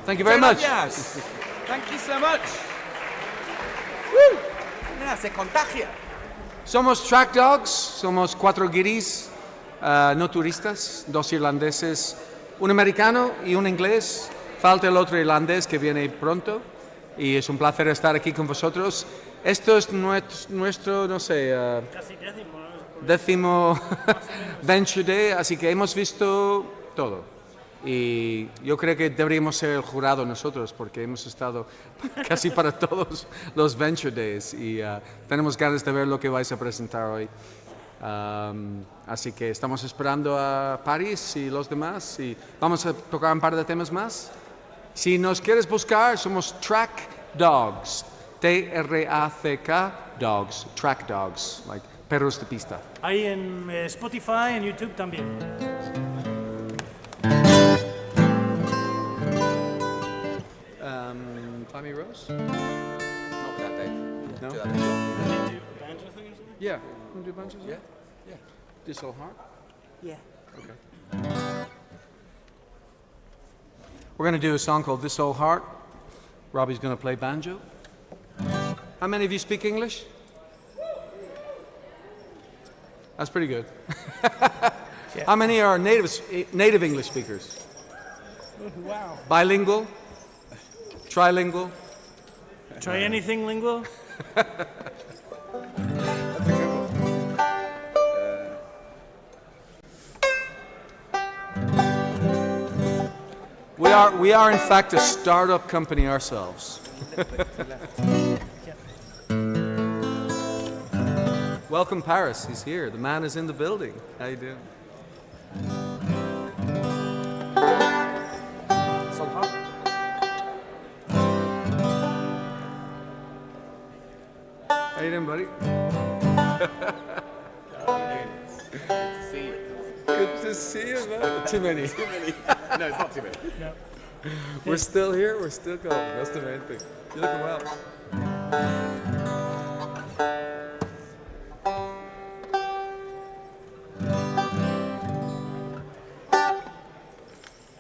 Thank you very much. Gracias. Thank you so much. Woo. Mira, se contagia. Somos track dogs, somos 4 guiris no turistas, 2 irlandeses, un americano y un inglés. Falta el otro irlandés que viene pronto y es un placer estar aquí con vosotros. Esto es nuestro no sé, Casi décimo Venture Day, así que hemos visto todo. Y yo creo que deberíamos ser el jurado nosotros, porque hemos estado casi para todos los Venture Days y tenemos ganas de ver lo que vais a presentar hoy. Así que estamos esperando a Paris y los demás y vamos a tocar un par de temas más. Si nos quieres buscar, somos Track Dogs, T-R-A-C-K Dogs, Track Dogs, like perros de pista. Hay en Spotify, en YouTube también. Tommy Rose? Not that, Dave. No? Do that, Dave. Can you do a banjo thing or something? Yeah. Want to do bunches? Yeah. Yeah. This whole heart? Yeah. Okay. We're going to do a song called This Old Heart. Robbie's going to play banjo. How many of you speak English? That's pretty good. Yeah. How many are native English speakers? Wow. Bilingual? Trilingual? Try anything lingual? That's a good one. We are in fact a startup company ourselves. Welcome Paris, he's here. The man is in the building. How you doing? So hot. How you doing, buddy? Good to see you, man. Too many. Too many. No, it's not too many. No. We're still here, we're still going. That's the main thing. You're looking well.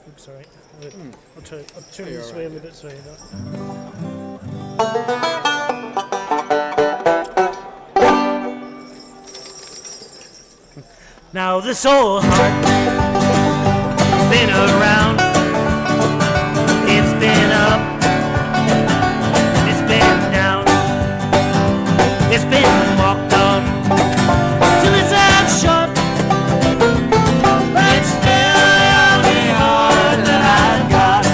Oops, sorry. I'll turn this way a little bit so you don't. Now this old heart has been around. It's been up, it's been down, it's been walked on till its eyes shut. It's still the only heart that I've got.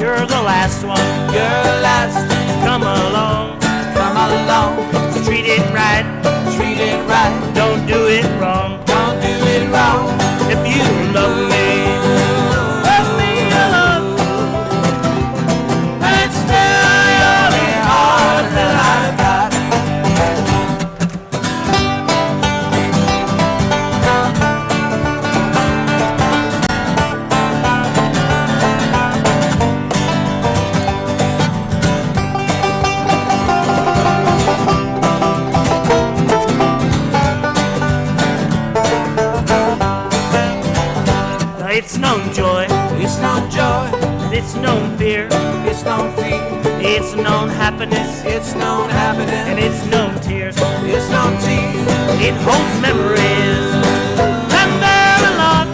You're the last one, You're last. come along, Come along. so treat it right, Treat it right. don't do it wrong. Don't do it wrong. If you love me alone, It's still the only heart that I've got. it's known joy, It's no joy. it's known fear, It's no fear. it's known happiness, It's no happiness. and it's known tears. It's no tears. It holds memories, and they're a lot.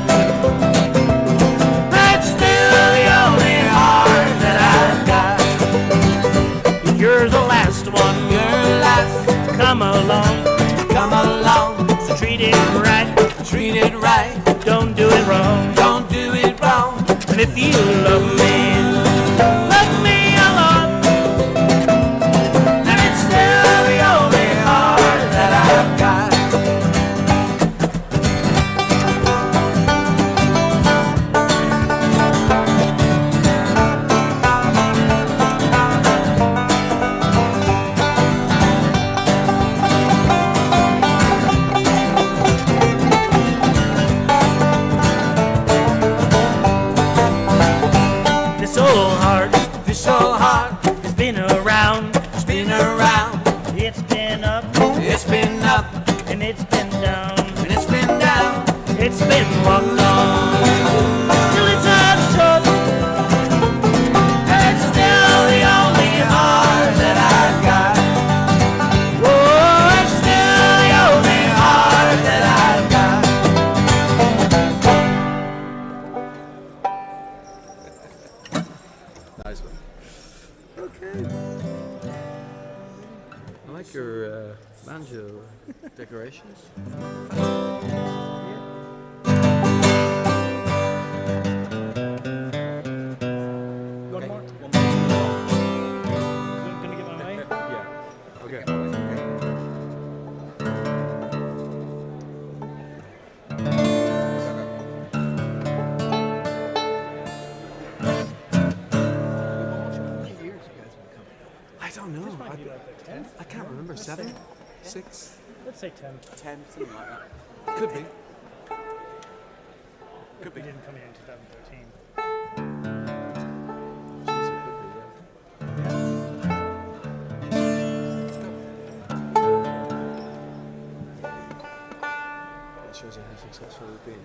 It's still the only heart that I've got. You're the last one, You're last. come along, Come along. so treat it right, Treat it right. don't do it wrong. Don't do it wrong. And if you love me alone, And it's still the only heart that I've got. this old heart This old heart has been around. has been around. It's been up It's been up and it's been down. and it's been down. It's been walked on till its eyes shut. or decorations? One more. Gonna give it away? Yeah. Okay. I don't know. Might be like the 10th. I can't remember. 7? 6? Let's say 10. 10? Something like that. Could be. Could be. We didn't come here in 2013. It shows you how successful we've been.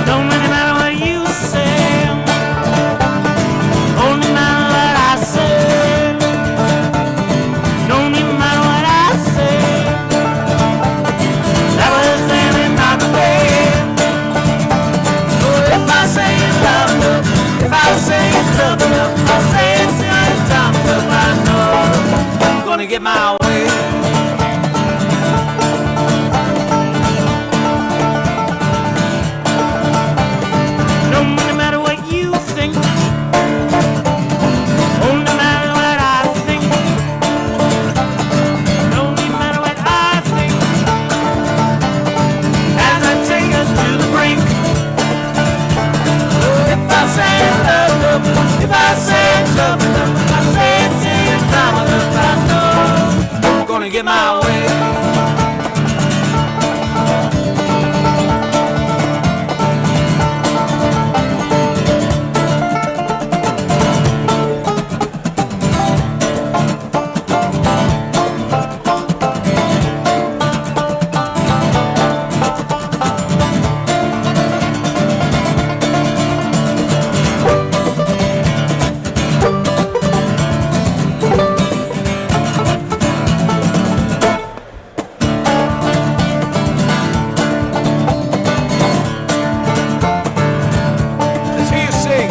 Don't really matter what you say, only matter what I say. Don't even matter what I say. That was then in my way. If I say it's love enough, if I say it's love enough, I'll say it till it's time enough. I know I'm gonna get my way. No matter what you think, oh, no matter what I think, no matter what I think, as I take us to the brink. If I say love, if I say love, I say it till your time enough. I know I'm gonna get my way. Let's hear you sing.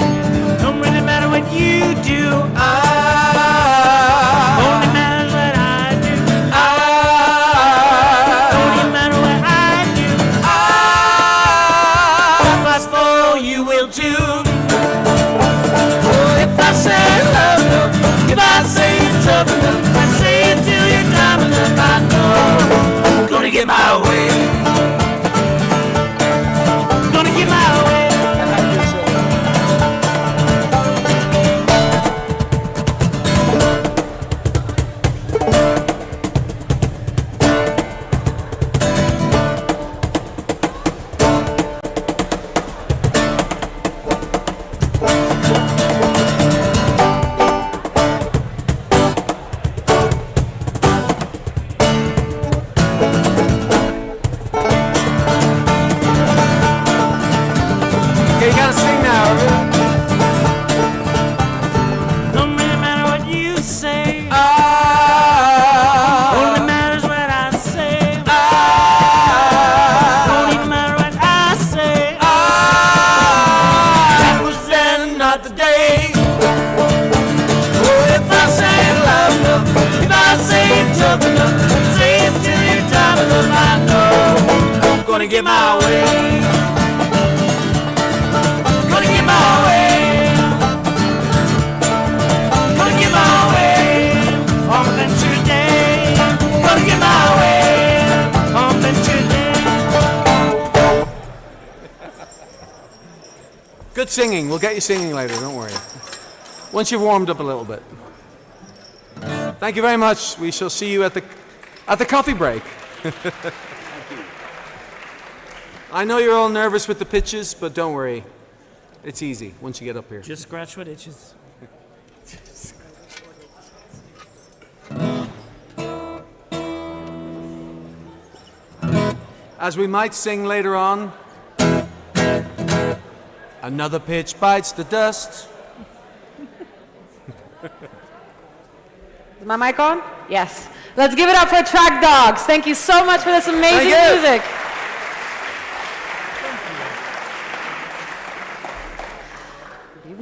Don't really matter what you do, only matters what I do. Don't even matter what I do, if I fall, you will too. If I say love, if I say it's tough enough, I say it till your time enough. I know I'm gonna get my way. Gonna get my way. Okay, you gotta sing now. Don't really matter what you say, only matters what I say. Don't even matter what I say. That was then, not today. Oh, if I say love, if I say it tough enough, say it till your time enough. I know I'm gonna get my way. Gonna get my way. Gonna get my way on Venture Day. Gonna get my way on Venture Day. Good singing. We'll get you singing later, don't worry. Once you've warmed up a little bit. Thank you very much. We shall see you at the coffee break. I know you're all nervous with the pitches, but don't worry. It's easy once you get up here. Just scratch what itches. As we might sing later on, Another pitch bites the dust. Is my mic on? Yes. Let's give it up for Track Dogs. Thank you so much for this amazing music.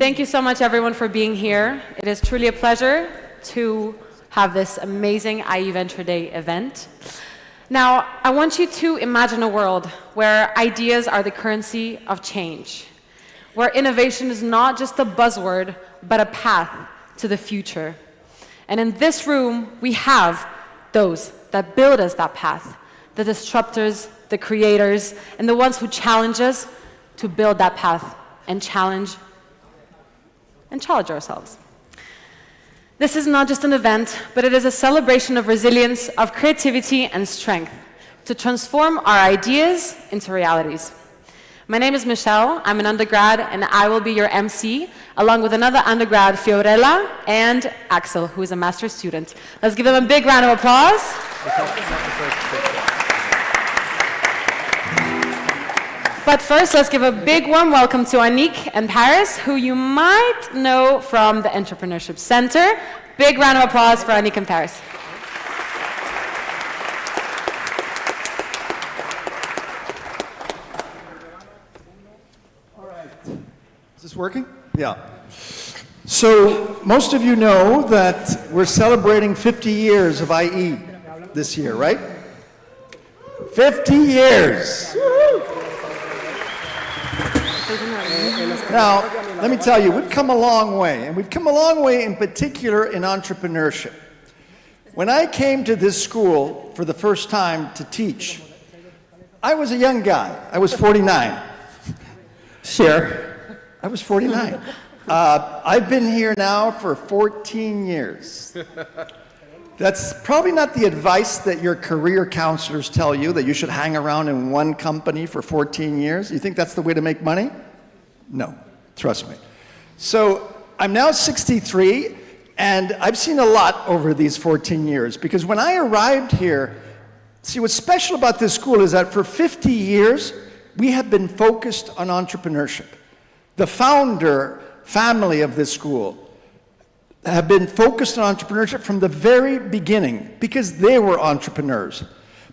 Thank you so much, everyone, for being here. It is truly a pleasure to have this amazing IE Venture Day event. Now, I want you to imagine a world where ideas are the currency of change, where innovation is not just a buzzword, but a path to the future. And in this room, we have those that build us that path, the disruptors, the creators, and the ones who challenge us to build that path and challenge ourselves. This is not just an event, but it is a celebration of resilience, of creativity and strength to transform our ideas into realities. My name is Michelle, I'm an undergrad, and I will be your MC, along with another undergrad, Fiorella, and Axel, who is a master's student. Let's give them a big round of applause. But first, let's give a big warm welcome to Annick and Paris, who you might know from the Entrepreneurship Center. Big round of applause for Annick and Paris. All right. Is this working? Yeah. So most of you know that we're celebrating 50 years of IE this year, right? 50 years. Now, let me tell you, we've come a long way, and we've come a long way in particular in entrepreneurship. When I came to this school for the first time to teach, I was a young guy. I was 49. Sure. I was 49. I've been here now for 14 years. That's probably not the advice that your career counselors tell you, that you should hang around in one company for 14 years. You think that's the way to make money? No, trust me. So I'm now 63, and I've seen a lot over these 14 years, because when I arrived here, see, what's special about this school is that for 50 years, we have been focused on entrepreneurship. The founder family of this school have been focused on entrepreneurship from the very beginning because they were entrepreneurs.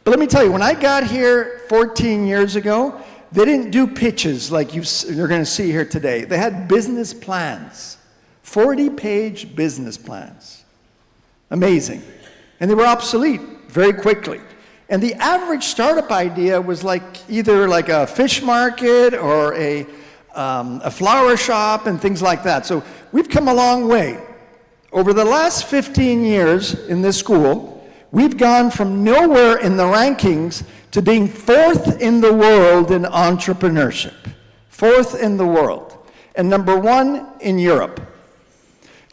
But let me tell you, when I got here 14 years ago, they didn't do pitches like you're going to see here today. They had business plans, 40-page business plans. Amazing. And they were obsolete very quickly. And the average startup idea was either like a fish market or a flower shop and things like that. So we've come a long way. Over the last 15 years in this school, we've gone from nowhere in the rankings to being 4th in the world in entrepreneurship. 4th in the world. And number 1 in Europe.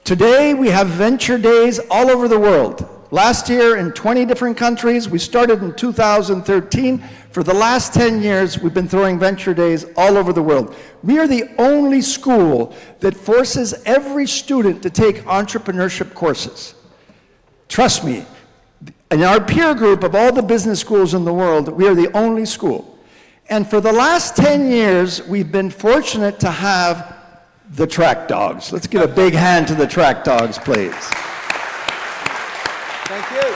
Today, we have venture days all over the world. Last year in 20 different countries. We started in 2013. For the last 10 years, we've been throwing venture days all over the world. We are the only school that forces every student to take entrepreneurship courses. Trust me, in our peer group of all the business schools in the world, we are the only school. And for the last 10 years, we've been fortunate to have the Track Dogs. Let's give a big hand to the Track Dogs, please. Thank you.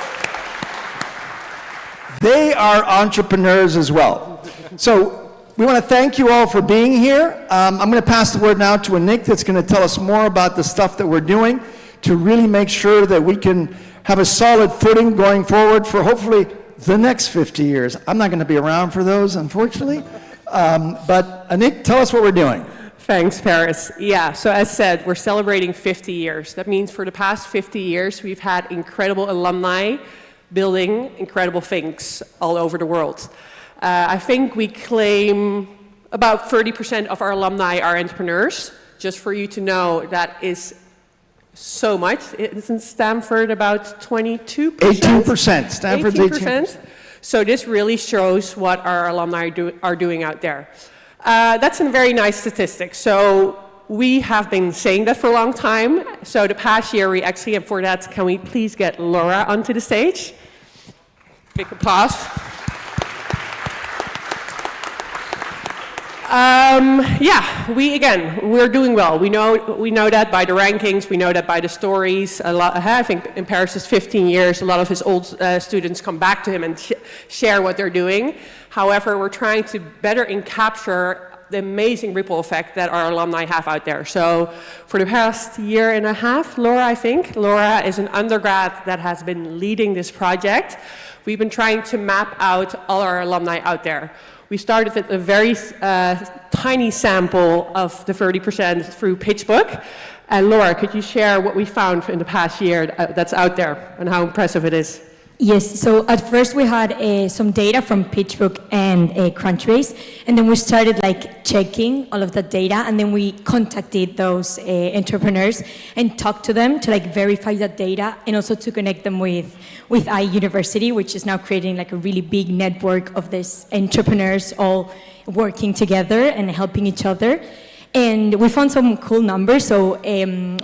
They are entrepreneurs as well. So we want to thank you all for being here. I'm going to pass the word now to Annick that's going to tell us more about the stuff that we're doing to really make sure that we can have a solid footing going forward for hopefully the next 50 years. I'm not going to be around for those, unfortunately. But Annick, tell us what we're doing. Thanks, Paris. Yeah, so as said, we're celebrating 50 years. That means for the past 50 years, we've had incredible alumni building incredible things all over the world. I think we claim about 30% of our alumni are entrepreneurs. Just for you to know, that is so much. Isn't Stanford about 22%? 18%. Stanford's 18%. So this really shows what our alumni are doing out there. That's a very nice statistic. So we have been saying that for a long time. So the past year, we actually, and for that, can we please get Laura onto the stage? Big applause. Yeah, we're doing well. We know that by the rankings. We know that by the stories. I think in Paris' 15 years, a lot of his old students come back to him and share what they're doing. However, we're trying to better capture the amazing ripple effect that our alumni have out there. So for the past year and a half, Laura is an undergrad that has been leading this project. We've been trying to map out all our alumni out there. We started with a very tiny sample of the 30% through PitchBook. And Laura, could you share what we found in the past year that's out there and how impressive it is? Yes, so at first we had some data from PitchBook and Crunchbase, and then we started checking all of that data, and then we contacted those entrepreneurs and talked to them to verify that data, and also to connect them with IE University, which is now creating a really big network of these entrepreneurs all working together and helping each other. And we found some cool numbers. So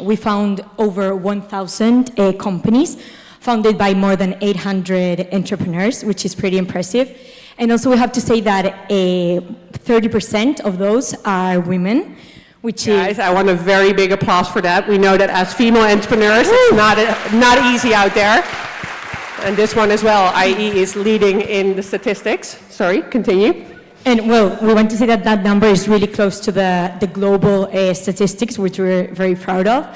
we found over 1,000 companies founded by more than 800 entrepreneurs, which is pretty impressive. And also we have to say that 30% of those are women, which Guys, I want a very big applause for that. We know that as female entrepreneurs, it's not easy out there. And this one as well, IE is leading in the statistics. Sorry, continue. And well, we want to say that that number is really close to the global statistics, which we're very proud of.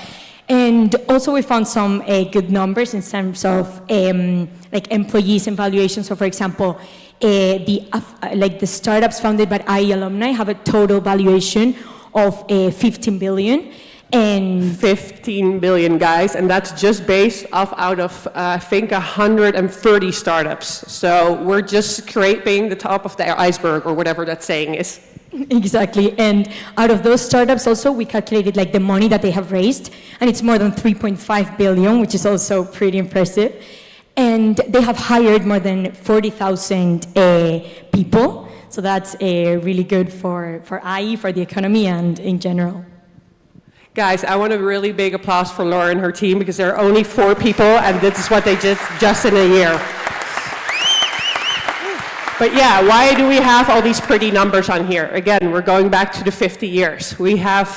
And also we found some good numbers in terms of employees and valuation. So for example, the startups founded by IE alumni have a total valuation of 15 billion. And 15 billion, guys, and that's just based off out of, I think, 130 startups. So we're just scraping the top of the iceberg, or whatever that saying is. Exactly, and out of those startups also, we calculated the money that they have raised, and it's more than 3.5 billion, which is also pretty impressive. And they have hired more than 40,000 people, so that's really good for IE, for the economy, and in general. Guys, I want a really big applause for Laura and her team, because there are only 4 people, and this is what they did just in a year. But yeah, why do we have all these pretty numbers on here? Again, we're going back to the 50 years. We have,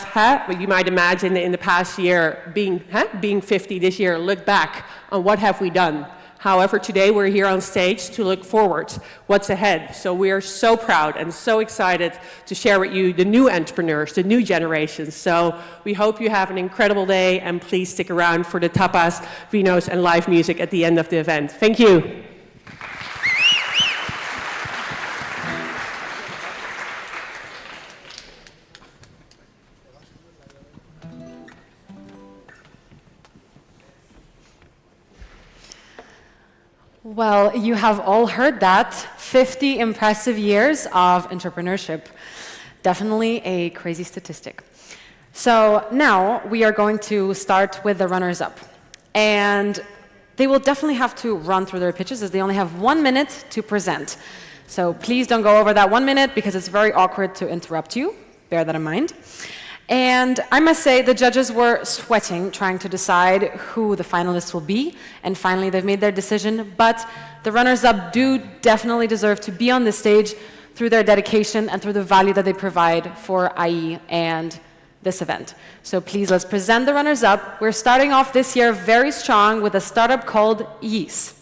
you might imagine in the past year, being 50 this year, look back on what have we done. However, today we're here on stage to look forward, what's ahead. So we are so proud and so excited to share with you the new entrepreneurs, the new generations. So we hope you have an incredible day, and please stick around for the tapas, vinos, and live music at the end of the event. Thank you. Well, you have all heard that. 50 impressive years of entrepreneurship. Definitely a crazy statistic. So now we are going to start with the runners-up. And they will definitely have to run through their pitches, as they only have 1 minute to present. So please don't go over that 1 minute, because it's very awkward to interrupt you. Bear that in mind. And I must say, the judges were sweating trying to decide who the finalists will be, and finally they've made their decision. But the runners-up do definitely deserve to be on the stage through their dedication and through the value that they provide for IE and this event. So please, let's present the runners-up. We're starting off this year very strong with a startup called Yeast.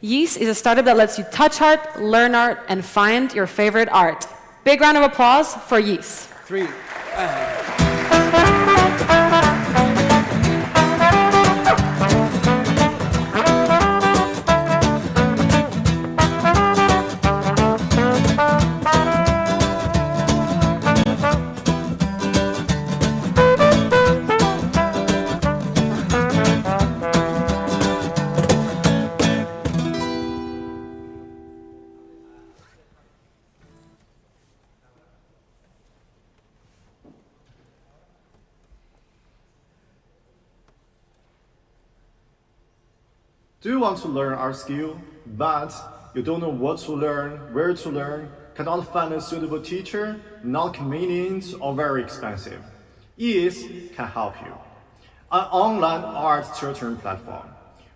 Yeast is a startup that lets you touch art, learn art, and find your favorite art. Big round of applause for Yeast. 3. Do you want to learn art skill, but you don't know what to learn, where to learn, cannot find a suitable teacher, not convenient or very expensive? Yeast can help you. An online art tutoring platform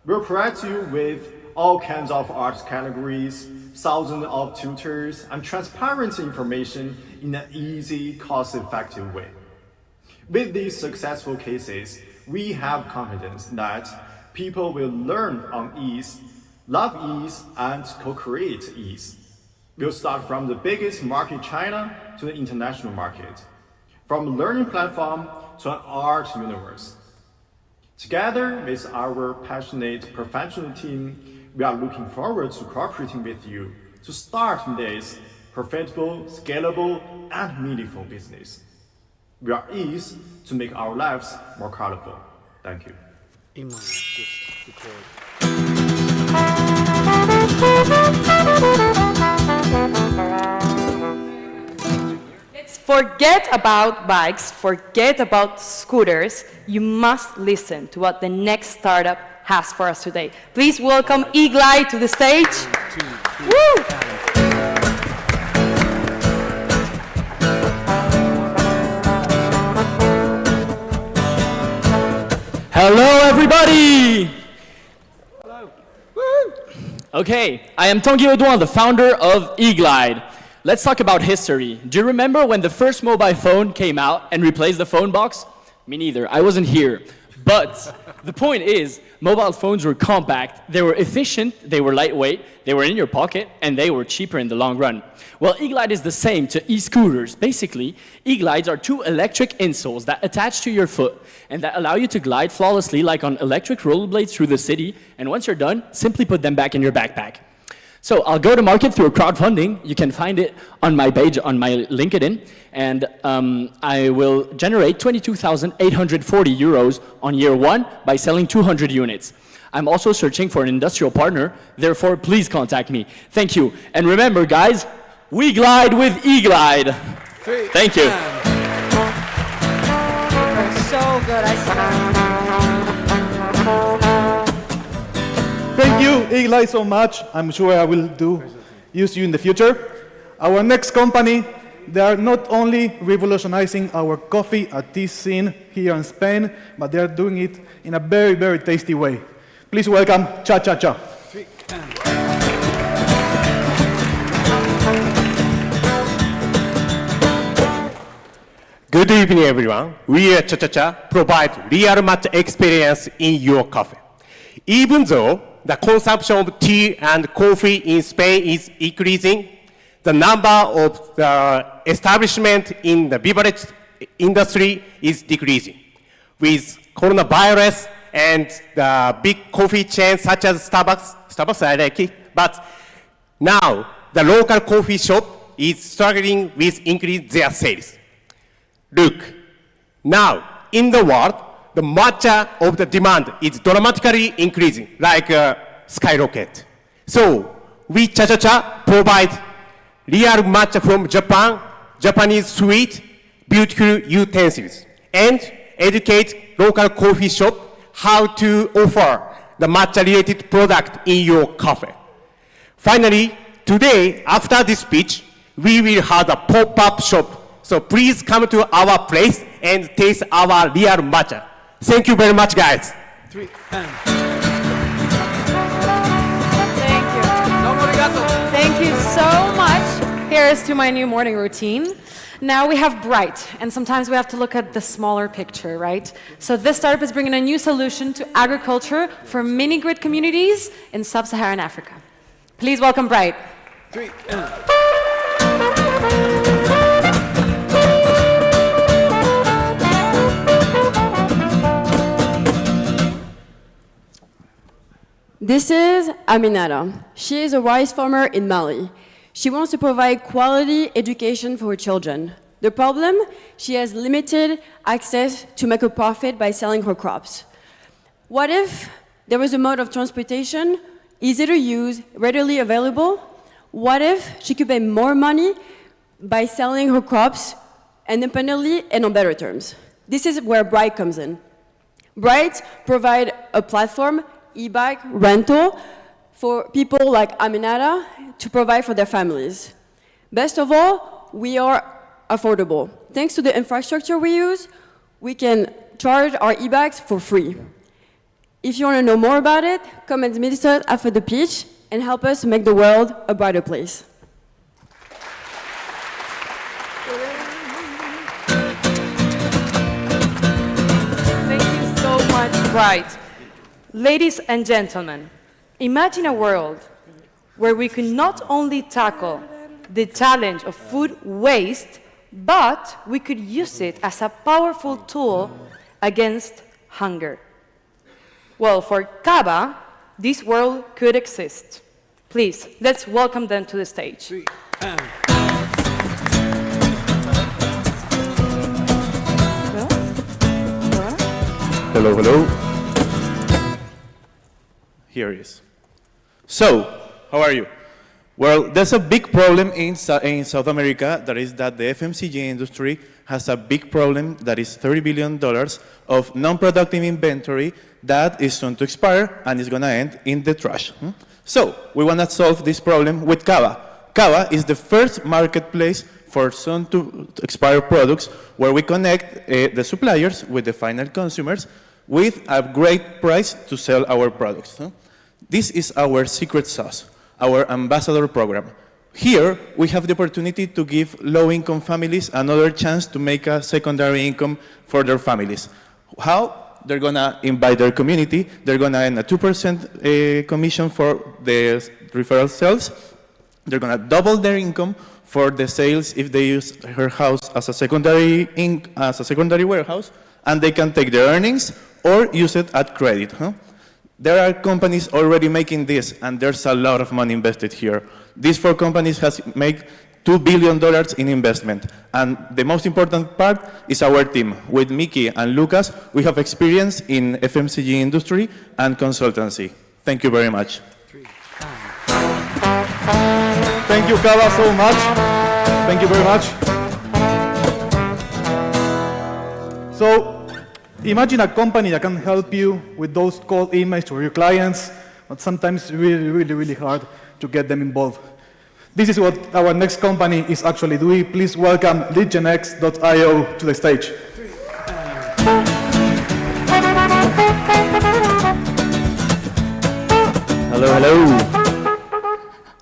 will provide you with all kinds of art categories, thousands of tutors, and transparent information in an easy, cost-effective way. With these successful cases, we have confidence that people will learn on ease, love ease, and co-create ease. We'll start from the biggest market, China, to the international market, from a learning platform to an art universe. Together with our passionate professional team, we are looking forward to cooperating with you to start this profitable, scalable, and meaningful business. We are eased to make our lives more colorful. Thank you. Iman, just record. Let's forget about bikes, forget about scooters. You must listen to what the next startup has for us today. Please welcome Eagle to the stage. Woo! Hello, everybody! Hello. Woo! Okay, I am Tanguy Audouin, the founder of eGlide. Let's talk about history. Do you remember when the first mobile phone came out and replaced the phone box? Me neither, I wasn't here. But the point is, mobile phones were compact, they were efficient, they were lightweight, they were in your pocket, and they were cheaper in the long run. Well, eGlide is the same to e-scooters. Basically, eGlides are two electric insoles that attach to your foot and that allow you to glide flawlessly like on electric rollerblades through the city, and once you're done, simply put them back in your backpack. So I'll go to market through a crowdfunding. You can find it on my page on my LinkedIn, and I will generate 22,840 euros on year one by selling 200 units. I'm also searching for an industrial partner, therefore please contact me. Thank you. And remember guys, we glide with eGlide. Thank you. You're so good, I Thank you, eGlide, so much. I'm sure I will use you in the future. Our next company, they are not only revolutionizing our coffee and tea scene here in Spain, but they are doing it in a very, very tasty way. Please welcome Cha Cha Cha. Good evening, everyone. We at Cha Cha Cha provide real matcha experience in your coffee. Even though the consumption of tea and coffee in Spain is increasing, the number of the establishment in the beverage industry is decreasing. With coronavirus and the big coffee chains such as Starbucks I like it, but now the local coffee shop is struggling with increase their sales. Look, now in the world, the matcha of the demand is dramatically increasing, like a skyrocket. So we Cha Cha Cha provide real matcha from Japan, Japanese sweet, beautiful utensils, and educate local coffee shop how to offer the matcha-related product in your coffee. Finally, today, after this speech, we will have a pop-up shop. So please come to our place and taste our real matcha. Thank you very much, guys. Thank you. Thank you so much. Here's to my new morning routine. Now we have Bright, and sometimes we have to look at the smaller picture, right? So this startup is bringing a new solution to agriculture for mini-grid communities in sub-Saharan Africa. Please welcome Bright. This is Aminata. She is a rice farmer in Mali. She wants to provide quality education for her children. The problem? She has limited access to make a profit by selling her crops. What if there was a mode of transportation, easy to use, readily available? What if she could make more money by selling her crops independently and on better terms? This is where Bright comes in. Bright provide a platform, e-bike rental, for people like Aminata to provide for their families. Best of all, we are affordable. Thanks to the infrastructure we use, we can charge our e-bikes for free. If you want to know more about it, come and meet us after the pitch and help us make the world a brighter place. Thank you so much, Bright. Ladies and gentlemen, imagine a world where we could not only tackle the challenge of food waste, but we could use it as a powerful tool against hunger. Well, for Cava, this world could exist. Please, let's welcome them to the stage. Hello, hello. Here it is. So, how are you? Well, there's a big problem in South America, that is that the FMCG industry has a big problem that is $30 billion of non-productive inventory that is soon to expire and is going to end in the trash. So, we want to solve this problem with Cava. Cava is the first marketplace for soon to expire products where we connect the suppliers with the final consumers with a great price to sell our products. This is our secret sauce, our ambassador program. Here, we have the opportunity to give low-income families another chance to make a secondary income for their families. How? They're going to invite their community. They're going to earn a 2% commission for the referral sales. They're going to double their income for the sales if they use her house as a secondary warehouse, and they can take their earnings or use it at credit. There are companies already making this, and there's a lot of money invested here. These 4 companies has made $2 billion in investment. And the most important part is our team. With Mickey and Lucas, we have experience in FMCG industry and consultancy. Thank you very much. Thank you, Cava, so much. Thank you very much. So, imagine a company that can help you with those cold emails to your clients, but sometimes really, really, really hard to get them involved. This is what our next company is actually doing. Please welcome LeadGenX.io to the stage. Hello, hello.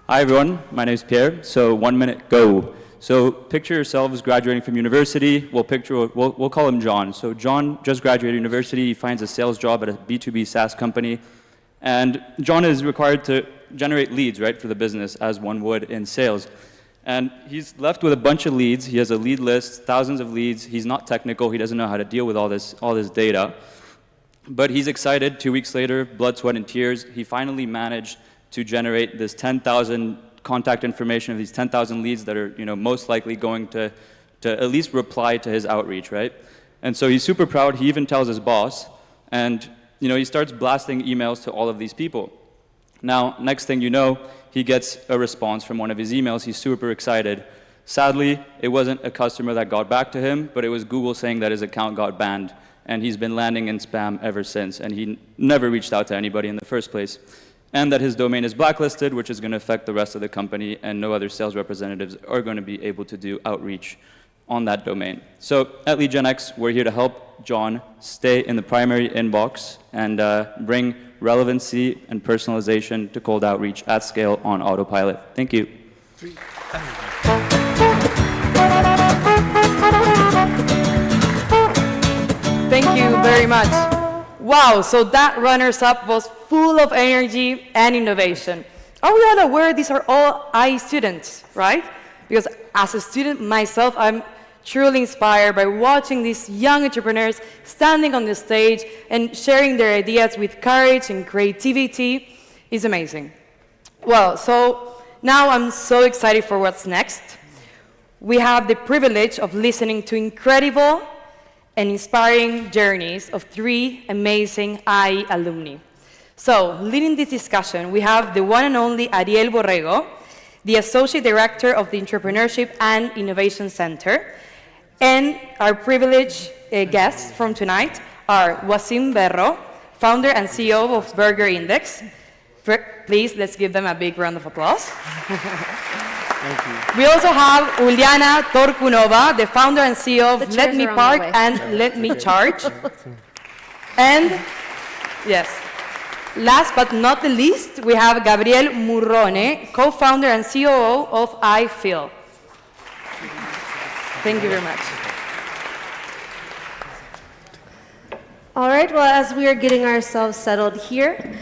Hi, everyone. My name is Pierre. So 1 minute, go. So picture yourselves graduating from university. We'll call him John. So John just graduated university. He finds a sales job at a B2B SaaS company. And John is required to generate leads, right, for the business, as one would in sales. And he's left with a bunch of leads. He has a lead list, thousands of leads. He's not technical. He doesn't know how to deal with all this data. But he's excited. 2 weeks later, blood, sweat, and tears, he finally managed to generate this 10,000 contact information of these 10,000 leads that are, most likely going to at least reply to his outreach, right? And so he's super proud. He even tells his boss. And, he starts blasting emails to all of these people. Now, next thing you know, he gets a response from one of his emails. He's super excited. Sadly, it wasn't a customer that got back to him, but it was Google saying that his account got banned. And he's been landing in spam ever since. And he never reached out to anybody in the first place. And that his domain is blacklisted, which is going to affect the rest of the company, and no other sales representatives are going to be able to do outreach on that domain. So at LeadGenX, we're here to help John stay in the primary inbox and bring relevancy and personalization to cold outreach at scale on autopilot. Thank you. Thank you very much. Wow, so that runners-up was full of energy and innovation. Are we all aware these are all IE students, right? Because as a student myself, I'm truly inspired by watching these young entrepreneurs standing on the stage and sharing their ideas with courage and creativity. It's amazing. Well, so now I'm so excited for what's next. We have the privilege of listening to incredible and inspiring journeys of 3 amazing IE alumni. So, leading this discussion, we have the one and only Ariel Borrego, the Associate Director of the Entrepreneurship and Innovation Center, and our privileged guests from tonight are Wassim Berro, founder and CEO of Burger Index. Please, let's give them a big round of applause. Thank you. We also have Uliana Tokunova, the founder and CEO of LetMePark and LeMeCharge. And, yes, Last but not the least, we have Gabriel Murrone, co-founder and COO of iFeel. Thank you very much. All right, well, as we are getting ourselves settled here,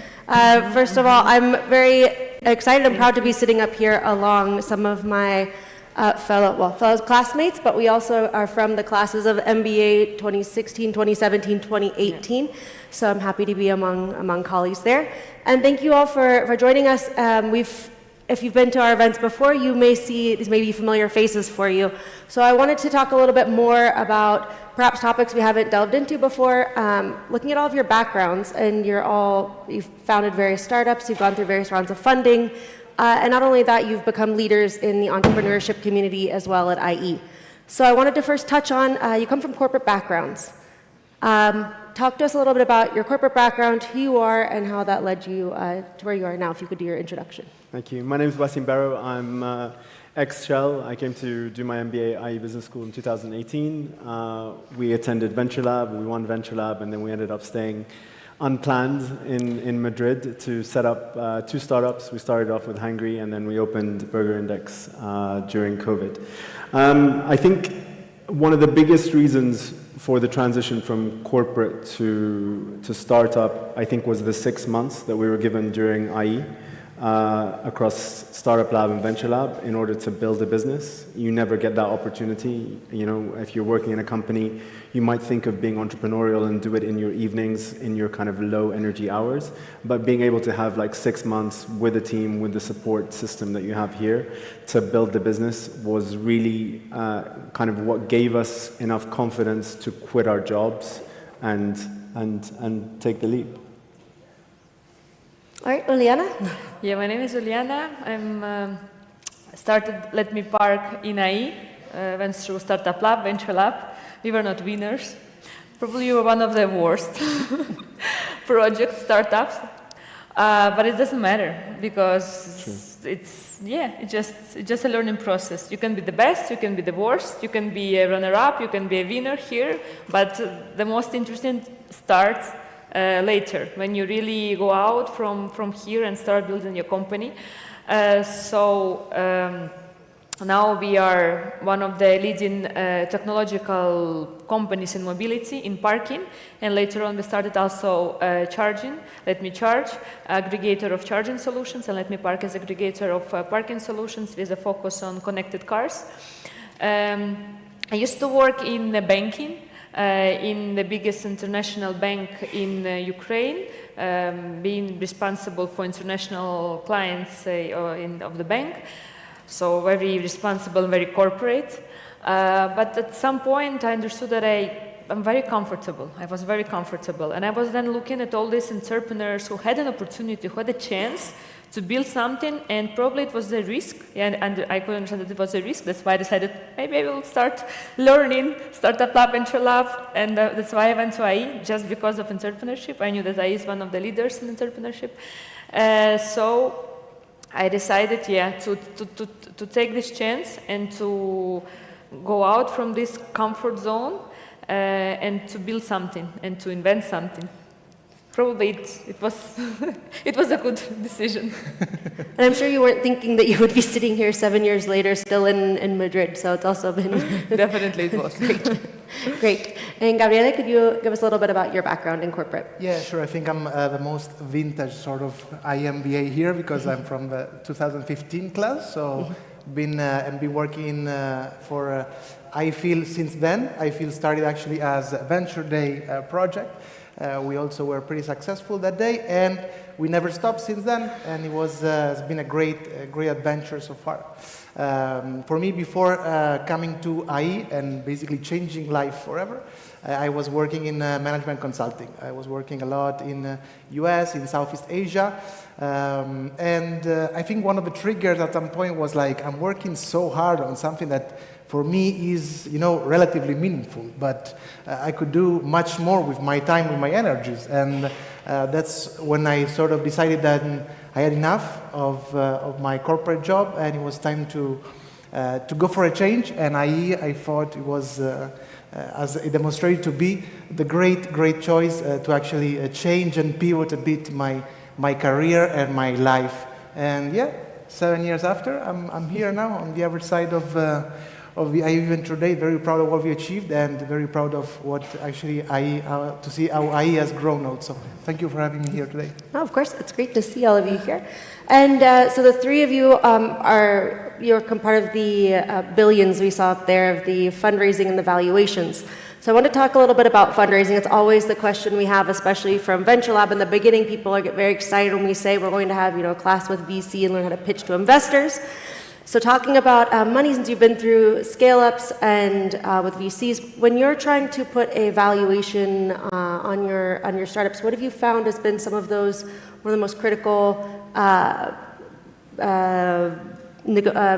first of all, I'm very excited and proud to be sitting up here along some of my fellow classmates, but we also are from the classes of MBA 2016, 2017, 2018. So I'm happy to be among colleagues there. And thank you all for joining us. If you've been to our events before, you may see these may be familiar faces for you. So I wanted to talk a little bit more about perhaps topics we haven't delved into before, looking at all of your backgrounds, and you've founded various startups, you've gone through various rounds of funding, and not only that, you've become leaders in the entrepreneurship community as well at IE. So I wanted to first touch on, you come from corporate backgrounds. Talk to us a little bit about your corporate background, who you are, and how that led you to where you are now, if you could do your introduction. Thank you. My name is Wassim Berro. I'm ex-Shell. I came to do my MBA at IE Business School in 2018. We attended Venture Lab, we won Venture Lab, and then we ended up staying unplanned in Madrid to set up 2 startups. We started off with Hungry, and then we opened Burger Index during COVID. I think one of the biggest reasons for the transition from corporate to startup, I think, was the 6 months that we were given during IE. Across Startup Lab and Venture Lab in order to build a business. You never get that opportunity. You know, if you're working in a company, you might think of being entrepreneurial and do it in your evenings, in your kind of low energy hours. But being able to have like 6 months with a team, with the support system that you have here to build the business was really kind of what gave us enough confidence to quit our jobs and take the leap. All right, Uliana? Yeah, my name is Uliana. I started LetMePark in IE, went through Startup Lab, Venture Lab. We were not winners. Probably we were one of the worst project startups. But it doesn't matter because it's just a learning process. You can be the best, you can be the worst, you can be a runner-up, you can be a winner here, but the most interesting starts later, when you really go out from here and start building your company. Now we are one of the leading technological companies in mobility, in parking, and later on we started also charging, LetMeCharge, aggregator of charging solutions, and LetMePark is aggregator of parking solutions with a focus on connected cars. I used to work in banking, in the biggest international bank in Ukraine, being responsible for international clients of the bank. So very responsible, very corporate. But at some point I understood that I'm very comfortable. I was very comfortable. And I was then looking at all these entrepreneurs who had an opportunity, who had a chance to build something, and probably it was a risk, and I could understand that it was a risk. That's why I decided maybe I will start learning Startup Lab, Venture Lab, and that's why I went to IE, just because of entrepreneurship. I knew that IE is one of the leaders in entrepreneurship. So I decided, to take this chance and to go out from this comfort zone and to build something and to invent something. Probably it was it was a good decision. And I'm sure you weren't thinking that you would be sitting here 7 years later still in Madrid, so it's also been... Definitely it was. Great. And Gabriele, could you give us a little bit about your background in corporate? Yeah, sure. I think I'm the most vintage sort of IMBA here because I'm from the 2015 class, so been working for iFeel since then. iFeel started actually as a Venture Day project. We also were pretty successful that day, and we never stopped since then, and it's been a great adventure so far. For me, before coming to IE and basically changing life forever, I was working in management consulting. I was working a lot in US, in Southeast Asia, and I think one of the triggers at some point was like, I'm working so hard on something that for me is, relatively meaningful, but I could do much more with my time, with my energies, and that's when I sort of decided that I had enough of my corporate job, and it was time to go for a change. And I thought it was, as it demonstrated to be, the great choice to actually change and pivot a bit my my career and my life. And yeah, 7 years after, I'm here now on the other side of the Venture Day, very proud of what we achieved and very proud of what actually to see how IE has grown also. Thank you for having me here today. Oh, of course, it's great to see all of you here. And so the three of you you're part of the billions we saw up there of the fundraising and the valuations. So I want to talk a little bit about fundraising. It's always the question we have, especially from Venture Lab. In the beginning, people get very excited when we say we're going to have a class with VC and learn how to pitch to investors. So talking about money, since you've been through scale-ups and with VCs, when you're trying to put a valuation on your startups, what have you found has been one of the most critical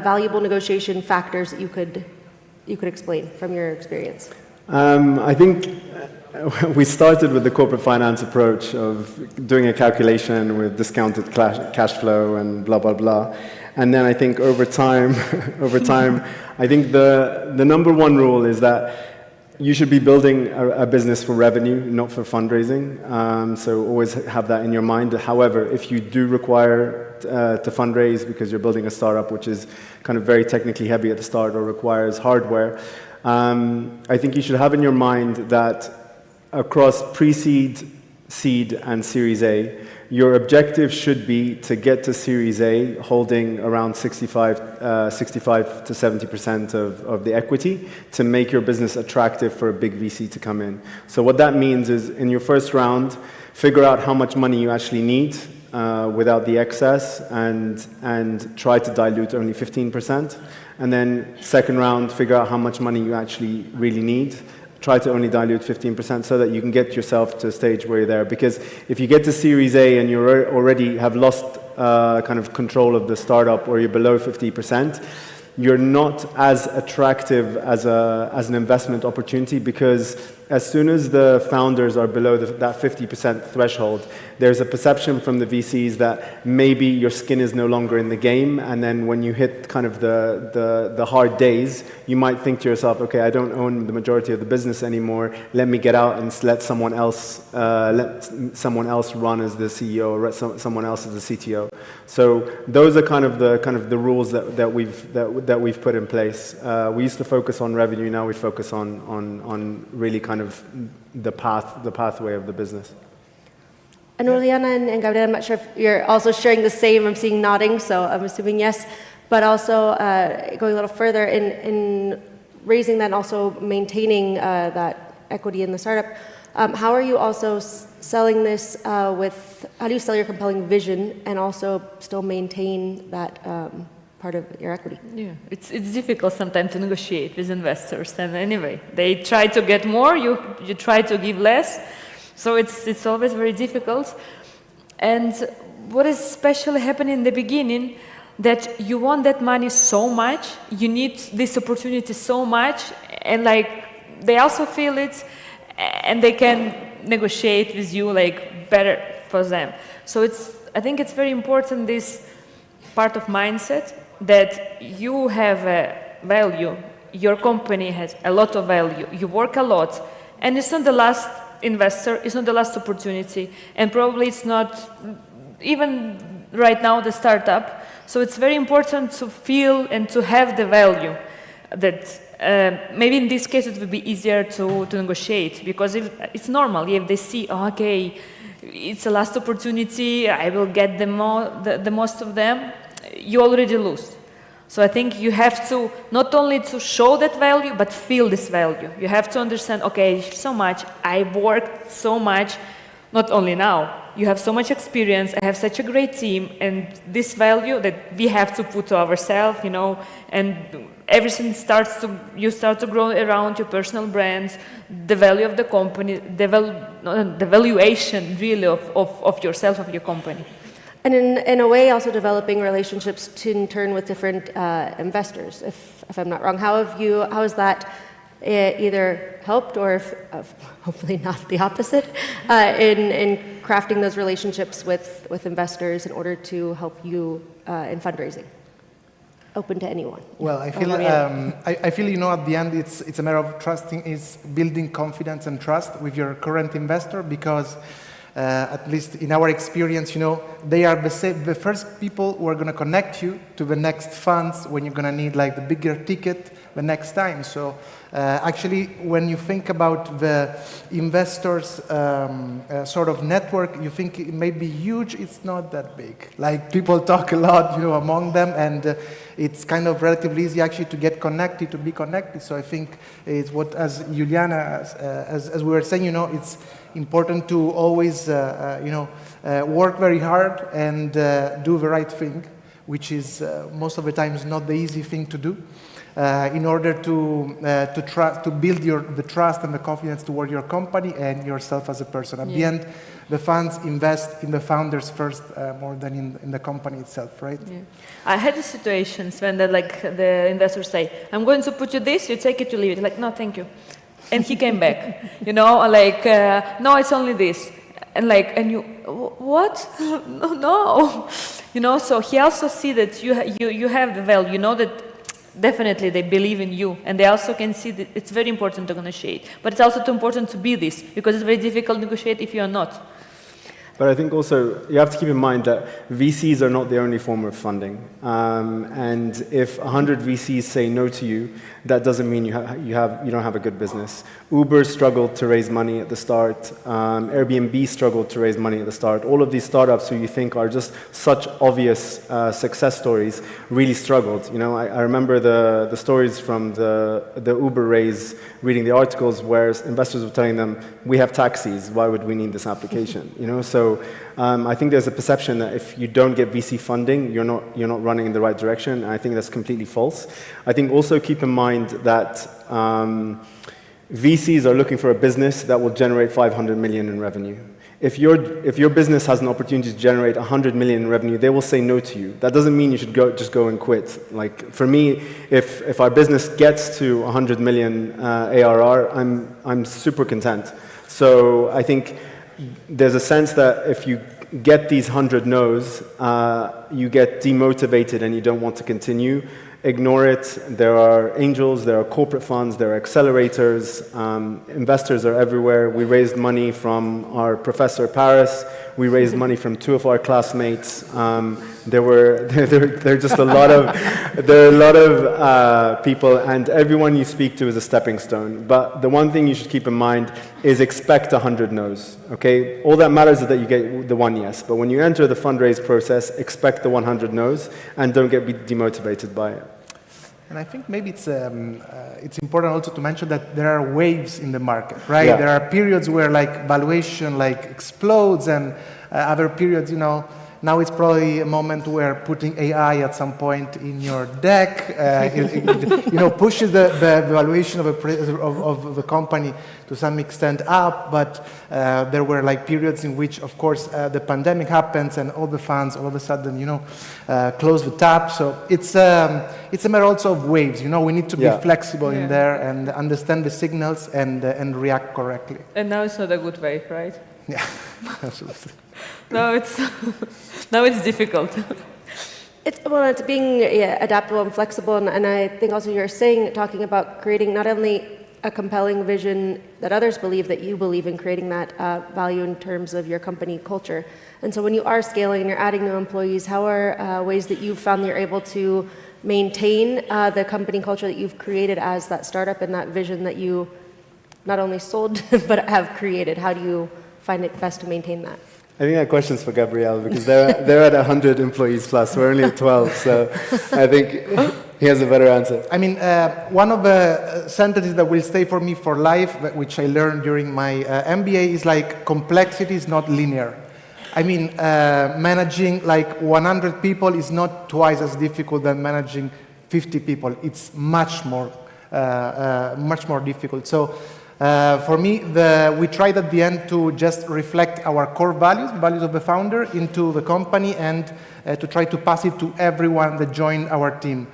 valuable negotiation factors that you could explain from your experience? I think we started with the corporate finance approach of doing a calculation with discounted cash flow and blah, blah, blah. And then I think over time, I think the number one rule is that you should be building a business for revenue, not for fundraising. So always have that in your mind. However, if you do require to fundraise because you're building a startup, which is kind of very technically heavy at the start or requires hardware, I think you should have in your mind that across pre-seed, seed, and Series A, your objective should be to get to Series A holding around 65 to 70% of the equity to make your business attractive for a big VC to come in. So what that means is in your first round, figure out how much money you actually need without the excess and try to dilute only 15%. And then second round, figure out how much money you actually really need. Try to only dilute 15% so that you can get yourself to a stage where you're there. Because if you get to Series A and you already have lost kind of control of the startup or you're below 50%, you're not as attractive as an investment opportunity because as soon as the founders are below that 50% threshold, there's a perception from the VCs that maybe your skin is no longer in the game, and then when you hit kind of the hard days, you might think to yourself, okay, I don't own the majority of the business anymore, let me get out and let someone else run as the CEO or someone else as the CTO. So those are kind of the rules that we've put in place. We used to focus on revenue, now we focus on really kind of the pathway of the business. And Uliana and Gabriel, I'm not sure if you're also sharing the same. I'm seeing nodding, so I'm assuming yes. But also going a little further in raising that and also maintaining that equity in the startup. How are you also selling this how do you sell your compelling vision and also still maintain that part of your equity? Yeah, it's difficult sometimes to negotiate with investors. And anyway, they try to get more, you try to give less. So it's always very difficult. And what is especially happening in the beginning, that you want that money so much, you need this opportunity so much, and like they also feel it, and they can negotiate with you like better for them. So I think it's very important, this part of mindset, that you have a value, your company has a lot of value, you work a lot, and it's not the last investor, it's not the last opportunity, and probably it's not even right now the startup. So it's very important to feel and to have the value that maybe in this case it would be easier to negotiate, because if it's normal, if they see, oh, okay, it's a last opportunity, I will get the most of them, you already lose. So I think you have to not only to show that value, but feel this value. You have to understand, okay, so much, I've worked so much, not only now, you have so much experience, I have such a great team, and this value that we have to put to ourselves, and everything you start to grow around your personal brands, the value of the company, the valuation really of yourself, of your company. And in a way, also developing relationships in turn with different investors, if I'm not wrong. How has that either helped or hopefully not the opposite in crafting those relationships with investors in order to help you in fundraising? Open to anyone. Well, I feel at the end it's a matter of building confidence and trust with your current investor, because at least in our experience, they are the first people who are going to connect you to the next funds when you're going to need like the bigger ticket the next time. So actually, when you think about the investors sort of network, you think it may be huge. It's not that big. Like people talk a lot, among them, and it's kind of relatively easy actually to get connected, to be connected. So I think it's what, as Uliana, as we were saying, it's important to always, work very hard and do the right thing, which is most of the times not the easy thing to do. In order to build the trust and the confidence toward your company and yourself as a person. At the end, the funds invest in the founders first more than in the company itself, right? Yeah. I had the situations when the investors say, "I'm going to put you this, you take it, you leave it." Like, "No, thank you." And he came back, "No, it's only this." And you, what? No. So he also see that you have the value, that definitely they believe in you, and they also can see that it's very important to negotiate. But it's also too important to be this, because it's very difficult to negotiate if you are not. But I think also you have to keep in mind that VCs are not the only form of funding. And if 100 VCs say no to you, that doesn't mean you don't have a good business. Uber struggled to raise money at the start. Airbnb struggled to raise money at the start. All of these startups who you think are just such obvious success stories really struggled. I remember the stories from the Uber raise, reading the articles where investors were telling them, "We have taxis, why would we need this application?" So I think there's a perception that if you don't get VC funding, you're not running in the right direction, and I think that's completely false. I think also keep in mind that VCs are looking for a business that will generate 500 million in revenue. If your business has an opportunity to generate 100 million in revenue, they will say no to you. That doesn't mean you should just go and quit. Like for me, if our business gets to 100 million ARR, I'm super content. So I think there's a sense that if you get these 100 no's, you get demotivated and you don't want to continue. Ignore it. There are angels, there are corporate funds, there are accelerators. Investors are everywhere. We raised money from our professor Paris. We raised money from 2 of our classmates. There are just a lot of people, and everyone you speak to is a stepping stone. But the one thing you should keep in mind is expect 100 no's. Okay, all that matters is that you get the 1 yes. But when you enter the fundraise process, expect the 100 no's and don't get demotivated by it. And I think maybe it's important also to mention that there are waves in the market, right? Yeah. There are periods where valuation explodes, and other periods, now it's probably a moment where putting AI at some point in your deck, pushes the valuation of the company to some extent up. But there were periods in which, of course, the pandemic happens and all the funds all of a sudden, close the tap. So it's a matter also of waves. We need to be flexible in there and understand the signals and react correctly. And now it's not a good wave, right? Yeah, absolutely. Now it's difficult. It's being adaptable and flexible, and I think also you're talking about creating not only a compelling vision that others believe, that you believe in creating that value in terms of your company culture. And so when you are scaling and you're adding new employees, how are ways that you've found that you're able to maintain the company culture that you've created as that startup and that vision that you not only sold but have created? How do you find it best to maintain that? I think that question's for Gabriel, because they're at 100 employees plus. We're only at 12, so I think he has a better answer. I mean, one of the sentences that will stay for me for life, which I learned during my MBA, is complexity is not linear. I mean, managing 100 people is not twice as difficult than managing 50 people. It's much more difficult. So for me, we tried at the end to just reflect our core values of the founder into the company, and to try to pass it to everyone that joined our team.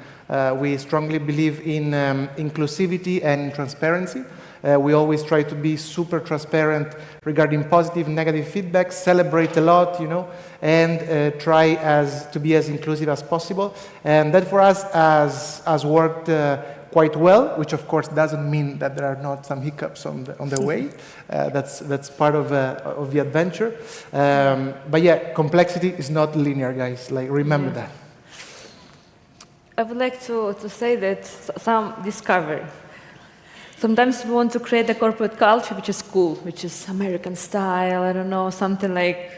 We strongly believe in inclusivity and transparency. We always try to be super transparent regarding positive, negative feedback, celebrate a lot, and try to be as inclusive as possible. And that for us has worked quite well, which of course doesn't mean that there are not some hiccups on the way. That's part of the adventure. But yeah, complexity is not linear, guys. Like, remember that. I would like to say that some discovery. Sometimes we want to create a corporate culture which is cool, which is American style, I don't know, something like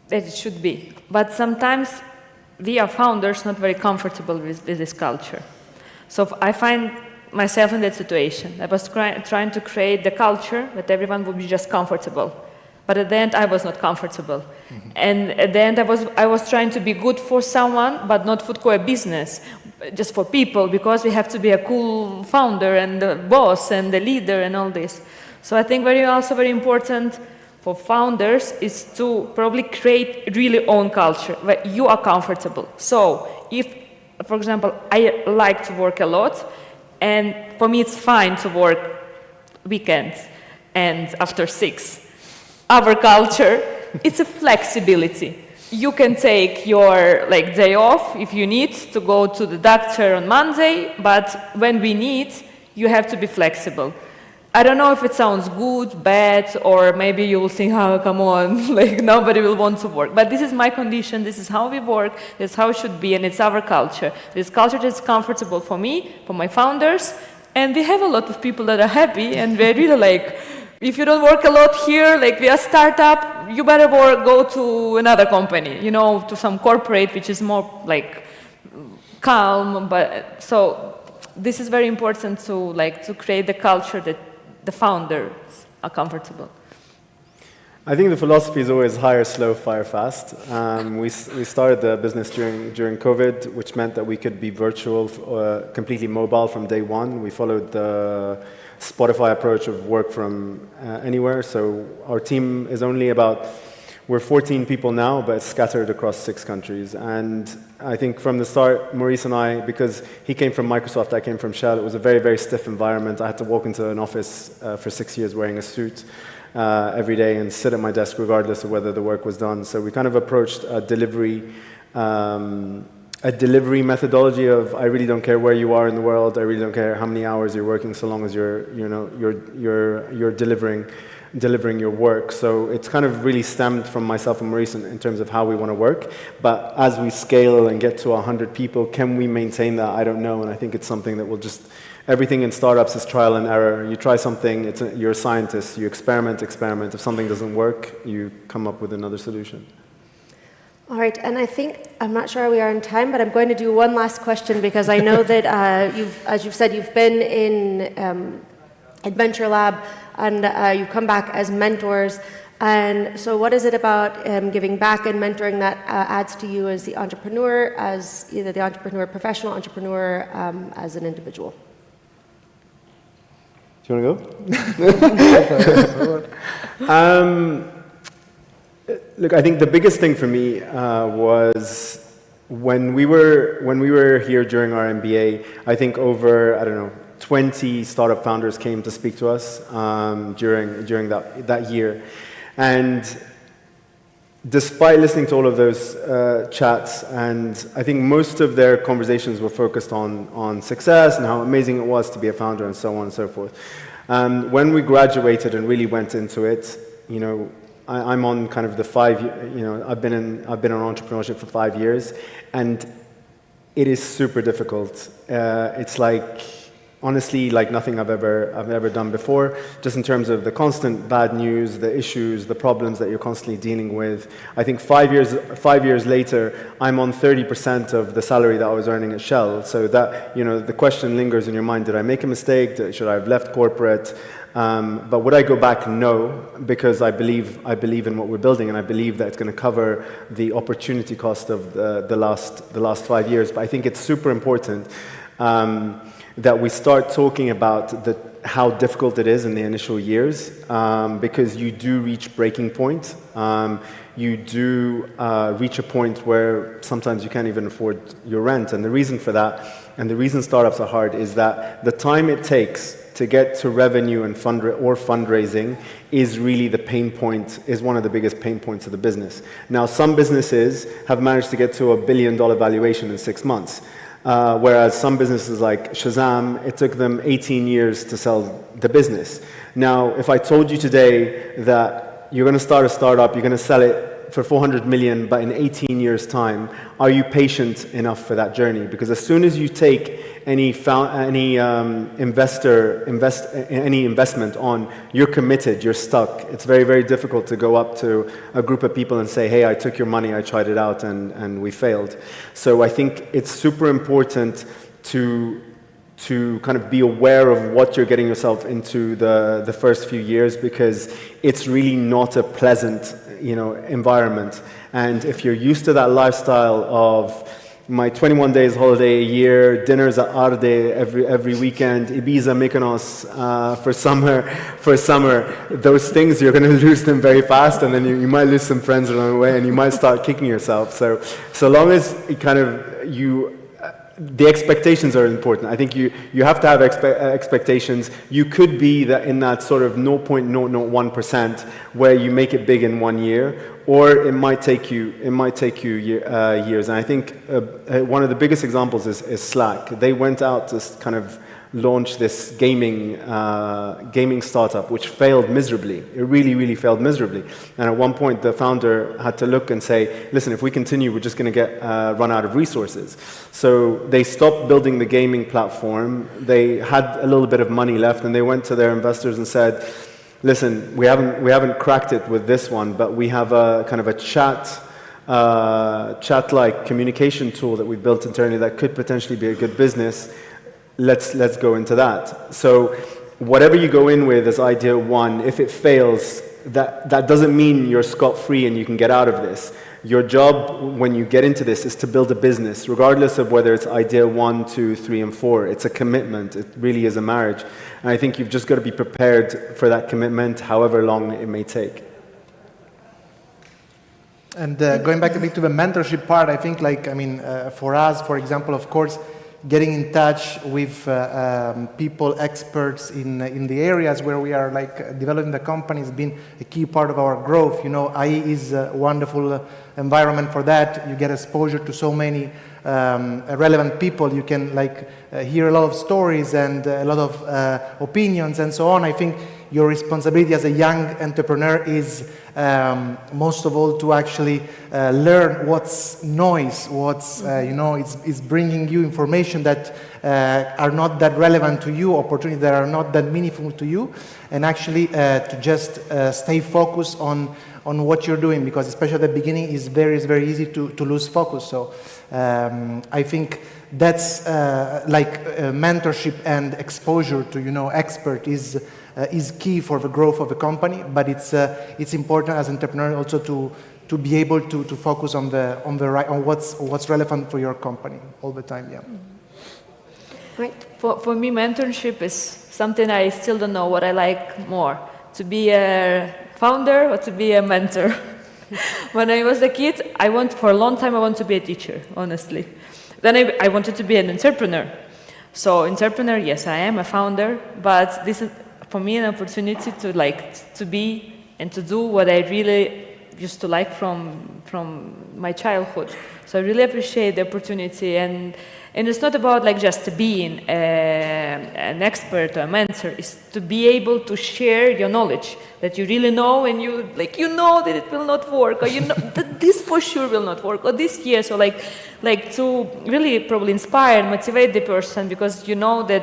that it should be. But sometimes we are founders not very comfortable with this culture. So I find myself in that situation. I was trying to create the culture that everyone would be just comfortable. But at the end, I was not comfortable. And at the end, I was trying to be good for someone, but not for a business, just for people, because we have to be a cool founder and the boss and the leader and all this. So I think also very important for founders is to probably create really own culture where you are comfortable. So if, for example, I like to work a lot, and for me it's fine to work weekends and after 6. Our culture, it's a flexibility. You can take your day off if you need to go to the doctor on Monday, but when we need, you have to be flexible. I don't know if it sounds good, bad, or maybe you will think, oh, come on, nobody will want to work. But this is my condition, this is how we work, this is how it should be, and it's our culture. This culture is comfortable for me, for my founders, and we have a lot of people that are happy, and we're really if you don't work a lot here, we are a startup, you better go to another company, to some corporate, which is more calm. But so this is very important to create the culture that the founders are comfortable. I think the philosophy is always hire slow, fire fast. We started the business during COVID, which meant that we could be virtual, completely mobile from day one. We followed the Spotify approach of work from anywhere. So our team is only we're 14 people now, but it's scattered across 6 countries. And I think from the start, Maurice and I, because he came from Microsoft, I came from Shell, it was a very, very stiff environment. I had to walk into an office for 6 years wearing a suit every day and sit at my desk regardless of whether the work was done. So we kind of approached a delivery methodology of I really don't care where you are in the world, I really don't care how many hours you're working, so long as you're delivering your work. So it's kind of really stemmed from myself and Maurice in terms of how we want to work. But as we scale and get to 100 people, can we maintain that? I don't know. And I think it's something that will just, everything in startups is trial and error. You try something, you're a scientist, you experiment. If something doesn't work, you come up with another solution. All right, and I'm not sure we are in time, but I'm going to do one last question because I know that as you've said, you've been in Venture Lab and you've come back as mentors. And so what is it about giving back and mentoring that adds to you as the entrepreneur, as either the entrepreneur, professional entrepreneur, as an individual? Do you want to go? Look, I think the biggest thing for me was when we were here during our MBA. I think over 20 startup founders came to speak to us during that year, and despite listening to all of those chats, and I think most of their conversations were focused on success and how amazing it was to be a founder and so on and so forth. When we graduated and really went into it, I'm on kind of the 5 year, I've been in entrepreneurship for 5 years, and it is super difficult. It's honestly nothing I've ever done before, just in terms of the constant bad news, the issues, the problems that you're constantly dealing with. I think 5 years later, I'm on 30% of the salary that I was earning at Shell. So that, the question lingers in your mind, did I make a mistake? Should I have left corporate? But would I go back? No, because I believe in what we're building, and I believe that it's going to cover the opportunity cost of the last 5 years. But I think it's super important that we start talking about how difficult it is in the initial years, because you do reach breaking point. You do reach a point where sometimes you can't even afford your rent, and the reason for that, and the reason startups are hard, is that the time it takes to get to revenue and fundraising is really the pain point, is one of the biggest pain points of the business. Now, some businesses have managed to get to $1 billion valuation in 6 months. Whereas some businesses like Shazam, it took them 18 years to sell the business. Now, if I told you today that you're going to start a startup, you're going to sell it for 400 million, but in 18 years' time, are you patient enough for that journey? Because as soon as you take any investment on, you're committed, you're stuck. It's very, very difficult to go up to a group of people and say, hey, I took your money, I tried it out, and we failed. So I think it's super important to kind of be aware of what you're getting yourself into the first few years, because it's really not a pleasant environment. And if you're used to that lifestyle of my 21 days holiday a year, dinners at Arde every weekend, Ibiza, Mykonos for summer, those things, you're going to lose them very fast, and then you might lose some friends along the way, and you might start kicking yourself. So long as the expectations are important. I think you have to have expectations. You could be in that sort of 0.001% where you make it big in 1 year, or it might take you years. And I think one of the biggest examples is Slack. They went out to kind of launch this gaming startup, which failed miserably. It really, really failed miserably. And at one point, the founder had to look and say, listen, if we continue, we're just going to get run out of resources. So they stopped building the gaming platform. They had a little bit of money left, and they went to their investors and said, listen, we haven't cracked it with this one, but we have a kind of a chat-like communication tool that we built internally that could potentially be a good business. Let's go into that. So whatever you go in with as idea one, if it fails, that doesn't mean you're scot-free and you can get out of this. Your job when you get into this is to build a business, regardless of whether it's idea 1, 2, 3, and 4. It's a commitment. It really is a marriage. And I think you've just got to be prepared for that commitment, however long it may take. And going back a bit to the mentorship part, I think for us, for example, of course, getting in touch with people, experts in the areas where we are developing the company has been a key part of our growth. IE is a wonderful environment for that. You get exposure to so many relevant people. You can hear a lot of stories and a lot of opinions and so on. I think your responsibility as a young entrepreneur is most of all to actually learn what's noise, what's it's bringing you information that are not that relevant to you, opportunities that are not that meaningful to you, and actually to just stay focused on what you're doing, because especially at the beginning it's very easy to lose focus. So I think that's mentorship and exposure to expert is key for the growth of the company, but it's important as an entrepreneur also to be able to focus on what's relevant for your company all the time. Yeah. Right. For me, mentorship is something I still don't know what I like more: to be a founder or to be a mentor. When I was a kid, for a long time I wanted to be a teacher, honestly. Then I wanted to be an entrepreneur. So entrepreneur, yes, I am a founder, but this is for me an opportunity to be and to do what I really used to like from my childhood. So I really appreciate the opportunity, and it's not about just being an expert or a mentor. It's to be able to share your knowledge that you really know, and you know that it will not work, or you know that this for sure will not work, or this year. So to really probably inspire and motivate the person, because you know that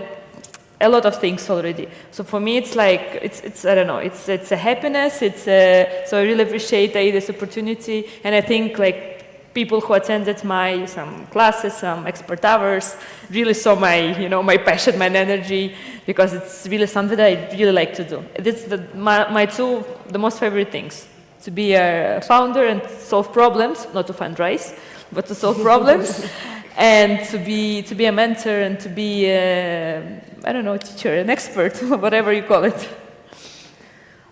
a lot of things already. So for me, it's I don't know, it's a happiness. So I really appreciate this opportunity, and I think people who attended some classes, some expert hours, really saw my passion, my energy, because it's really something that I really like to do. It's my two the most favorite things: to be a founder and solve problems, not to fundraise, but to solve problems. And to be a mentor and to be a teacher, an expert, whatever you call it.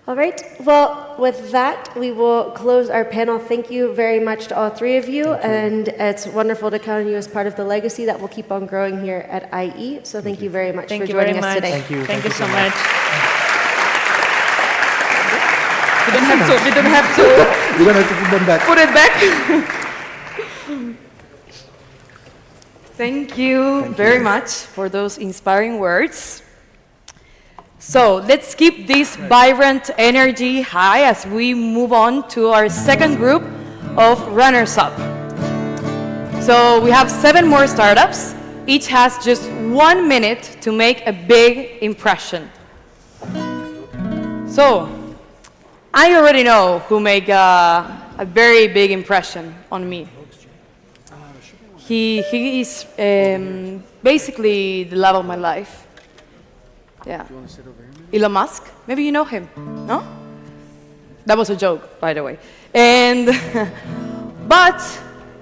All right. Well, with that, we will close our panel. Thank you very much to all three of you. And it's wonderful to count on you as part of the legacy that will keep on growing here at IE. So thank you very much for joining us today. Thank you. Thank you so much. We don't have to put them back. Put it back. Thank you very much for those inspiring words. So let's keep this vibrant energy high as we move on to our second group of runners-up. So we have 7 more startups. Each has just 1 minute to make a big impression. So I already know who made a very big impression on me. He is basically the love of my life. Yeah. Elon Musk, maybe you know him, no? That was a joke, by the way. And, but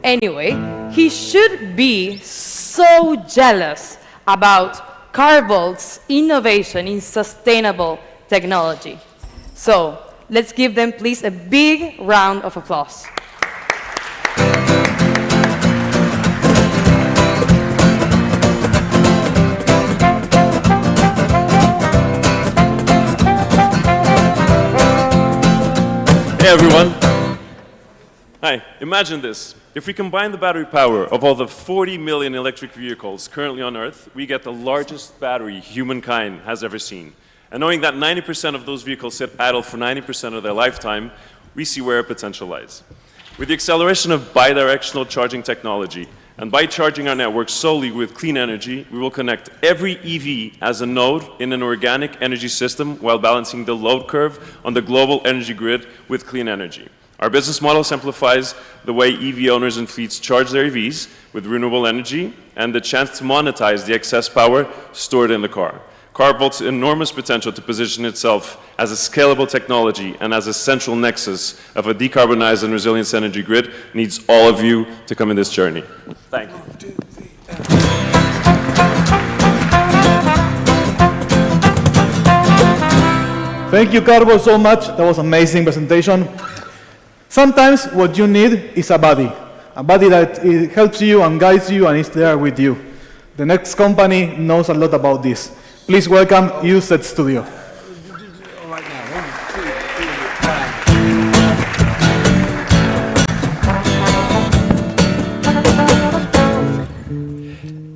anyway, he should be so jealous about Carvolt's innovation in sustainable technology. So let's give them, please, a big round of applause. Hey everyone. Hi, imagine this. If we combine the battery power of all the 40 million electric vehicles currently on Earth, we get the largest battery humankind has ever seen. And knowing that 90% of those vehicles sit idle for 90% of their lifetime, we see where our potential lies. With the acceleration of bidirectional charging technology, and by charging our network solely with clean energy, we will connect every EV as a node in an organic energy system while balancing the load curve on the global energy grid with clean energy. Our business model simplifies the way EV owners and fleets charge their EVs with renewable energy and the chance to monetize the excess power stored in the car. Carvolt's enormous potential to position itself as a scalable technology and as a central nexus of a decarbonized and resilient energy grid needs all of you to come in this journey. Thank you. Thank you, Carvo, so much. That was an amazing presentation. Sometimes what you need is a buddy that helps you and guides you and is there with you. The next company knows a lot about this. Please welcome USET Studio.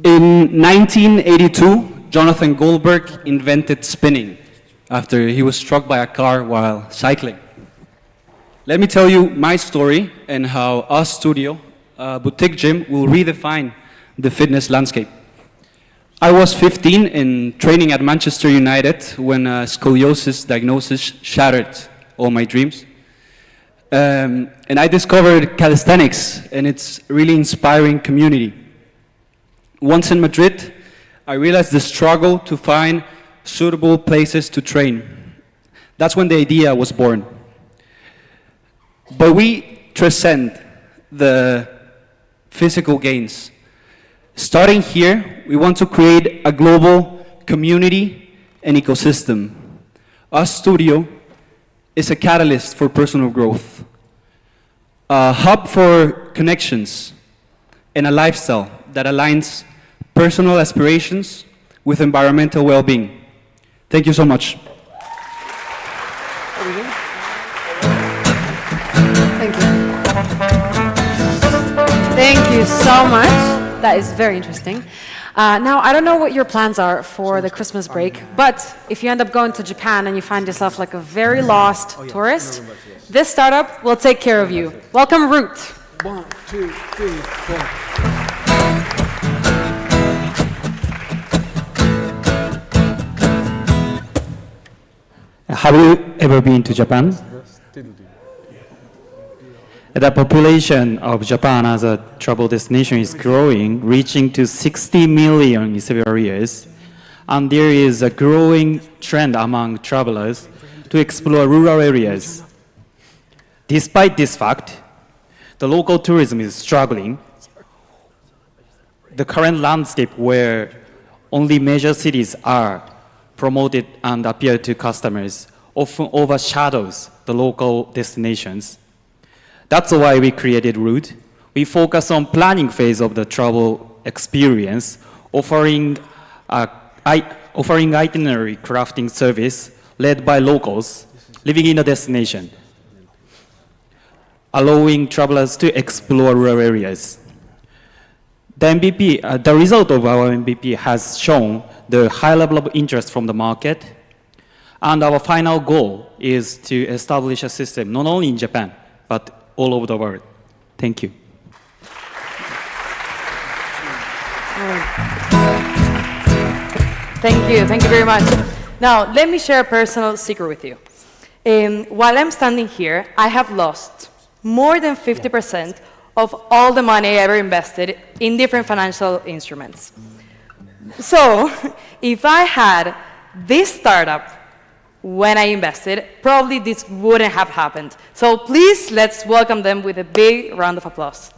In 1982, Jonathan Goldberg invented spinning after he was struck by a car while cycling. Let me tell you my story and how our studio, boutique gym, will redefine the fitness landscape. I was 15 and training at Manchester United when a scoliosis diagnosis shattered all my dreams. And I discovered calisthenics and its really inspiring community. Once in Madrid, I realized the struggle to find suitable places to train. That's when the idea was born. But we transcend the physical gains. Starting here, we want to create a global community and ecosystem. Our studio is a catalyst for personal growth, a hub for connections, and a lifestyle that aligns personal aspirations with environmental well-being. Thank you so much. Thank you. Thank you so much. That is very interesting. Now, I don't know what your plans are for the Christmas break, but if you end up going to Japan and you find yourself like a very lost tourist, this startup will take care of you. Welcome, Root. 1, 2, 3, 4. Have you ever been to Japan? The population of Japan as a travel destination is growing, reaching to 60 million in several years. And there is a growing trend among travelers to explore rural areas. Despite this fact, the local tourism is struggling. The current landscape where only major cities are promoted and appear to customers often overshadows the local destinations. That's why we created Root. We focus on planning phase of the travel experience, offering itinerary crafting service led by locals living in a destination, allowing travelers to explore rural areas. The MVP, the result of our MVP has shown the high level of interest from the market. And our final goal is to establish a system not only in Japan, but all over the world. Thank you. Thank you very much. Now, let me share a personal secret with you. While I'm standing here, I have lost more than 50% of all the money I ever invested in different financial instruments. So, if I had this startup when I invested, probably this wouldn't have happened. So please, let's welcome them with a big round of applause.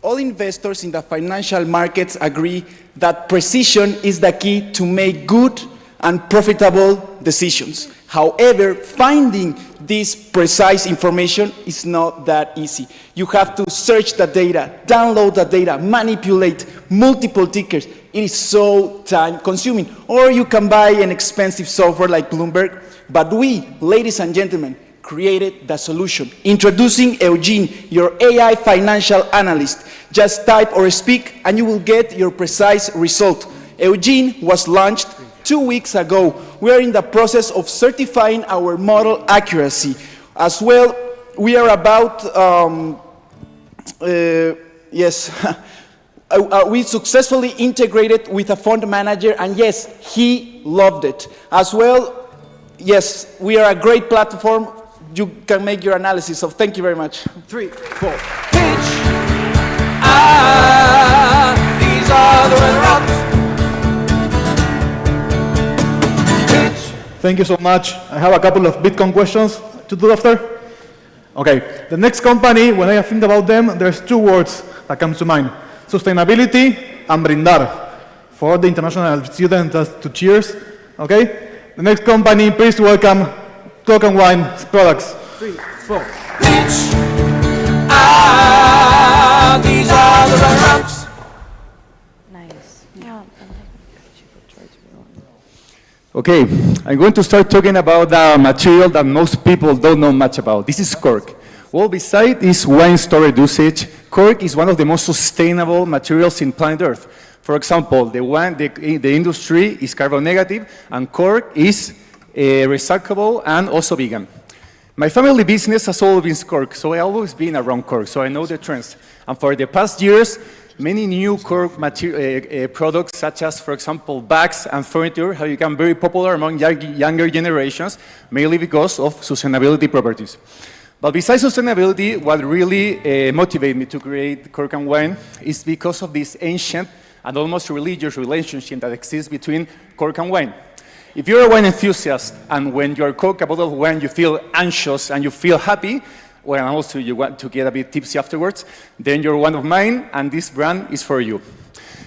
All investors in the financial markets agree that precision is the key to make good and profitable decisions. However, finding this precise information is not that easy. You have to search the data, download the data, manipulate multiple tickers. It is so time-consuming. Or you can buy an expensive software like Bloomberg. But we, ladies and gentlemen, created the solution. Introducing Eugene, your AI financial analyst. Just type or speak and you will get your precise result. Eugene was launched 2 weeks ago. We are in the process of certifying our model accuracy. As well, we are about, we successfully integrated with a fund manager, and yes, he loved it. As well, yes, we are a great platform. You can make your analysis, so thank you very much. 3, 4. These are the runner-ups. Thank you so much. I have a couple of Bitcoin questions to do after. Okay, the next company, when I think about them, there's 2 words that come to mind. Sustainability and brindar. For the international students, that's to cheers. Okay? The next company, please welcome Clock and Wine Products. 3, 4. These are the runner-ups. Nice. Yeah. Okay, I'm going to start talking about a material that most people don't know much about. This is cork. Well, besides this wine storage usage, cork is one of the most sustainable materials in planet Earth. For example, the industry is carbon negative, and cork is recyclable and also vegan. My family business has always been cork, so I've always been around cork, so I know the trends. And for the past years, many new cork products, such as, for example, bags and furniture, have become very popular among younger generations, mainly because of sustainability properties. But besides sustainability, what really motivated me to create Cork and Wine is because of this ancient and almost religious relationship that exists between cork and wine. If you're a wine enthusiast, and when you cork a bottle of wine, you feel anxious and you feel happy, well, and also you want to get a bit tipsy afterwards, then you're one of mine, and this brand is for you.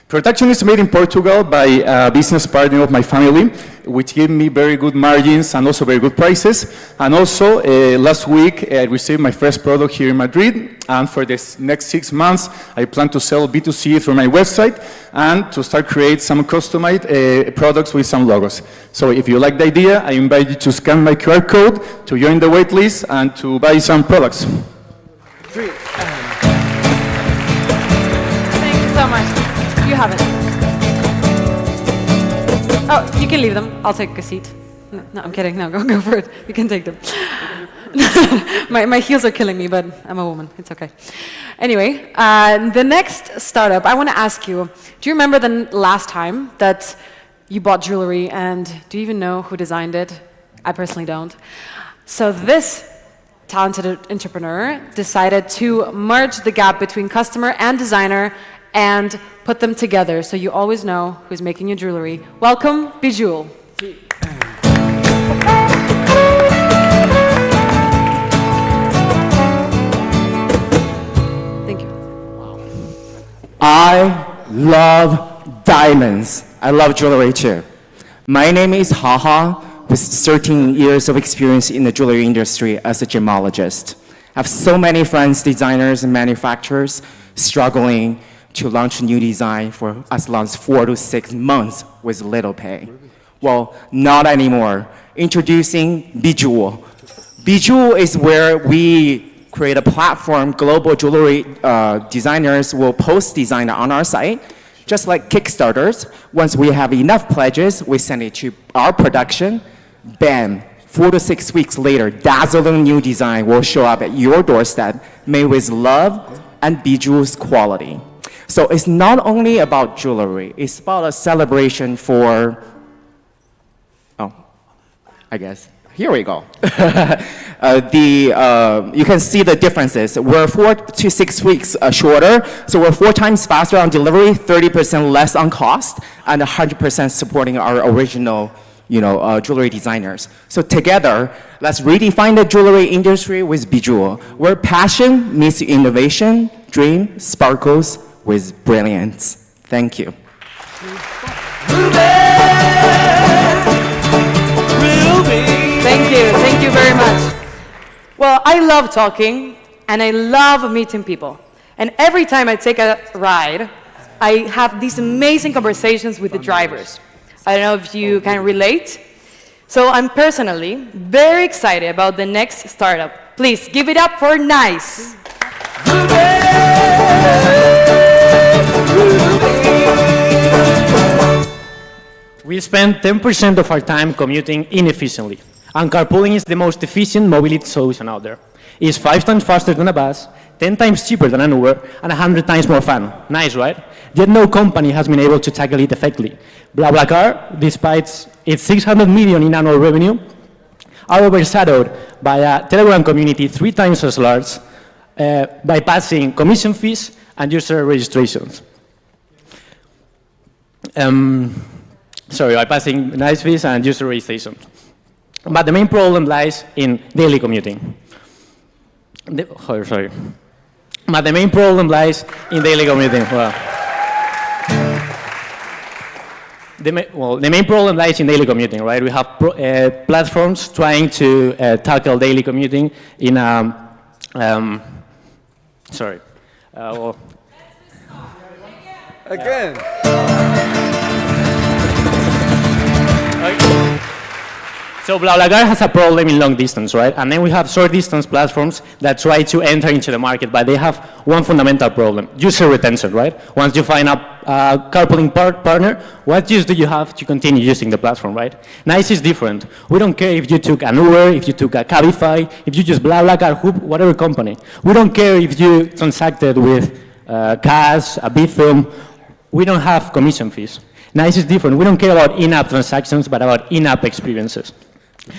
Production is made in Portugal by a business partner of my family, which gave me very good margins and also very good prices. And also, last week, I received my first product here in Madrid. And for the next 6 months, I plan to sell B2C through my website and to start create some customized products with some logos. So if you like the idea, I invite you to scan my QR code, to join the waitlist, and to buy some products. Thank you so much. You have it. Oh, you can leave them. I'll take a seat. No, I'm kidding. No, go for it. You can take them. my heels are killing me, but I'm a woman. It's okay. Anyway, the next startup, I want to ask you, do you remember the last time that you bought jewelry, and do you even know who designed it? I personally don't. So this talented entrepreneur decided to merge the gap between customer and designer and put them together, so you always know who's making your jewelry. Welcome, Bejewel. Thank you. I love diamonds. I love jewelry too. My name is Haha, with 13 years of experience in the jewelry industry as a gemologist. I have so many friends, designers and manufacturers, struggling to launch a new design for as long as 4 to 6 months with little pay. Well, not anymore. Introducing Bejewel. Bijou is where we create a platform. Global jewelry designers will post design on our site, just like Kickstarters. Once we have enough pledges, we send it to our production. Bam, 4 to 6 weeks later, dazzling new design will show up at your doorstep, made with love and Bijou's quality. So it's not only about jewelry, it's about a celebration for, I guess. Here we go. You can see the differences. We're 4 to 6 weeks shorter, so we're 4 times faster on delivery, 30% less on cost, and 100% supporting our original jewelry designers. So together, let's redefine the jewelry industry with Bijou, where passion meets innovation, dream sparkles with brilliance. Thank you. Thank you very much. Well, I love talking and I love meeting people. And every time I take a ride, I have these amazing conversations with the drivers. I don't know if you can relate. So I'm personally very excited about the next startup. Please give it up for NICE. We spend 10% of our time commuting inefficiently, and carpooling is the most efficient mobility solution out there. It's 5 times faster than a bus, 10 times cheaper than an Uber, and 100 times more fun. Nice, right? Yet no company has been able to tackle it effectively. BlaBlaCar, despite its 600 million in annual revenue, are overshadowed by a Telegram community 3 times as large, bypassing commission fees and user registrations. Bypassing NICE fees and user registration. But the main problem lies in daily commuting. But the main problem lies in daily commuting. The main problem lies in daily commuting, right? We have platforms trying to tackle daily commuting in Again. So BlaBlaCar has a problem in long distance, right? And then we have short distance platforms that try to enter into the market, but they have one fundamental problem, user retention, right? Once you find a carpooling partner, what use do you have to continue using the platform, right? NICE is different. We don't care if you took an Uber, if you took a Cabify, if you use BlaBlaCar, whatever company. We don't care if you transacted with Cash, a Bitfilm. We don't have commission fees. NICE is different. We don't care about in-app transactions, but about in-app experiences.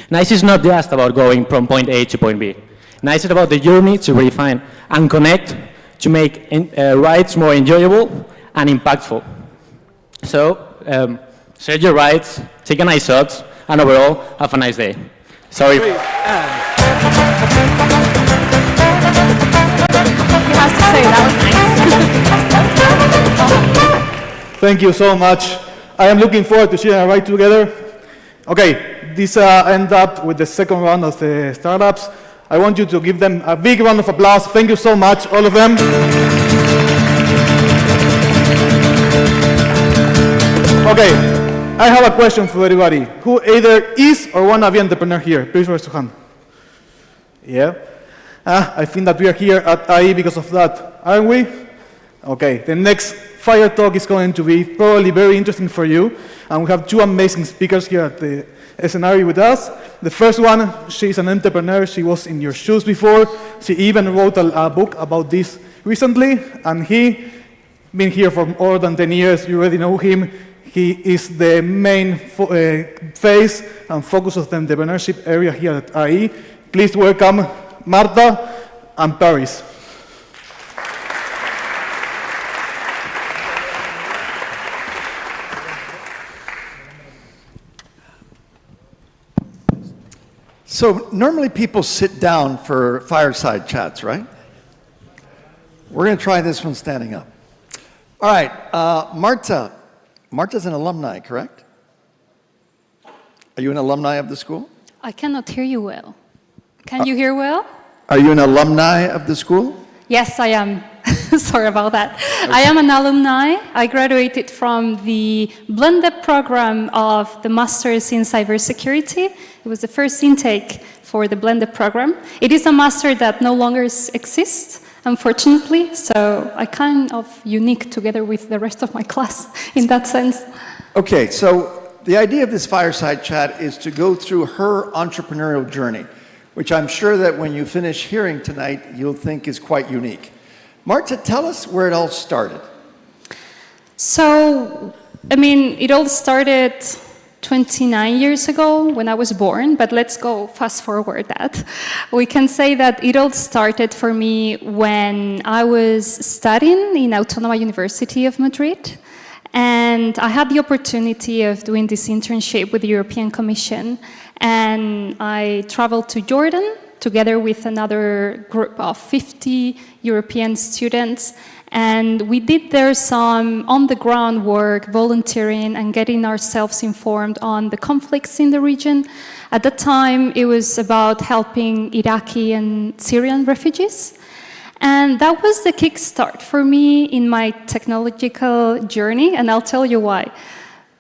NICE is not just about going from point A to point B. NICE is about the journey to refine and connect to make rides more enjoyable and impactful. So, share your rides, take a nice shot, and overall, have a nice day. Sorry. He has to say that was nice. Thank you so much. I am looking forward to sharing a ride together. Okay, this ends up with the second round of the startups. I want you to give them a big round of applause. Thank you so much, all of them. Okay, I have a question for everybody. Who either is or wanna be an entrepreneur here? Please raise your hand. Yeah? I think that we are here at IE because of that, aren't we? Okay, the next Fire Talk is going to be probably very interesting for you. And we have 2 amazing speakers here at the scenario with us. The first one, she's an entrepreneur. She was in your shoes before. She even wrote a book about this recently. And he been here for more than 10 years. You already know him. He is the main face and focus of the entrepreneurship area here at IE. Please welcome Marta and Paris. So normally people sit down for fireside chats, right? We're going to try this one standing up. All right, Marta. Marta's an alumni, correct? Are you an alumni of the school? I cannot hear you well. Can you hear well? Are you an alumni of the school? Yes, I am. Sorry about that. Okay. I am an alumni. I graduated from the blended program of the Masters in Cybersecurity. It was the first intake for the blended program. It is a master that no longer exists, unfortunately, so I kind of unique together with the rest of my class in that sense. Okay, so the idea of this fireside chat is to go through her entrepreneurial journey, which I'm sure that when you finish hearing tonight, you'll think is quite unique. Marta, tell us where it all started. So, I mean, it all started 29 years ago when I was born, but let's go fast forward that. We can say that it all started for me when I was studying in Autónoma University of Madrid, and I had the opportunity of doing this internship with the European Commission, and I traveled to Jordan together with another group of 50 European students. And we did there some on-the-ground work, volunteering, and getting ourselves informed on the conflicts in the region. At that time, it was about helping Iraqi and Syrian refugees. And that was the kickstart for me in my technological journey, and I'll tell you why.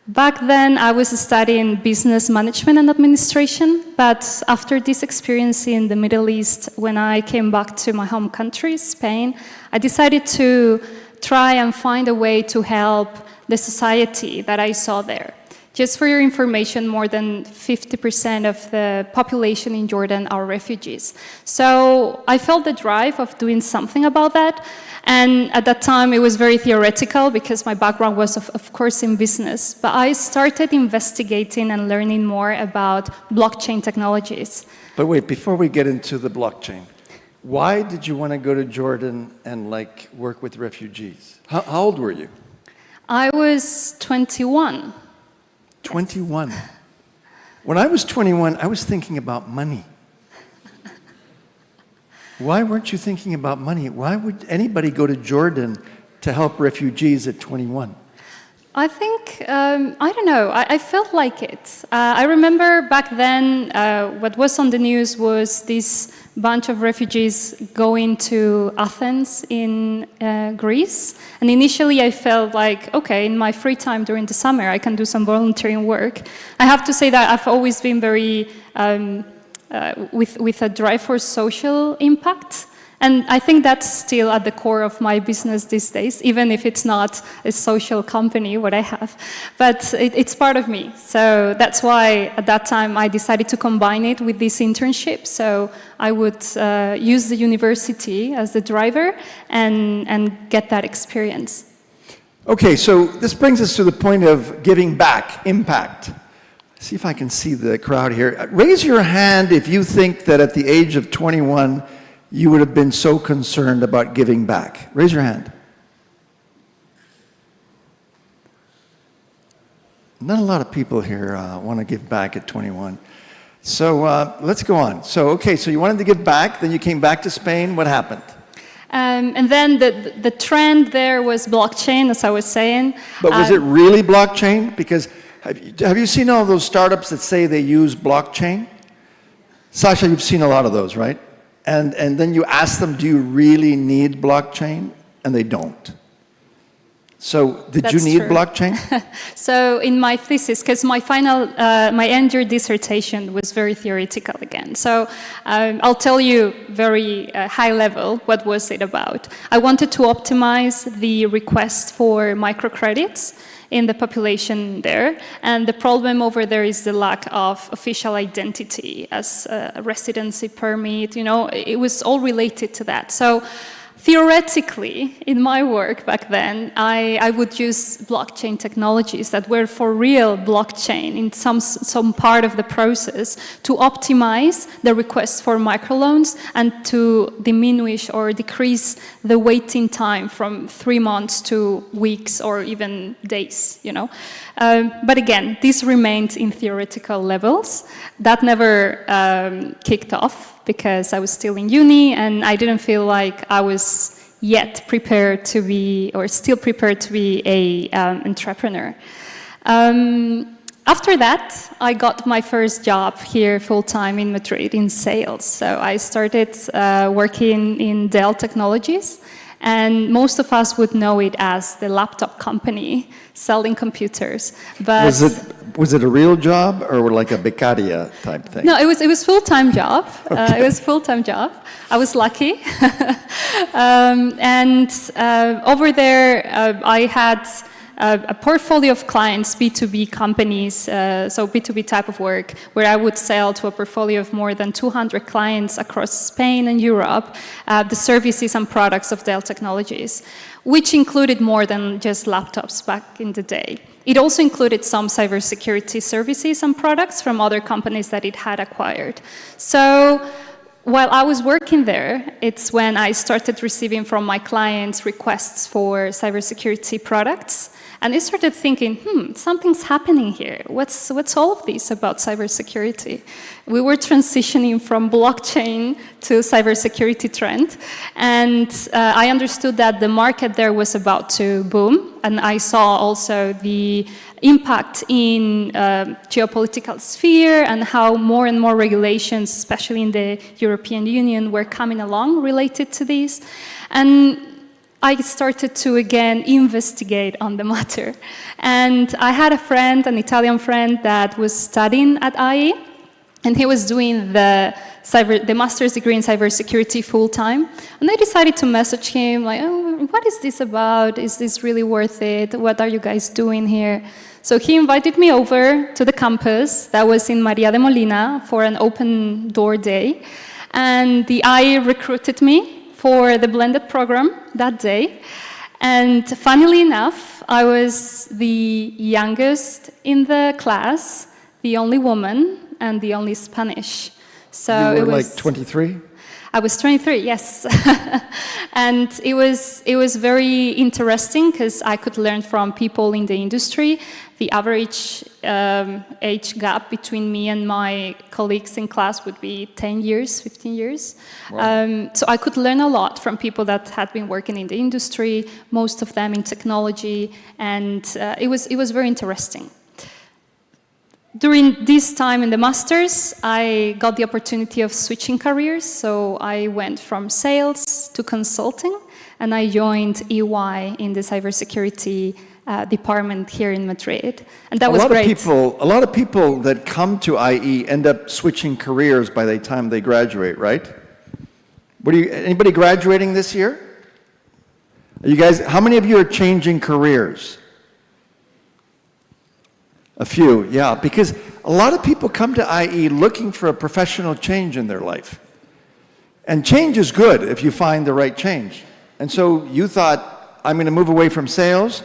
Back then, I was studying business management and administration, but after this experience in the Middle East, when I came back to my home country, Spain, I decided to try and find a way to help the society that I saw there. Just for your information, more than 50% of the population in Jordan are refugees. So I felt the drive of doing something about that. And at that time, it was very theoretical because my background was, of course, in business. But I started investigating and learning more about blockchain technologies. But wait, before we get into the blockchain, why did you want to go to Jordan and work with refugees? How old were you? I was 21. 21. When I was 21, I was thinking about money. Why weren't you thinking about money? Why would anybody go to Jordan to help refugees at 21? I think, I don't know, I felt like it. I remember back then, what was on the news was this bunch of refugees going to Athens in Greece. And initially I felt like, okay, in my free time during the summer, I can do some volunteering work. I have to say that I've always been very, with a drive for social impact. And I think that's still at the core of my business these days, even if it's not a social company, what I have. But it's part of me. So that's why at that time I decided to combine it with this internship. So I would use the university as the driver and get that experience. Okay, so this brings us to the point of giving back, impact. See if I can see the crowd here. Raise your hand if you think that at the age of 21, you would have been so concerned about giving back. Raise your hand. Not a lot of people here want to give back at 21. So let's go on. So, okay, so you wanted to give back, then you came back to Spain. What happened? And then the trend there was blockchain, as I was saying. But was it really blockchain? Because have you seen all those startups that say they use blockchain? Sasha, you've seen a lot of those, right? And then you ask them, do you really need blockchain? And they don't. So did you need blockchain? So in my thesis, because my final, my end-year dissertation was very theoretical again. So I'll tell you very high level, what was it about? I wanted to optimize the request for microcredits in the population there. And the problem over there is the lack of official identity as a residency permit. You know, it was all related to that. So theoretically, in my work back then, I would use blockchain technologies that were for real blockchain in some part of the process to optimize the request for microloans and to diminish or decrease the waiting time from 3 months to weeks or even days, you know. But again, this remained in theoretical levels. That never kicked off because I was still in uni and I didn't feel like I was yet prepared to be, or still prepared to be a entrepreneur. After that, I got my first job here full-time in Madrid in sales. So I started working in Dell Technologies. And most of us would know it as the laptop company selling computers. But Was it a real job or like a becaria type thing? no, it was full-time job. It was full-time job. I was lucky. Over there, I had a portfolio of clients, B2B companies, so B2B type of work, where I would sell to a portfolio of more than 200 clients across Spain and Europe, the services and products of Dell Technologies, which included more than just laptops back in the day. It also included some cybersecurity services and products from other companies that it had acquired. So while I was working there, it's when I started receiving from my clients requests for cybersecurity products. And I started thinking, something's happening here. What's all of this about cybersecurity? We were transitioning from blockchain to cybersecurity trend. And I understood that the market there was about to boom. And I saw also the impact in geopolitical sphere and how more and more regulations, especially in the European Union, were coming along related to this. And I started to again investigate on the matter. And I had a friend, an Italian friend, that was studying at IE, and he was doing the master's degree in cybersecurity full-time. And I decided to message him, like, oh, what is this about? Is this really worth it? What are you guys doing here? So he invited me over to the campus that was in Maria de Molina for an open door day. And the IE recruited me for the blended program that day. And funnily enough, I was the youngest in the class, the only woman, and the only Spanish. So you were like 23? I was 23, yes. And it was very interesting because I could learn from people in the industry. The average age gap between me and my colleagues in class would be 10 years, 15 years. Wow. So I could learn a lot from people that had been working in the industry, most of them in technology, and it was very interesting. During this time in the Masters, I got the opportunity of switching careers. So I went from sales to consulting, and I joined EY in the cybersecurity department here in Madrid. And that was great. A lot of people that come to IE end up switching careers by the time they graduate, right? Anybody graduating this year? Are you guys, how many of you are changing careers? A few, yeah, because a lot of people come to IE looking for a professional change in their life. And change is good if you find the right change. And so you thought, I'm going to move away from sales,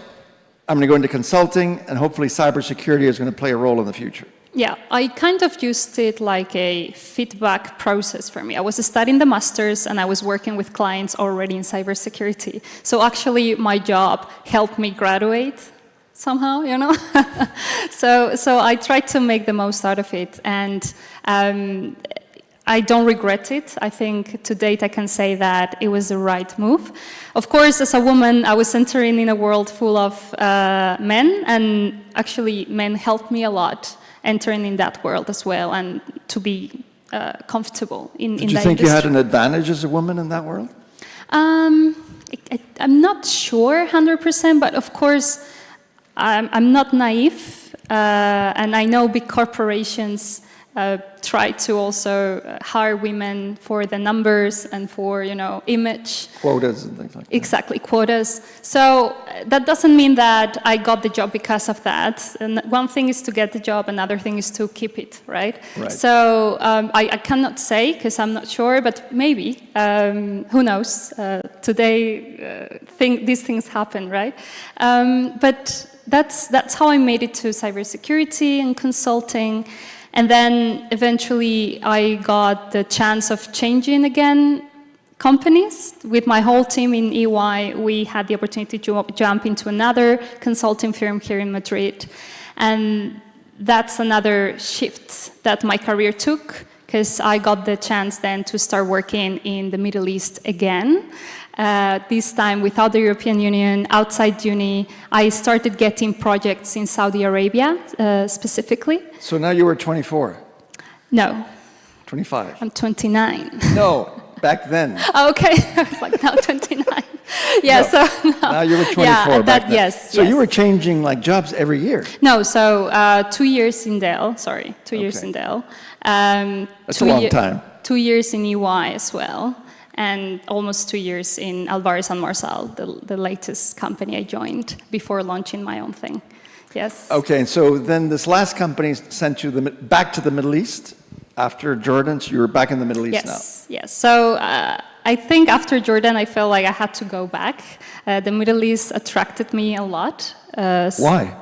I'm going to go into consulting, and hopefully cybersecurity is going to play a role in the future. Yeah, I kind of used it like a feedback process for me. I was studying the Masters, and I was working with clients already in cybersecurity. So actually, my job helped me graduate somehow, you know. So I tried to make the most out of it, and I don't regret it. I think to date I can say that it was the right move. Of course, as a woman, I was entering in a world full of men, and actually men helped me a lot entering in that world as well, and to be comfortable in that industry. Did you think you had an advantage as a woman in that world? I'm not sure 100%, but of course, I'm not naive, and I know big corporations try to also hire women for the numbers and for, you know, image. Quotas and things like that. Exactly, quotas. So that doesn't mean that I got the job because of that. And one thing is to get the job, another thing is to keep it, right? So I cannot say because I'm not sure, but maybe, who knows? Today, these things happen, right? But that's how I made it to cybersecurity and consulting. And then eventually I got the chance of changing again companies. With my whole team in EY, we had the opportunity to jump into another consulting firm here in Madrid. And that's another shift that my career took, because I got the chance then to start working in the Middle East again. This time without the European Union, outside uni, I started getting projects in Saudi Arabia, specifically. So now you were 24? No. 25? I'm 29. No, back then. Okay, I was like, now 29. Yeah, No. so Now you were 24 yeah, back then. yes. So yes. you were changing like jobs every year. No, so 2 years in Dell, sorry, 2 years in Dell. That's a long time. 2 years in EY as well, and almost 2 years in Alvarez & Marsal, the latest company I joined before launching my own thing. Yes. Okay, so then this last company sent you back to the Middle East after Jordan, so you were back in the Middle East now. Yes, yes. So I think after Jordan, I felt like I had to go back. The Middle East attracted me a lot. Why?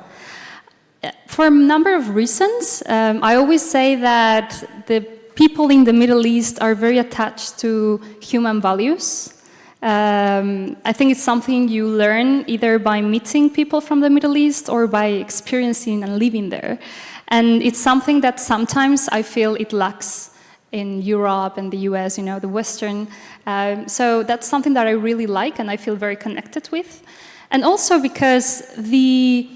For a number of reasons. I always say that the people in the Middle East are very attached to human values. I think it's something you learn either by meeting people from the Middle East or by experiencing and living there. And it's something that sometimes I feel it lacks in Europe and the US, you know, the Western. So that's something that I really like and I feel very connected with. And also because the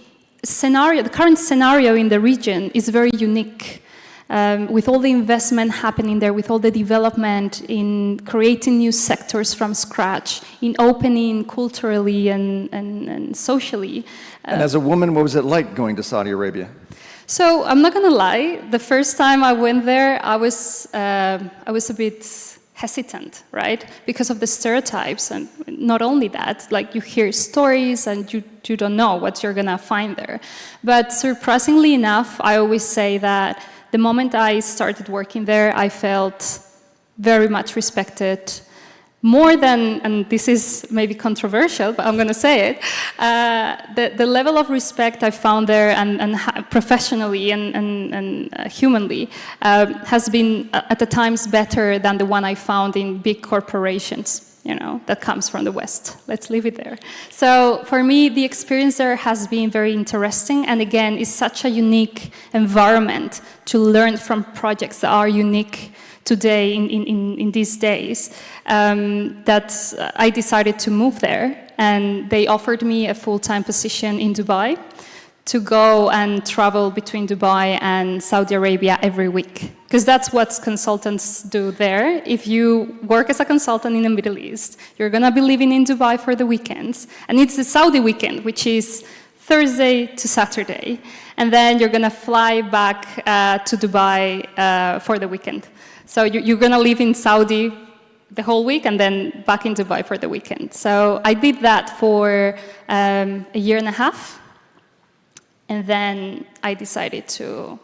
current scenario in the region is very unique. With all the investment happening there, with all the development in creating new sectors from scratch, in opening culturally and socially. And as a woman, what was it like going to Saudi Arabia? So I'm not going to lie. The first time I went there, I was a bit hesitant, right? Because of the stereotypes, and not only that, like you hear stories and you don't know what you're going to find there. But surprisingly enough, I always say that the moment I started working there, I felt very much respected, more than, and this is maybe controversial, but I'm going to say it, the level of respect I found there and professionally and humanly has been at the times better than the one I found in big corporations, you know, that comes from the West. Let's leave it there. So for me, the experience there has been very interesting, and again, it's such a unique environment to learn from projects that are unique today in these days, that I decided to move there, and they offered me a full-time position in Dubai to go and travel between Dubai and Saudi Arabia every week. Because that's what consultants do there. If you work as a consultant in the Middle East, you're going to be living in Dubai for the weekends. And it's the Saudi weekend, which is Thursday to Saturday. And then you're going to fly back to Dubai for the weekend. So you're going to live in Saudi the whole week and then back in Dubai for the weekend. So I did that for a year and a half. And then I decided to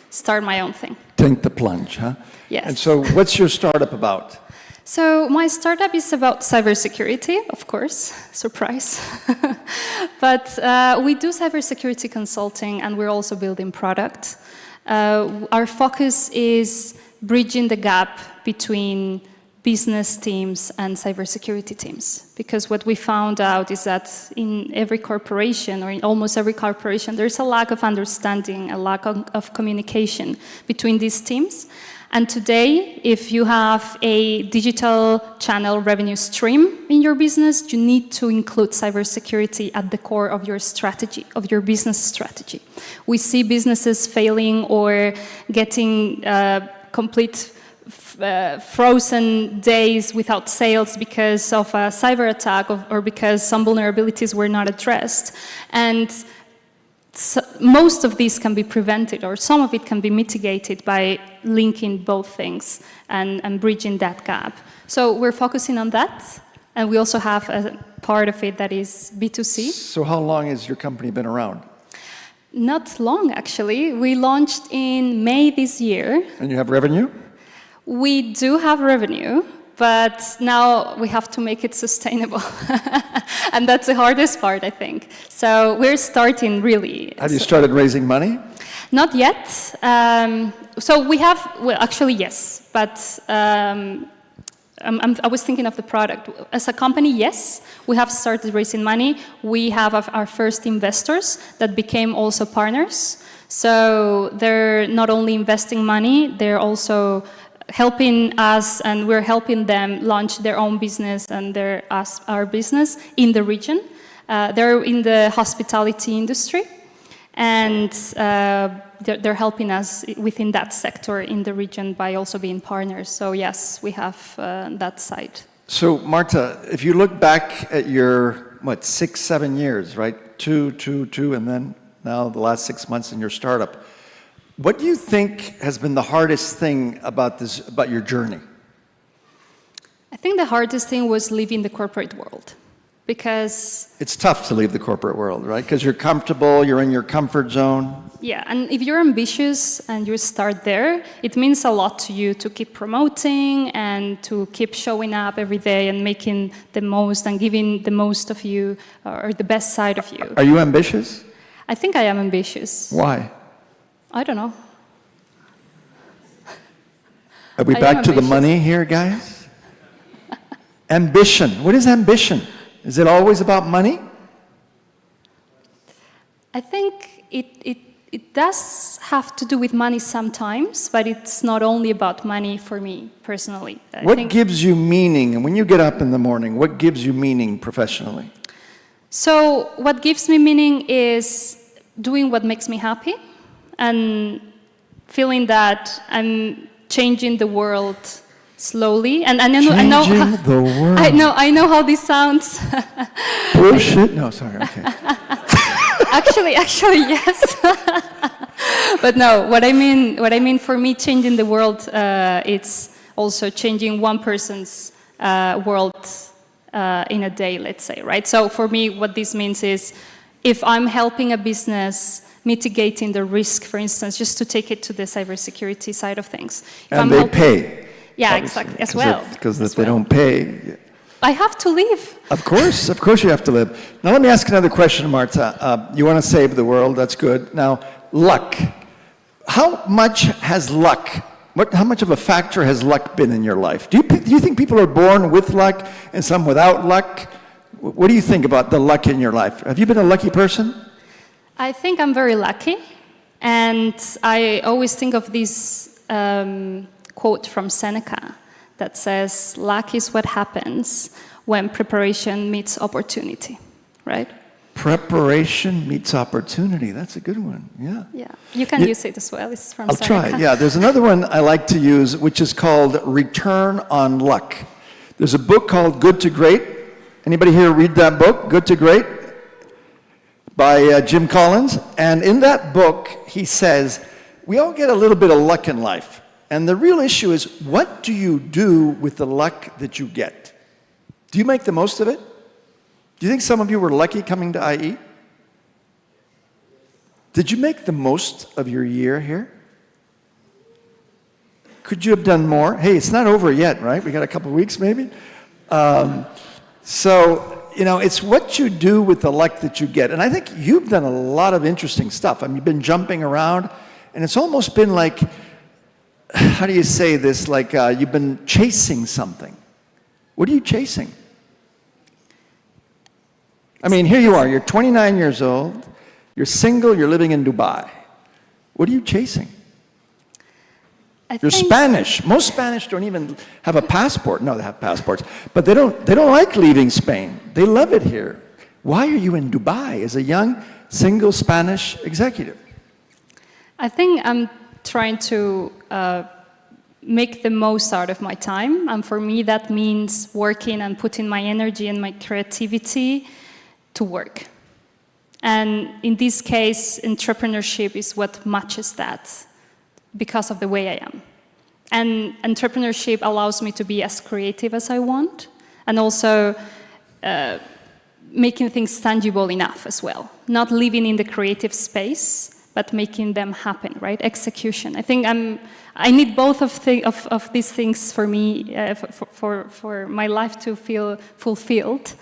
start my own thing. Take the plunge, huh? Yes. And so what's your startup about? So my startup is about cybersecurity, of course, surprise. But we do cybersecurity consulting, and we're also building product. Our focus is bridging the gap between business teams and cybersecurity teams. Because what we found out is that in every corporation, or in almost every corporation, there's a lack of understanding, a lack of communication between these teams. And today, if you have a digital channel revenue stream in your business, you need to include cybersecurity at the core of your strategy, of your business strategy. We see businesses failing or getting complete frozen days without sales because of a cyber attack or because some vulnerabilities were not addressed. And so most of these can be prevented, or some of it can be mitigated by linking both things and bridging that gap. So we're focusing on that, and we also have a part of it that is B2C. So how long has your company been around? Not long, actually. We launched in May this year. And you have revenue? We do have revenue, but now we have to make it sustainable. And that's the hardest part, I think. So we're starting, really. Have you started raising money? Not yet. So we have, well, actually, yes. But I was thinking of the product. As a company, yes, we have started raising money. We have our first investors that became also partners. So they're not only investing money, they're also helping us, and we're helping them launch their own business and our business in the region. They're in the hospitality industry, and they're helping us within that sector in the region by also being partners. So yes, we have that side. So, Marta, if you look back at your, 6, 7 years, right? Two, and then now the last 6 months in your startup, what do you think has been the hardest thing about your journey? I think the hardest thing was leaving the corporate world, because... It's tough to leave the corporate world, right? Because you're comfortable, you're in your comfort zone. Yeah, and if you're ambitious and you start there, it means a lot to you to keep promoting and to keep showing up every day and making the most and giving the most of you, or the best side of you. Are you ambitious? I think I am ambitious. Why? I don't know. Are we back to the money here, guys? Ambition. What is ambition? Is it always about money? I think it does have to do with money sometimes, but it's not only about money for me personally. What gives you meaning? And when you get up in the morning, what gives you meaning professionally? So what gives me meaning is doing what makes me happy and feeling that I'm changing the world slowly. And I know the world. I know how this sounds. Bullshit. No, sorry. Okay. Actually, yes. But no, what I mean for me, changing the world, it's also changing one person's world in a day, let's say, right? So for me, what this means is, if I'm helping a business mitigating the risk, for instance, just to take it to the cybersecurity side of things. And they pay. Yeah, exactly, as well. Because if they don't pay... I have to leave. Of course you have to live. Now let me ask another question, Marta. You want to save the world, that's good. Now, luck. How much has luck, how much of a factor has luck been in your life? Do you think people are born with luck and some without luck? What do you think about the luck in your life? Have you been a lucky person? I think I'm very lucky. And I always think of this quote from Seneca that says, luck is what happens when preparation meets opportunity, right? Preparation meets opportunity. That's a good one, yeah. Yeah, you can use it as well. It's from I'll Seneca. try, yeah. There's another one I like to use, which is called Return on Luck. There's a book called Good to Great. Anybody here read that book, Good to Great? By Jim Collins. And in that book, he says, we all get a little bit of luck in life. And the real issue is, what do you do with the luck that you get? Do you make the most of it? Do you think some of you were lucky coming to IE? Did you make the most of your year here? Could you have done more? Hey, it's not over yet, right? We got a couple weeks maybe. So, you know, it's what you do with the luck that you get. And I think you've done a lot of interesting stuff. I mean, you've been jumping around, and it's almost been like, how do you say this? Like you've been chasing something. What are you chasing? I mean, here you are. You're 29 years old. You're single. You're living in Dubai. What are you chasing? You're Spanish. Most Spanish don't even have a passport. No, they have passports, but they don't like leaving Spain. They love it here. Why are you in Dubai as a young, single Spanish executive? I think I'm trying to make the most out of my time. And for me, that means working and putting my energy and my creativity to work. And in this case, entrepreneurship is what matches that because of the way I am. And entrepreneurship allows me to be as creative as I want, and also making things tangible enough as well. Not living in the creative space, but making them happen, right? Execution. I think I need both of these things for me, for my life to feel fulfilled.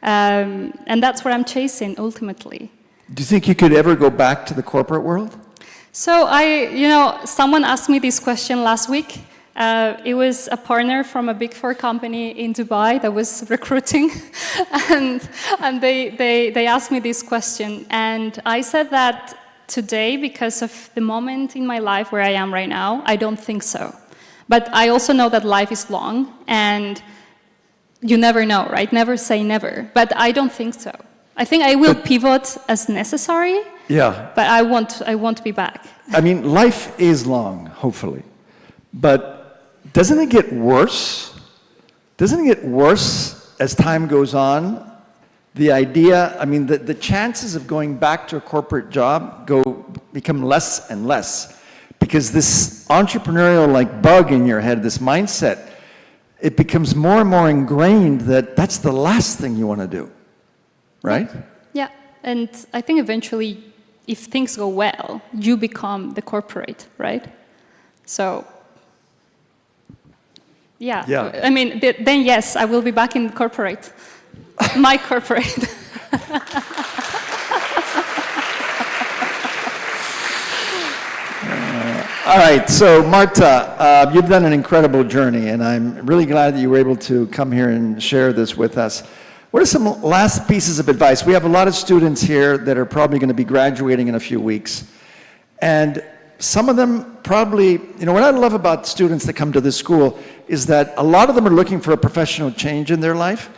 And that's what I'm chasing, ultimately. Do you think you could ever go back to the corporate world? So someone asked me this question last week. It was a partner from a Big 4 company in Dubai that was recruiting, and they asked me this question. And I said that today, because of the moment in my life where I am right now, I don't think so. But I also know that life is long, and you never know, right? Never say never. But I don't think so. I think I will pivot as necessary. Yeah. But I won't be back. I mean, life is long, hopefully. But doesn't it get worse doesn't it get worse as time goes on? The idea, I mean, the chances of going back to a corporate job become less and less because this entrepreneurial like bug in your head, this mindset, it becomes more and more ingrained that that's the last thing you want to do, right? Yeah, and I think eventually, if things go well, you become the corporate, right? So, yeah. I mean, then yes, I will be back in corporate, my corporate. All right, so Marta, you've done an incredible journey, and I'm really glad that you were able to come here and share this with us. What are some last pieces of advice? We have a lot of students here that are probably going to be graduating in a few weeks, and some of them probably, you know, what I love about students that come to this school is that a lot of them are looking for a professional change in their life,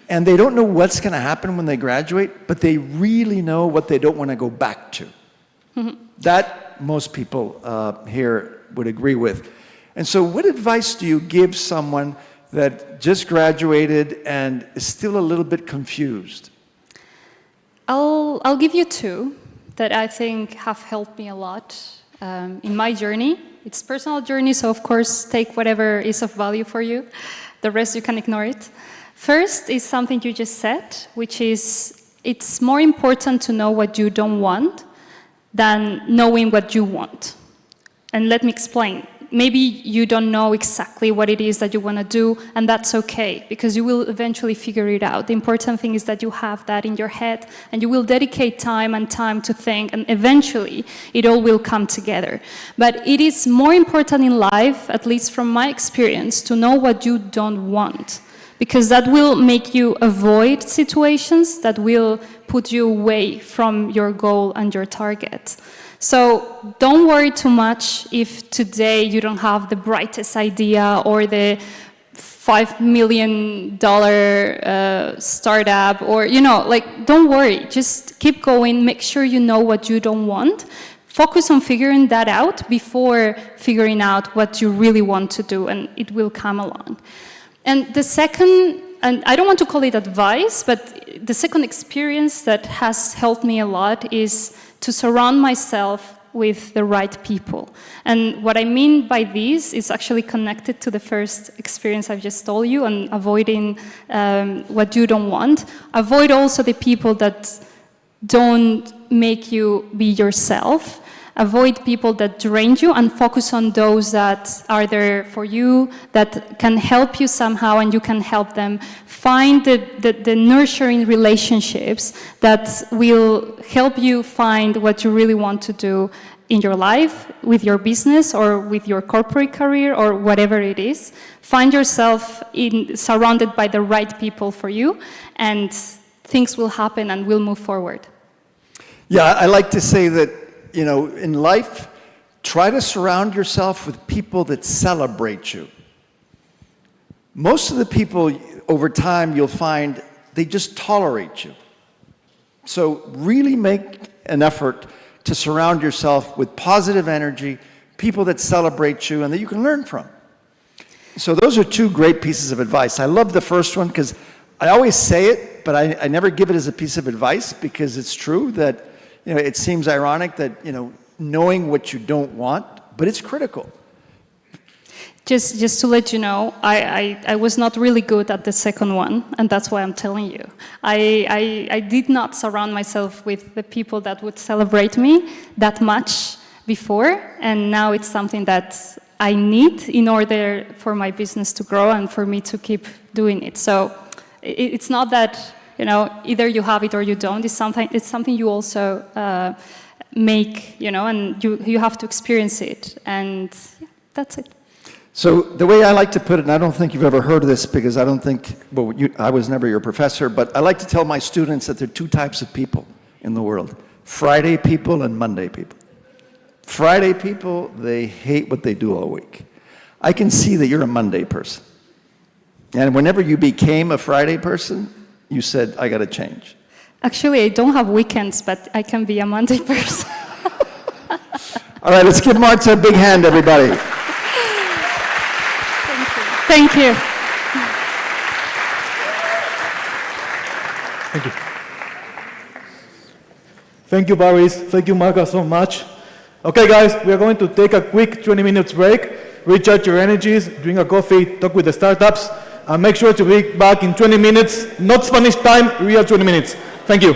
and they don't know what's going to happen when they graduate, but they really know what they don't want to go back to. That most people here would agree with. And so what advice do you give someone that just graduated and is still a little bit confused? I'll give you two that I think have helped me a lot in my journey. It's personal journey, so of course take whatever is of value for you. The rest you can ignore it. First is something you just said, which is it's more important to know what you don't want than knowing what you want. And let me explain. Maybe you don't know exactly what it is that you want to do, and that's okay, because you will eventually figure it out. The important thing is that you have that in your head, and you will dedicate time and time to think, and eventually it all will come together. But it is more important in life, at least from my experience, to know what you don't want, because that will make you avoid situations that will put you away from your goal and your target. So don't worry too much if today you don't have the brightest idea or the $5 million startup, or, you know, like, don't worry, just keep going, make sure you know what you don't want. Focus on figuring that out before figuring out what you really want to do, and it will come along. And the second, and I don't want to call it advice, but the second experience that has helped me a lot is to surround myself with the right people. And what I mean by this is actually connected to the first experience I've just told you, and avoiding what you don't want. Avoid also the people that don't make you be yourself. Avoid people that drain you, and focus on those that are there for you, that can help you somehow and you can help them. Find the nurturing relationships that will help you find what you really want to do in your life, with your business or with your corporate career or whatever it is. Find yourself surrounded by the right people for you, and things will happen and will move forward. Yeah, I like to say that, you know, in life, try to surround yourself with people that celebrate you. Most of the people, over time, you'll find they just tolerate you. So really make an effort to surround yourself with positive energy, people that celebrate you and that you can learn from. So those are two great pieces of advice. I love the first one because I always say it, but I never give it as a piece of advice, because it's true that, you know, it seems ironic that, you know, knowing what you don't want, but it's critical. Just to let you know, I was not really good at the second one, and that's why I'm telling you. I did not surround myself with the people that would celebrate me that much before, and now it's something that I need in order for my business to grow and for me to keep doing it. So it's not that, you know, either you have it or you don't. It's something you also make, you know, and you have to experience it, and yeah, that's it. So the way I like to put it, and I don't think you've ever heard of this because I don't think, well, I was never your professor, but I like to tell my students that there are two types of people in the world: Friday people and Monday people. Friday people, they hate what they do all week. I can see that you're a Monday person. And whenever you became a Friday person, you said, I got to change. Actually, I don't have weekends, but I can be a Monday person. All right, let's give Marta a big hand, everybody. Thank you. Thank you. Thank you, Baris. Thank you, Marca, so much. Okay, guys, we are going to take a quick 20 minutes break, recharge your energies, drink a coffee, talk with the startups, and make sure to be back in 20 minutes, not Spanish time, real 20 minutes. Thank you.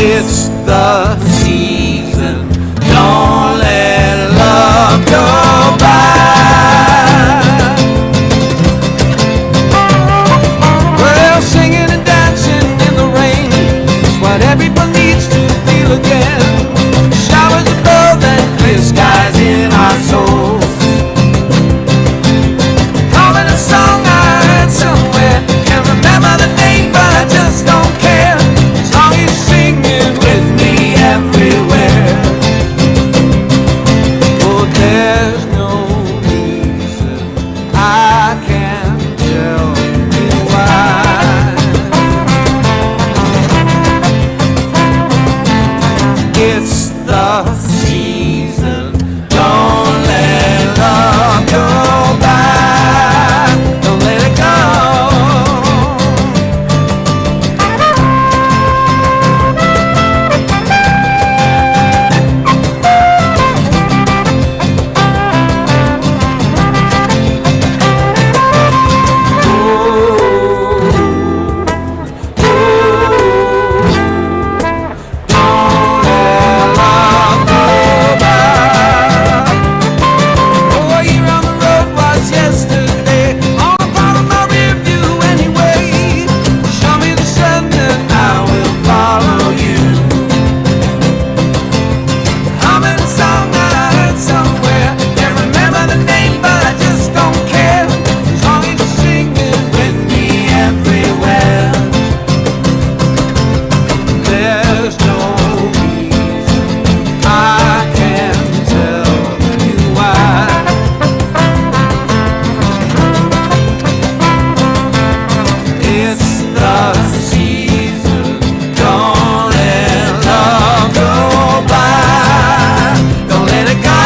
It's the season. Don't let love go by. Well, singing and dancing in the rain is what everyone needs to feel again. Showers of love and clear skies in our souls. Calling a song I heard somewhere. Can't remember the name, but I just don't care. As long as you're singing with me everywhere. Oh, there's no reason I can't tell you why. It's the season. Don't let love go by. Don't let it go. Oh, a year on the road was yesterday. On the bottom of my rear view anyway. Show me the sun and I will follow you. Humming a song that I heard somewhere. Can't remember the name, but I just don't care. As long as you're singing with me everywhere. There's no reason I can't tell you why. It's the season. Don't let love go by. Don't let it go.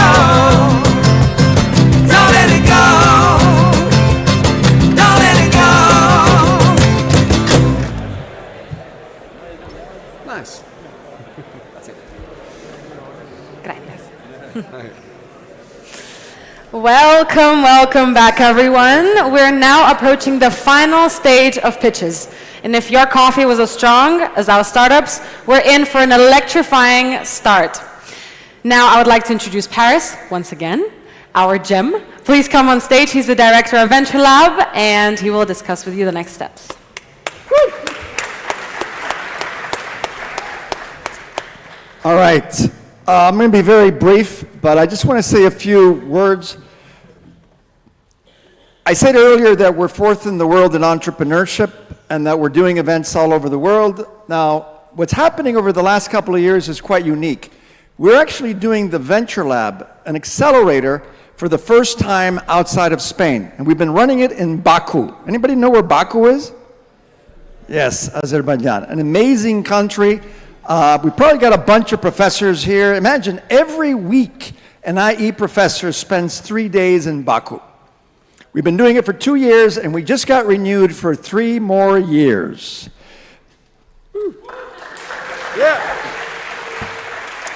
Don't let it go. Don't let it go. Nice. That's it. Welcome, welcome back, everyone. We're now approaching the final stage of pitches. And if your coffee was as strong as our startups, we're in for an electrifying start. Now, I would like to introduce Paris once again, our gem. Please come on stage. He's the director of Venture Lab, and he will discuss with you the next steps. All right. I'm going to be very brief, but I just want to say a few words. I said earlier that we're fourth in the world in entrepreneurship and that we're doing events all over the world. Now, what's happening over the last couple of years is quite unique. We're actually doing the Venture Lab, an accelerator, for the first time outside of Spain. And we've been running it in Baku. Anybody know where Baku is? Yes, Azerbaijan. An amazing country. We probably got a bunch of professors here. Imagine every week an IE professor spends 3 days in Baku. We've been doing it for 2 years, and we just got renewed for 3 more years. Yeah.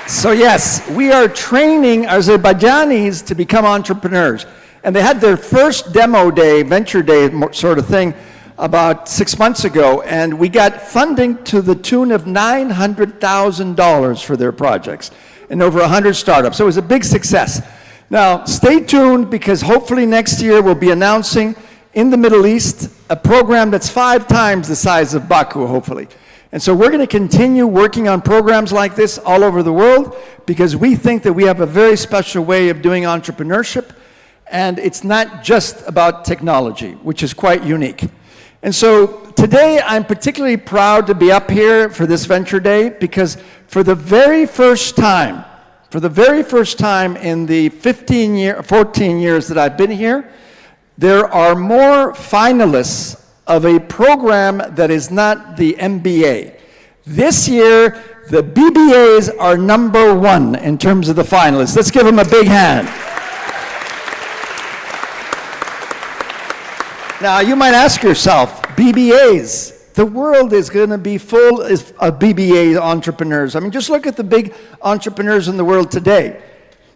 So yes, we are training Azerbaijanis to become entrepreneurs. And they had their first demo day, venture day sort of thing, about 6 months ago, and we got funding to the tune of $900,000 for their projects and over 100 startups. So it was a big success. Now, stay tuned, because hopefully next year we'll be announcing in the Middle East a program that's 5 times the size of Baku, hopefully. And so we're going to continue working on programs like this all over the world, because we think that we have a very special way of doing entrepreneurship, and it's not just about technology, which is quite unique. And so today I'm particularly proud to be up here for this Venture Day, because for the very first time in the 14 years that I've been here, there are more finalists of a program that is not the MBA. This year, the BBAs are #1 in terms of the finalists. Let's give them a big hand. Now, you might ask yourself, BBAs, the world is going to be full of BBA entrepreneurs. I mean, just look at the big entrepreneurs in the world today.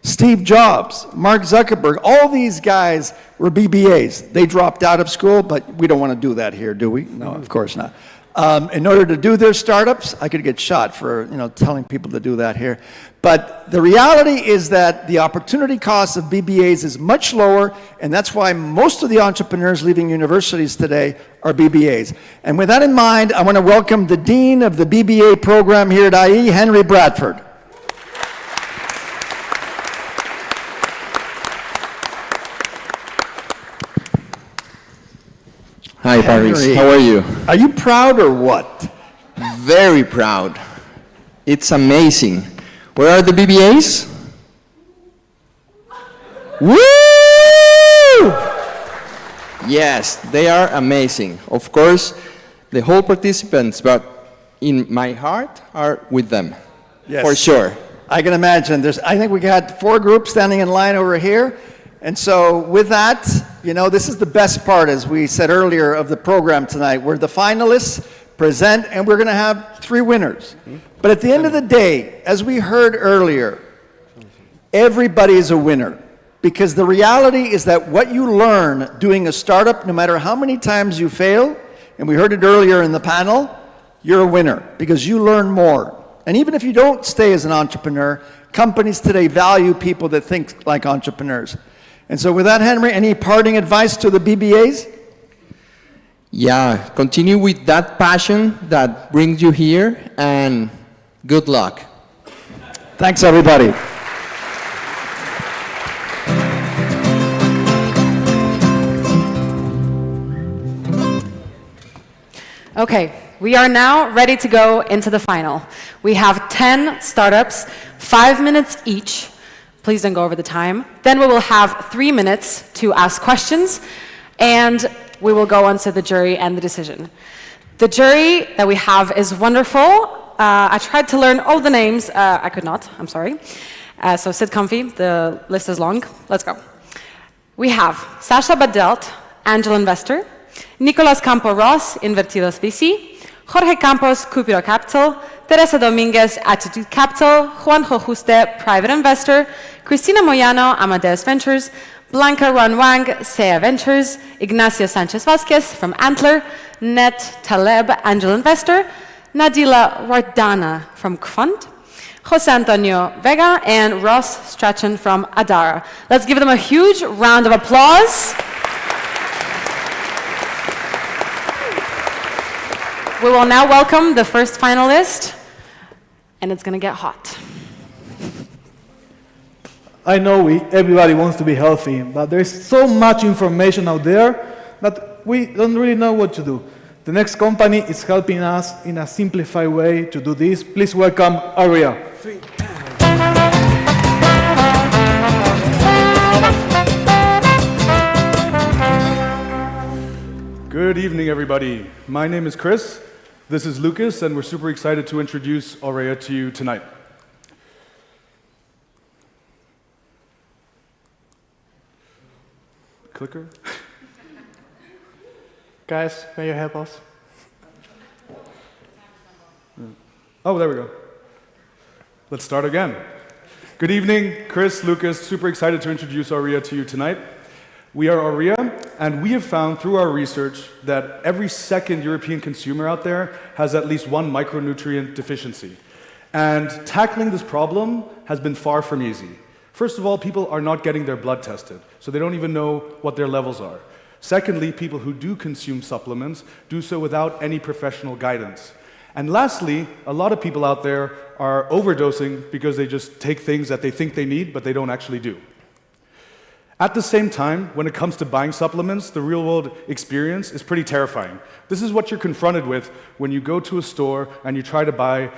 Steve Jobs, Mark Zuckerberg, all these guys were BBAs. They dropped out of school, but we don't want to do that here, do we? No, of course not. in order to do their startups. I could get shot for telling people to do that here. But the reality is that the opportunity cost of BBAs is much lower, and that's why most of the entrepreneurs leaving universities today are BBAs. And with that in mind, I want to welcome the Dean of the BBA program here at IE, Henry Bradford. Hi, Paris. Henry, How are you? Are you proud or what? Very proud. It's amazing. Where are the BBAs? Woo! Yes, they are amazing. Of course, the whole participants, but in my heart are with them. Yes. For sure. I can imagine. I think we got 4 groups standing in line over here. And so with that, this is the best part, as we said earlier, of the program tonight, where the finalists present, and we're going to have 3 winners. But at the end of the day, as we heard earlier, everybody is a winner. Because the reality is that what you learn doing a startup, no matter how many times you fail, and we heard it earlier in the panel, you're a winner because you learn more. And even if you don't stay as an entrepreneur, companies today value people that think like entrepreneurs. And so with that, Henry, any parting advice to the BBAs? Yeah, continue with that passion that brings you here, and good luck. Thanks, everybody. Okay, we are now ready to go into the final. We have 10 startups, 5 minutes each. Please don't go over the time. Then we will have 3 minutes to ask questions, and we will go on to the jury and the decision. The jury that we have is wonderful. I tried to learn all the names. I could not, I'm sorry. So sit comfy, the list is long. Let's go. We have Sasha Badelt, Angel Investor, Nicolas Campo Ross, Invertidos VC, Jorge Campos, Cupiro Capital, Teresa Dominguez, Attitude Capital, Juanjo Juste, Private Investor, Cristina Moyano, Amadeus Ventures, Blanca Ron Wang, Sea Ventures, Ignacio Sanchez Vasquez from Antler, Net Taleb, Angel Investor, Nadila Wardana from Quant, Jose Antonio Vega, and Ross Strachan from Adara. Let's give them a huge round of applause. We will now welcome the first finalist, and it's going to get hot. I know everybody wants to be healthy, but there's so much information out there that we don't really know what to do. The next company is helping us in a simplified way to do this. Please welcome Aria. Good evening, everybody. My name is Chris. This is Lucas, and we're super excited to introduce Aurea to you tonight. Clicker? Guys, may you help us? Oh, there we go. Let's start again. Good evening, Chris, Lucas, super excited to introduce Aurea to you tonight. We are Aurea, and we have found through our research that every second European consumer out there has at least one micronutrient deficiency. And tackling this problem has been far from easy. First of all, people are not getting their blood tested, so they don't even know what their levels are. Secondly, people who do consume supplements do so without any professional guidance. And lastly, a lot of people out there are overdosing because they just take things that they think they need, but they don't actually do. At the same time, when it comes to buying supplements, the real-world experience is pretty terrifying. This is what you're confronted with when you go to a store and you try to buy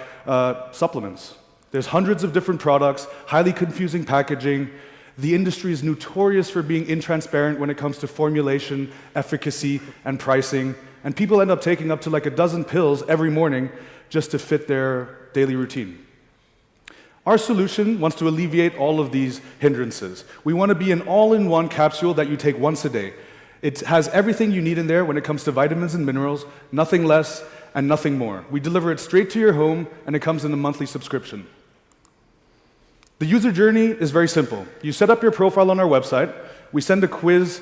supplements. There's hundreds of different products, highly confusing packaging. The industry is notorious for being intransparent when it comes to formulation, efficacy, and pricing. And people end up taking up to like a dozen pills every morning just to fit their daily routine. Our solution wants to alleviate all of these hindrances. We want to be an all-in-one capsule that you take once a day. It has everything you need in there when it comes to vitamins and minerals, nothing less and nothing more. We deliver it straight to your home, and it comes in a monthly subscription. The user journey is very simple. You set up your profile on our website, we send a quiz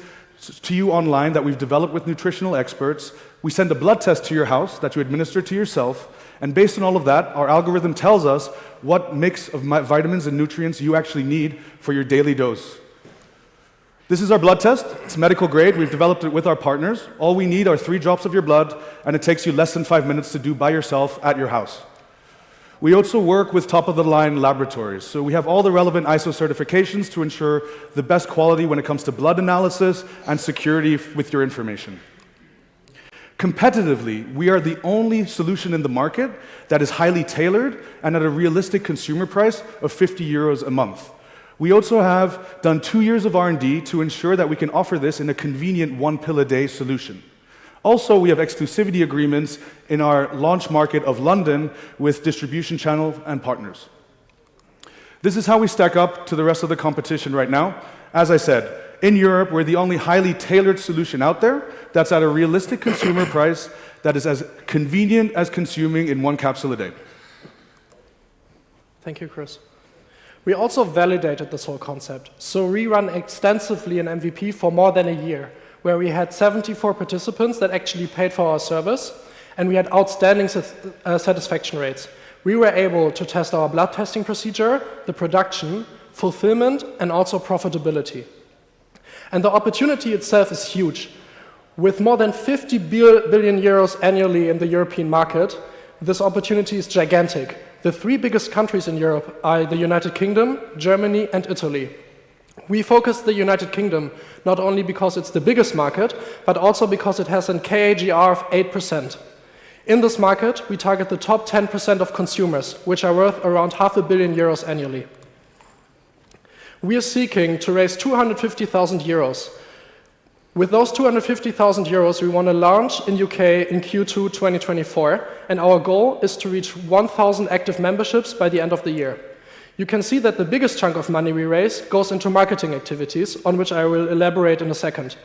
to you online that we've developed with nutritional experts. We send a blood test to your house that you administer to yourself, and based on all of that, our algorithm tells us what mix of vitamins and nutrients you actually need for your daily dose. This is our blood test. It's medical grade. We've developed it with our partners. All we need are 3 drops of your blood, and it takes you less than 5 minutes to do by yourself at your house. We also work with top-of-the-line laboratories. So we have all the relevant ISO certifications to ensure the best quality when it comes to blood analysis and security with your information. Competitively, we are the only solution in the market that is highly tailored and at a realistic consumer price of 50 euros a month. We also have done 2 years of R&D to ensure that we can offer this in a convenient 1 pill a day solution. Also, we have exclusivity agreements in our launch market of London with distribution channels and partners. This is how we stack up to the rest of the competition right now. As I said, in Europe, we're the only highly tailored solution out there that's at a realistic consumer price that is as convenient as consuming in 1 capsule a day. Thank you, Chris. We also validated this whole concept. So we ran extensively an MVP for more than a year, where we had 74 participants that actually paid for our service, and we had outstanding satisfaction rates. We were able to test our blood testing procedure, the production, fulfillment, and also profitability. And the opportunity itself is huge. With more than 50 billion euros annually in the European market, this opportunity is gigantic. The 3 biggest countries in Europe are the United Kingdom, Germany, and Italy. We focus the United Kingdom not only because it's the biggest market, but also because it has a CAGR of 8%. In this market, we target the top 10% of consumers, which are worth around €500 million annually. We are seeking to raise 250,000 euros. With those 250,000 euros, we want to launch in UK in Q2 2024, and our goal is to reach 1,000 active memberships by the end of the year. You can see that the biggest chunk of money we raise goes into marketing activities, on which I will elaborate in a second.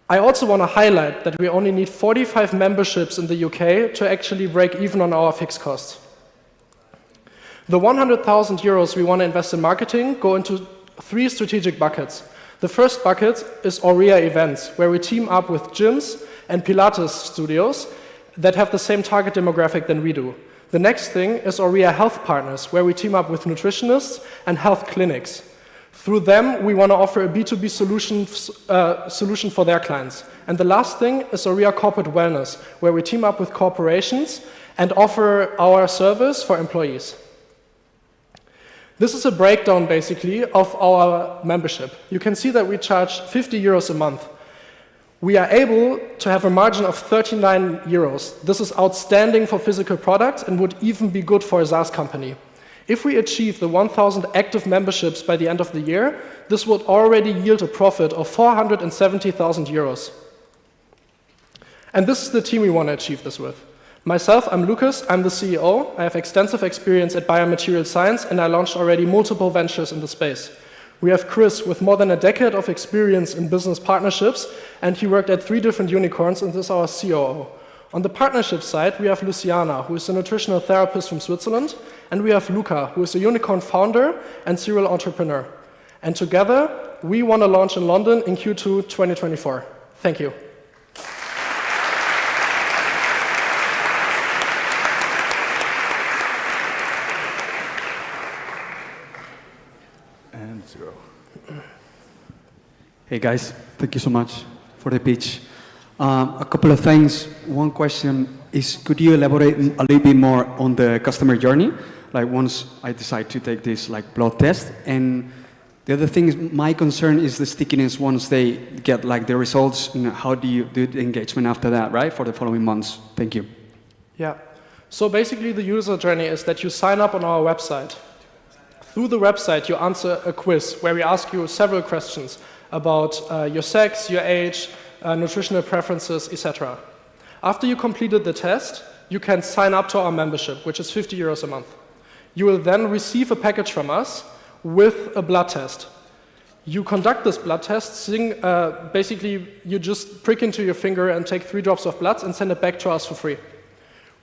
I also want to highlight that we only need 45 memberships in the UK to actually break even on our fixed costs. The 100,000 euros we want to invest in marketing go into 3 strategic buckets. The first bucket is Aurea events, where we team up with gyms and Pilates studios that have the same target demographic than we do. The next thing is Aurea Health Partners, where we team up with nutritionists and health clinics. Through them, we want to offer a B2B solution for their clients. And the last thing is Aurea Corporate Wellness, where we team up with corporations and offer our service for employees. This is a breakdown, basically, of our membership. You can see that we charge 50 euros a month. We are able to have a margin of 39 euros. This is outstanding for physical products and would even be good for a SaaS company. If we achieve the 1,000 active memberships by the end of the year, this would already yield a profit of 470,000 euros. And this is the team we want to achieve this with. Myself, I'm Lucas, I'm the CEO. I have extensive experience at biomaterial science, and I launched already multiple ventures in the space. We have Chris with more than a decade of experience in business partnerships, and he worked at 3 different unicorns, and this is our COO. On the partnership side, we have Luciana, who is a nutritional therapist from Switzerland, and we have Luca, who is a unicorn founder and serial entrepreneur. And together, we want to launch in London in Q2 2024. Thank you. Hey guys, thank you so much for the pitch. A couple of things. One question is, could you elaborate a little bit more on the customer journey? Like once I decide to take this like blood test, and the other thing is my concern is the stickiness once they get like the results. You know, how do you do the engagement after that, right? For the following months. Thank you. Yeah. So basically the user journey is that you sign up on our website. Through the website, you answer a quiz where we ask you several questions about your sex, your age, nutritional preferences, etc. After you completed the test, you can sign up to our membership, which is 50 euros a month. You will then receive a package from us with a blood test. You conduct this blood test, basically you just prick into your finger and take 3 drops of blood and send it back to us for free.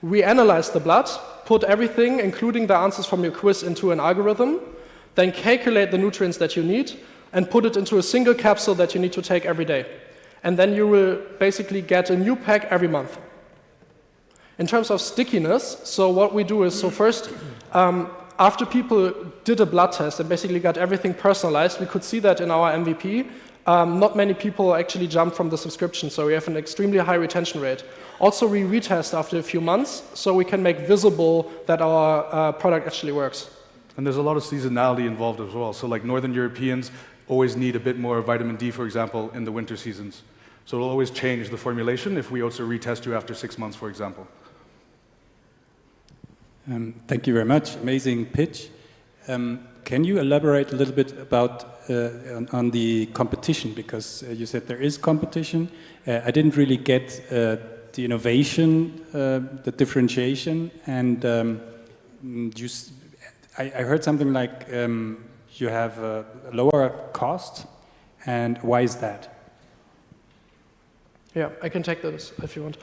We analyze the blood, put everything, including the answers from your quiz, into an algorithm, then calculate the nutrients that you need, and put it into a single capsule that you need to take every day. And then you will basically get a new pack every month. In terms of stickiness, so what we do is, so first, after people did a blood test and basically got everything personalized, we could see that in our MVP, not many people actually jumped from the subscription, so we have an extremely high retention rate. Also, we retest after a few months, so we can make visible that our product actually works. And there's a lot of seasonality involved as well. So like Northern Europeans always need a bit more vitamin D, for example, in the winter seasons. So it'll always change the formulation if we also retest you after 6 months, for example. Thank you very much. Amazing pitch. Can you elaborate a little bit about on the competition? Because you said there is competition. I didn't really get the innovation, the differentiation, and I heard something like you have a lower cost, and why is that? Yeah, I can take this if you want.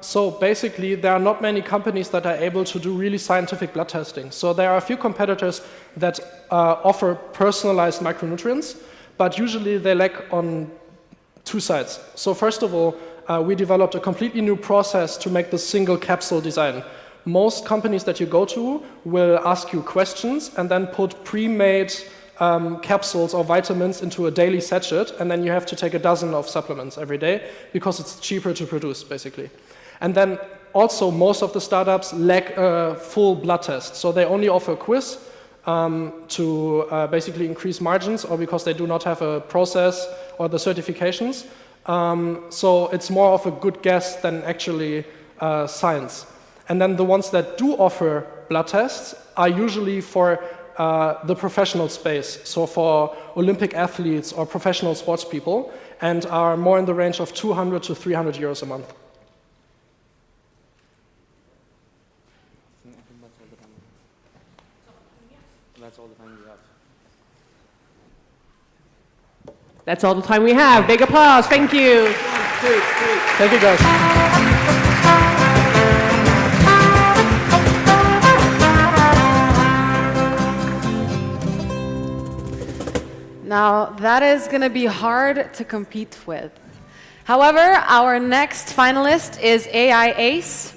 So basically, there are not many companies that are able to do really scientific blood testing. So there are a few competitors that offer personalized micronutrients, but usually they lack on two sides. So first of all, we developed a completely new process to make the single capsule design. Most companies that you go to will ask you questions and then put pre-made capsules or vitamins into a daily sachet, and then you have to take a dozen of supplements every day because it's cheaper to produce, basically. And then also most of the startups lack a full blood test, so they only offer a quiz to basically increase margins, or because they do not have a process or the certifications. So it's more of a good guess than actually science. And then the ones that do offer blood tests are usually for the professional space, so for Olympic athletes or professional sports people, and are more in the range of 200 to 300 euros a month. That's all the time we have. That's all the time we have. Big applause. Thank you. Thank you, guys. Now, that is going to be hard to compete with. However, our next finalist is AI Ace.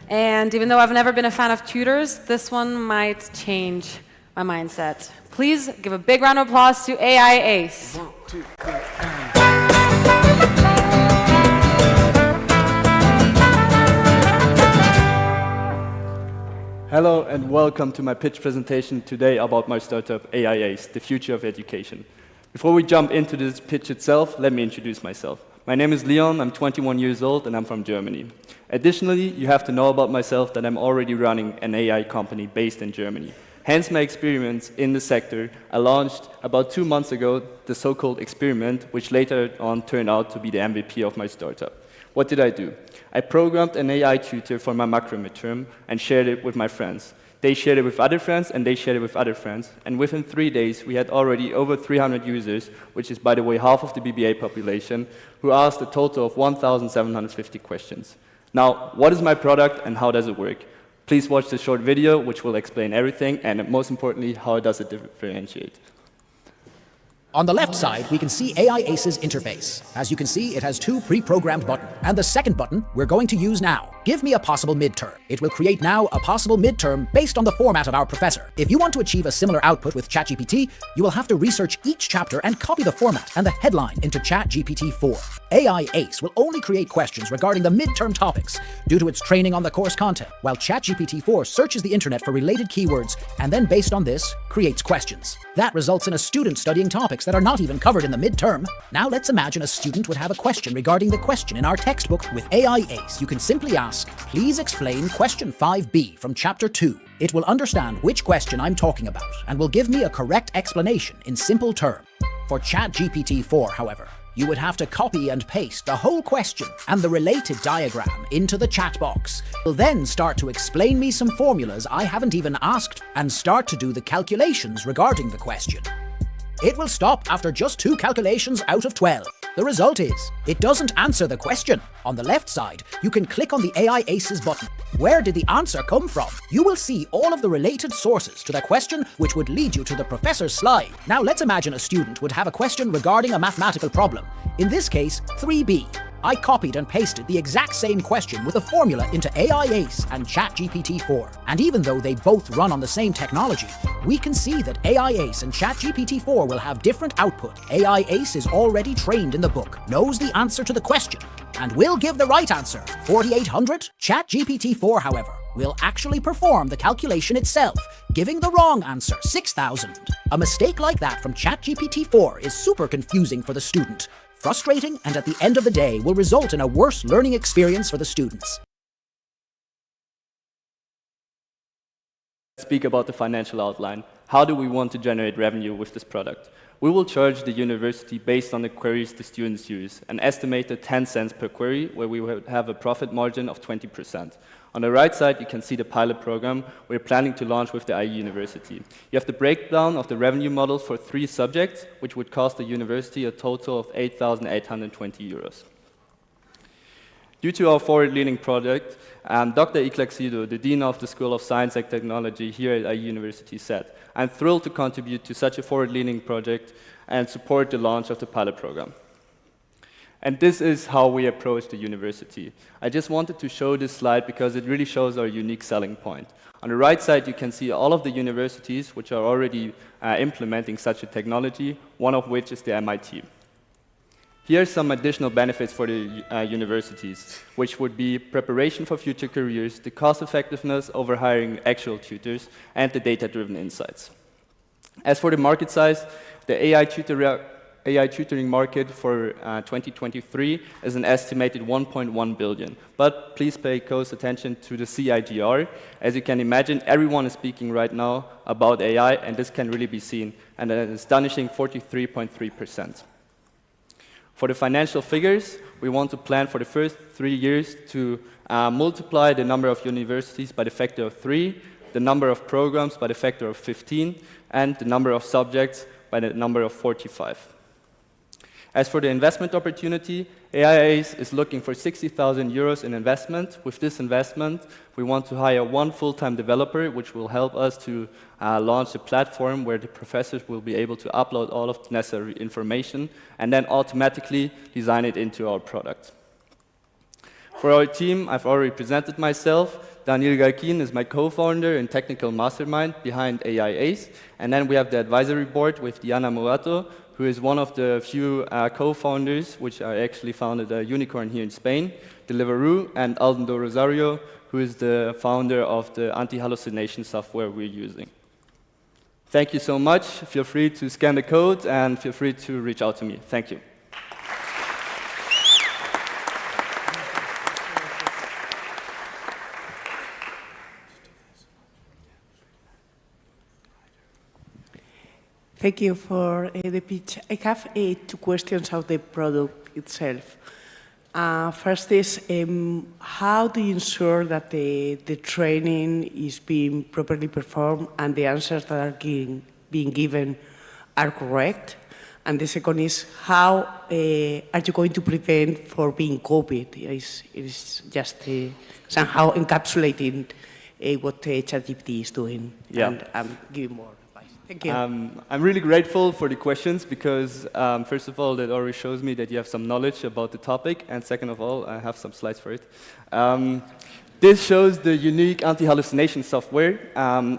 And even though I've never been a fan of tutors, this one might change my mindset. Please give a big round of applause to AI Ace. 1, 2, 3, Hello and welcome to my pitch presentation today about my startup AI Ace, the future of education. Before we jump into this pitch itself, let me introduce myself. My name is Leon, I'm 21 years old and I'm from Germany. Additionally, you have to know about myself that I'm already running an AI company based in Germany. Hence my experience in the sector. I launched about 2 months ago the so-called experiment, which later on turned out to be the MVP of my startup. What did I do? I programmed an AI tutor for my macro midterm and shared it with my friends. They shared it with other friends, and they shared it with other friends. And within 3 days, we had already over 300 users, which is, by the way, half of the BBA population, who asked a total of 1,750 questions. Now, what is my product and how does it work? Please watch this short video, which will explain everything, and most importantly, how does it differentiate. On the left side, we can see AI Ace's interface. As you can see, it has 2 pre-programmed buttons. And the second button we're going to use now. Give me a possible midterm. It will create now a possible midterm based on the format of our professor. If you want to achieve a similar output with ChatGPT, you will have to research each chapter and copy the format and the headline into ChatGPT-4. AI Ace will only create questions regarding the midterm topics due to its training on the course content, while ChatGPT-4 searches the internet for related keywords and then, based on this, creates questions. That results in a student studying topics that are not even covered in the midterm. Now let's imagine a student would have a question regarding the question in our textbook. With AI Ace, you can simply ask, please explain question 5b from chapter 2. It will understand which question I'm talking about and will give me a correct explanation in simple terms. For ChatGPT-4, however, you would have to copy and paste the whole question and the related diagram into the chat box. It will then start to explain me some formulas I haven't even asked and start to do the calculations regarding the question. It will stop after just 2 calculations out of 12. The result is, it doesn't answer the question. On the left side, you can click on the AI Aces button. Where did the answer come from? You will see all of the related sources to the question, which would lead you to the professor's slide. Now let's imagine a student would have a question regarding a mathematical problem. In this case, 3b. I copied and pasted the exact same question with a formula into AI Ace and ChatGPT-4. And even though they both run on the same technology, we can see that AI Ace and ChatGPT-4 will have different output. AI Ace is already trained in the book, knows the answer to the question, and will give the right answer, 4,800. ChatGPT-4, however, will actually perform the calculation itself, giving the wrong answer, 6,000. A mistake like that from ChatGPT-4 is super confusing for the student, frustrating, and at the end of the day will result in a worse learning experience for the students. Speak about the financial outline. How do we want to generate revenue with this product? We will charge the university based on the queries the students use, an estimated 10 cents per query, where we will have a profit margin of 20%. On the right side, you can see the pilot program we're planning to launch with the IE University. You have the breakdown of the revenue model for 3 subjects, which would cost the university a total of 8,820 euros. Due to our forward-leaning project, Dr. Iclaxido, the Dean of the School of Science and Technology here at IE University, said, "I'm thrilled to contribute to such a forward-leaning project and support the launch of the pilot program." And this is how we approach the university. I just wanted to show this slide because it really shows our unique selling point. On the right side, you can see all of the universities which are already implementing such a technology, one of which is the MIT. Here are some additional benefits for the universities, which would be preparation for future careers, the cost effectiveness over hiring actual tutors, and the data-driven insights. As for the market size, the AI tutoring market for 2023 is an estimated 1.1 billion. But please pay close attention to the CIGR. As you can imagine, everyone is speaking right now about AI, and this can really be seen at an astonishing 43.3%. For the financial figures, we want to plan for the first 3 years to multiply the number of universities by the factor of 3, the number of programs by the factor of 15, and the number of subjects by the number of 45. As for the investment opportunity, AIAs is looking for 60,000 euros in investment. With this investment, we want to hire 1 full-time developer, which will help us to launch a platform where the professors will be able to upload all of the necessary information and then automatically design it into our product. For our team, I've already presented myself. Daniel Galkin is my co-founder and technical mastermind behind AIAs. And then we have the advisory board with Diana Morato, who is one of the few co-founders, which I actually founded a unicorn here in Spain, Deliveroo, and Aldo Rosario, who is the founder of the anti-hallucination software we're using. Thank you so much. Feel free to scan the code and feel free to reach out to me. Thank you. Thank you for the pitch. I have 2 questions of the product itself. First is, how do you ensure that the training is being properly performed and the answers that are being given are correct? And the second is, how are you going to prevent for being copied? It is just somehow encapsulating what ChatGPT is doing and giving more. Thank you. I'm really grateful for the questions because, first of all, that already shows me that you have some knowledge about the topic, and second of all, I have some slides for it. This shows the unique anti-hallucination software,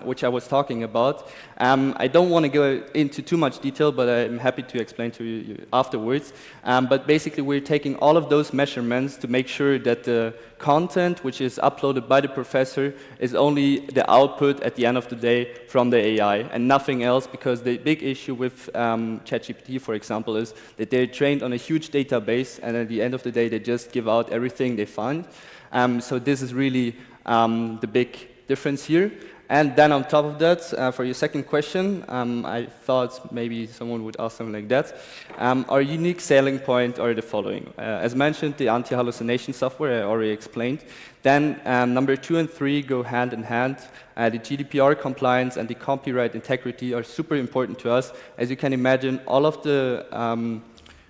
which I was talking about. I don't want to go into too much detail, but I'm happy to explain to you afterwards. But basically, we're taking all of those measurements to make sure that the content which is uploaded by the professor is only the output at the end of the day from the AI and nothing else, because the big issue with ChatGPT, for example, is that they're trained on a huge database, and at the end of the day, they just give out everything they find. So this is really the big difference here. And then on top of that, for your second question, I thought maybe someone would ask something like that. Our unique selling point are the following. As mentioned, the anti-hallucination software I already explained. Then number 2 and 3 go hand in hand. The GDPR compliance and the copyright integrity are super important to us. As you can imagine, all of the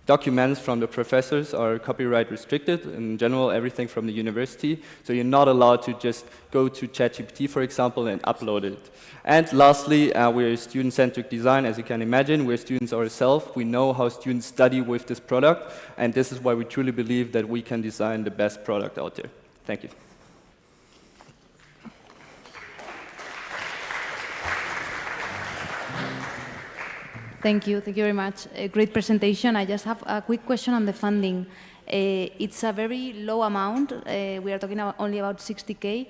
Documents from the professors are copyright restricted, in general everything from the university, so you're not allowed to just go to ChatGPT, for example, and upload it. And lastly, we're student-centric design, as you can imagine. We're students ourselves. We know how students study with this product, and this is why we truly believe that we can design the best product out there. Thank you. Thank you very much. A great presentation. I just have a quick question on the funding. It's a very low amount. We are talking about only about 60K.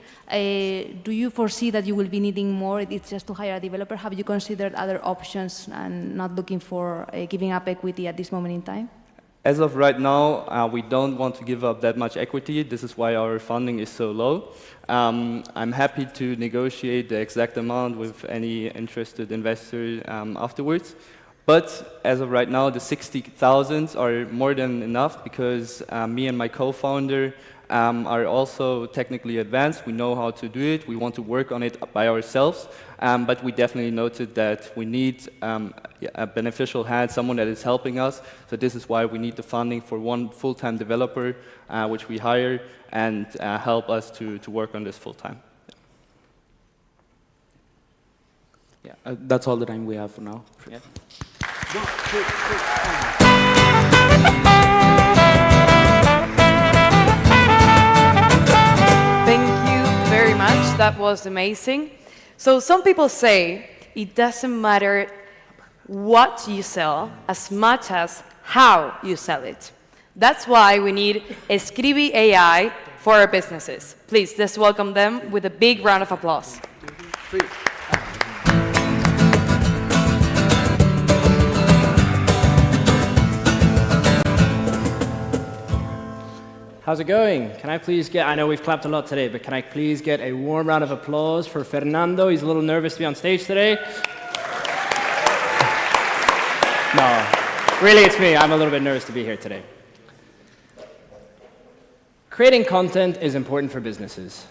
Do you foresee that you will be needing more? It's just to hire a developer. Have you considered other options and not looking for giving up equity at this moment in time? As of right now, we don't want to give up that much equity. This is why our funding is so low. I'm happy to negotiate the exact amount with any interested investor afterwards. But as of right now, the 60,000 are more than enough because me and my co-founder are also technically advanced. We know how to do it. We want to work on it by ourselves. But we definitely noted that we need a beneficial hand, someone that is helping us. So this is why we need the funding for one full-time developer, which we hire, and help us to work on this full-time. Yeah, that's all the time we have for now. Yeah. Thank you very much. That was amazing. So some people say it doesn't matter what you sell as much as how you sell it. That's why we need Escribi AI for our businesses. Please, let's welcome them with a big round of applause. How's it going? Can I please get, I know we've clapped a lot today, but can I please get a warm round of applause for Fernando? He's a little nervous to be on stage today. No, really it's me. I'm a little bit nervous to be here today. Creating content is important for businesses.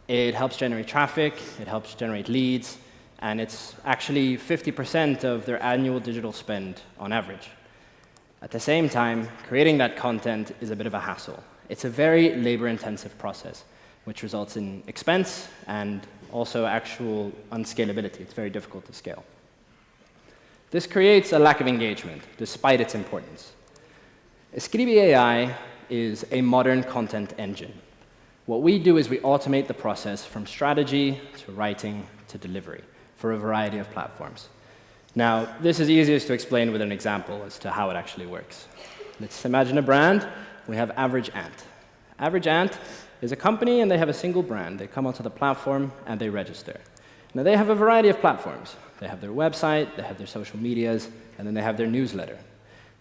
It helps generate traffic, it helps generate leads, and it's actually 50% of their annual digital spend on average. At the same time, creating that content is a bit of a hassle. It's a very labor-intensive process, which results in expense and also actual unscalability. It's very difficult to scale. This creates a lack of engagement, despite its importance. Escribi AI is a modern content engine. What we do is we automate the process from strategy to writing to delivery for a variety of platforms. Now, this is easiest to explain with an example as to how it actually works. Let's imagine a brand. We have Average Ant. Average Ant is a company and they have a single brand. They come onto the platform and they register. Now they have a variety of platforms. They have their website, they have their social medias, and then they have their newsletter.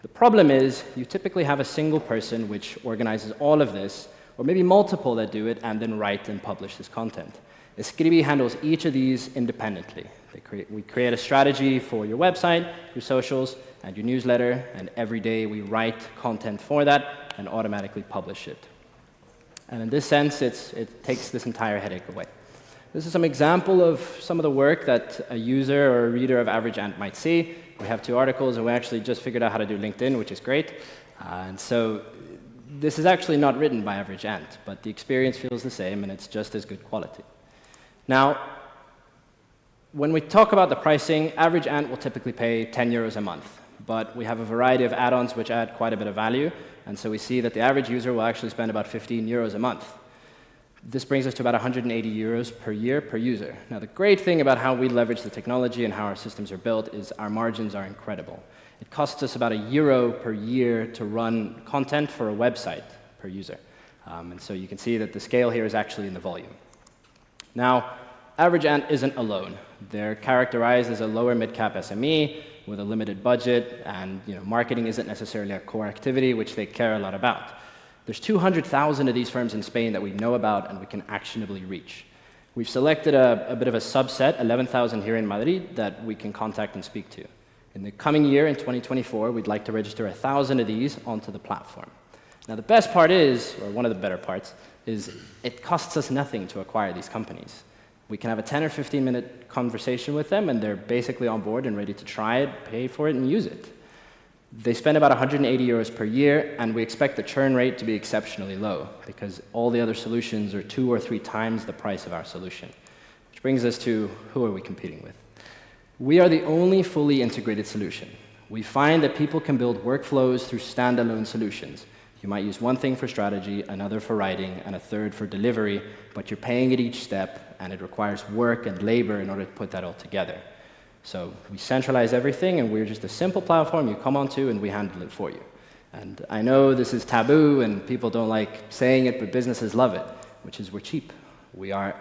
The problem is you typically have a single person which organizes all of this, or maybe multiple that do it and then write and publish this content. Escribi handles each of these independently. We create a strategy for your website, your socials, and your newsletter, and every day we write content for that and automatically publish it. And in this sense, it takes this entire headache away. This is some example of some of the work that a user or a reader of Average Ant might see. We have 2 articles, and we actually just figured out how to do LinkedIn, which is great. And so this is actually not written by Average Ant, but the experience feels the same, and it's just as good quality. Now, when we talk about the pricing, Average Ant will typically pay 10 euros a month. But we have a variety of add-ons which add quite a bit of value, and so we see that the average user will actually spend about 15 euros a month. This brings us to about 180 euros per year per user. Now, the great thing about how we leverage the technology and how our systems are built is our margins are incredible. It costs us about €1 per year to run content for a website per user. And so you can see that the scale here is actually in the volume. Now, Average Ant isn't alone. They're characterized as a lower mid-cap SME with a limited budget, and marketing isn't necessarily a core activity, which they care a lot about. There's 200,000 of these firms in Spain that we know about and we can actionably reach. We've selected a bit of a subset, 11,000 here in Madrid, that we can contact and speak to. In the coming year, in 2024, we'd like to register 1,000 of these onto the platform. Now, the best part is, or one of the better parts, is it costs us nothing to acquire these companies. We can have a 10 or 15-minute conversation with them, and they're basically on board and ready to try it, pay for it, and use it. They spend about 180 euros per year, and we expect the churn rate to be exceptionally low because all the other solutions are 2 or 3 times the price of our solution. Which brings us to who are we competing with? We are the only fully integrated solution. We find that people can build workflows through standalone solutions. You might use one thing for strategy, another for writing, and a third for delivery, but you're paying at each step, and it requires work and labor in order to put that all together. So we centralize everything, and we're just a simple platform you come onto, and we handle it for you. And I know this is taboo, and people don't like saying it, but businesses love it, which is we're cheap. We are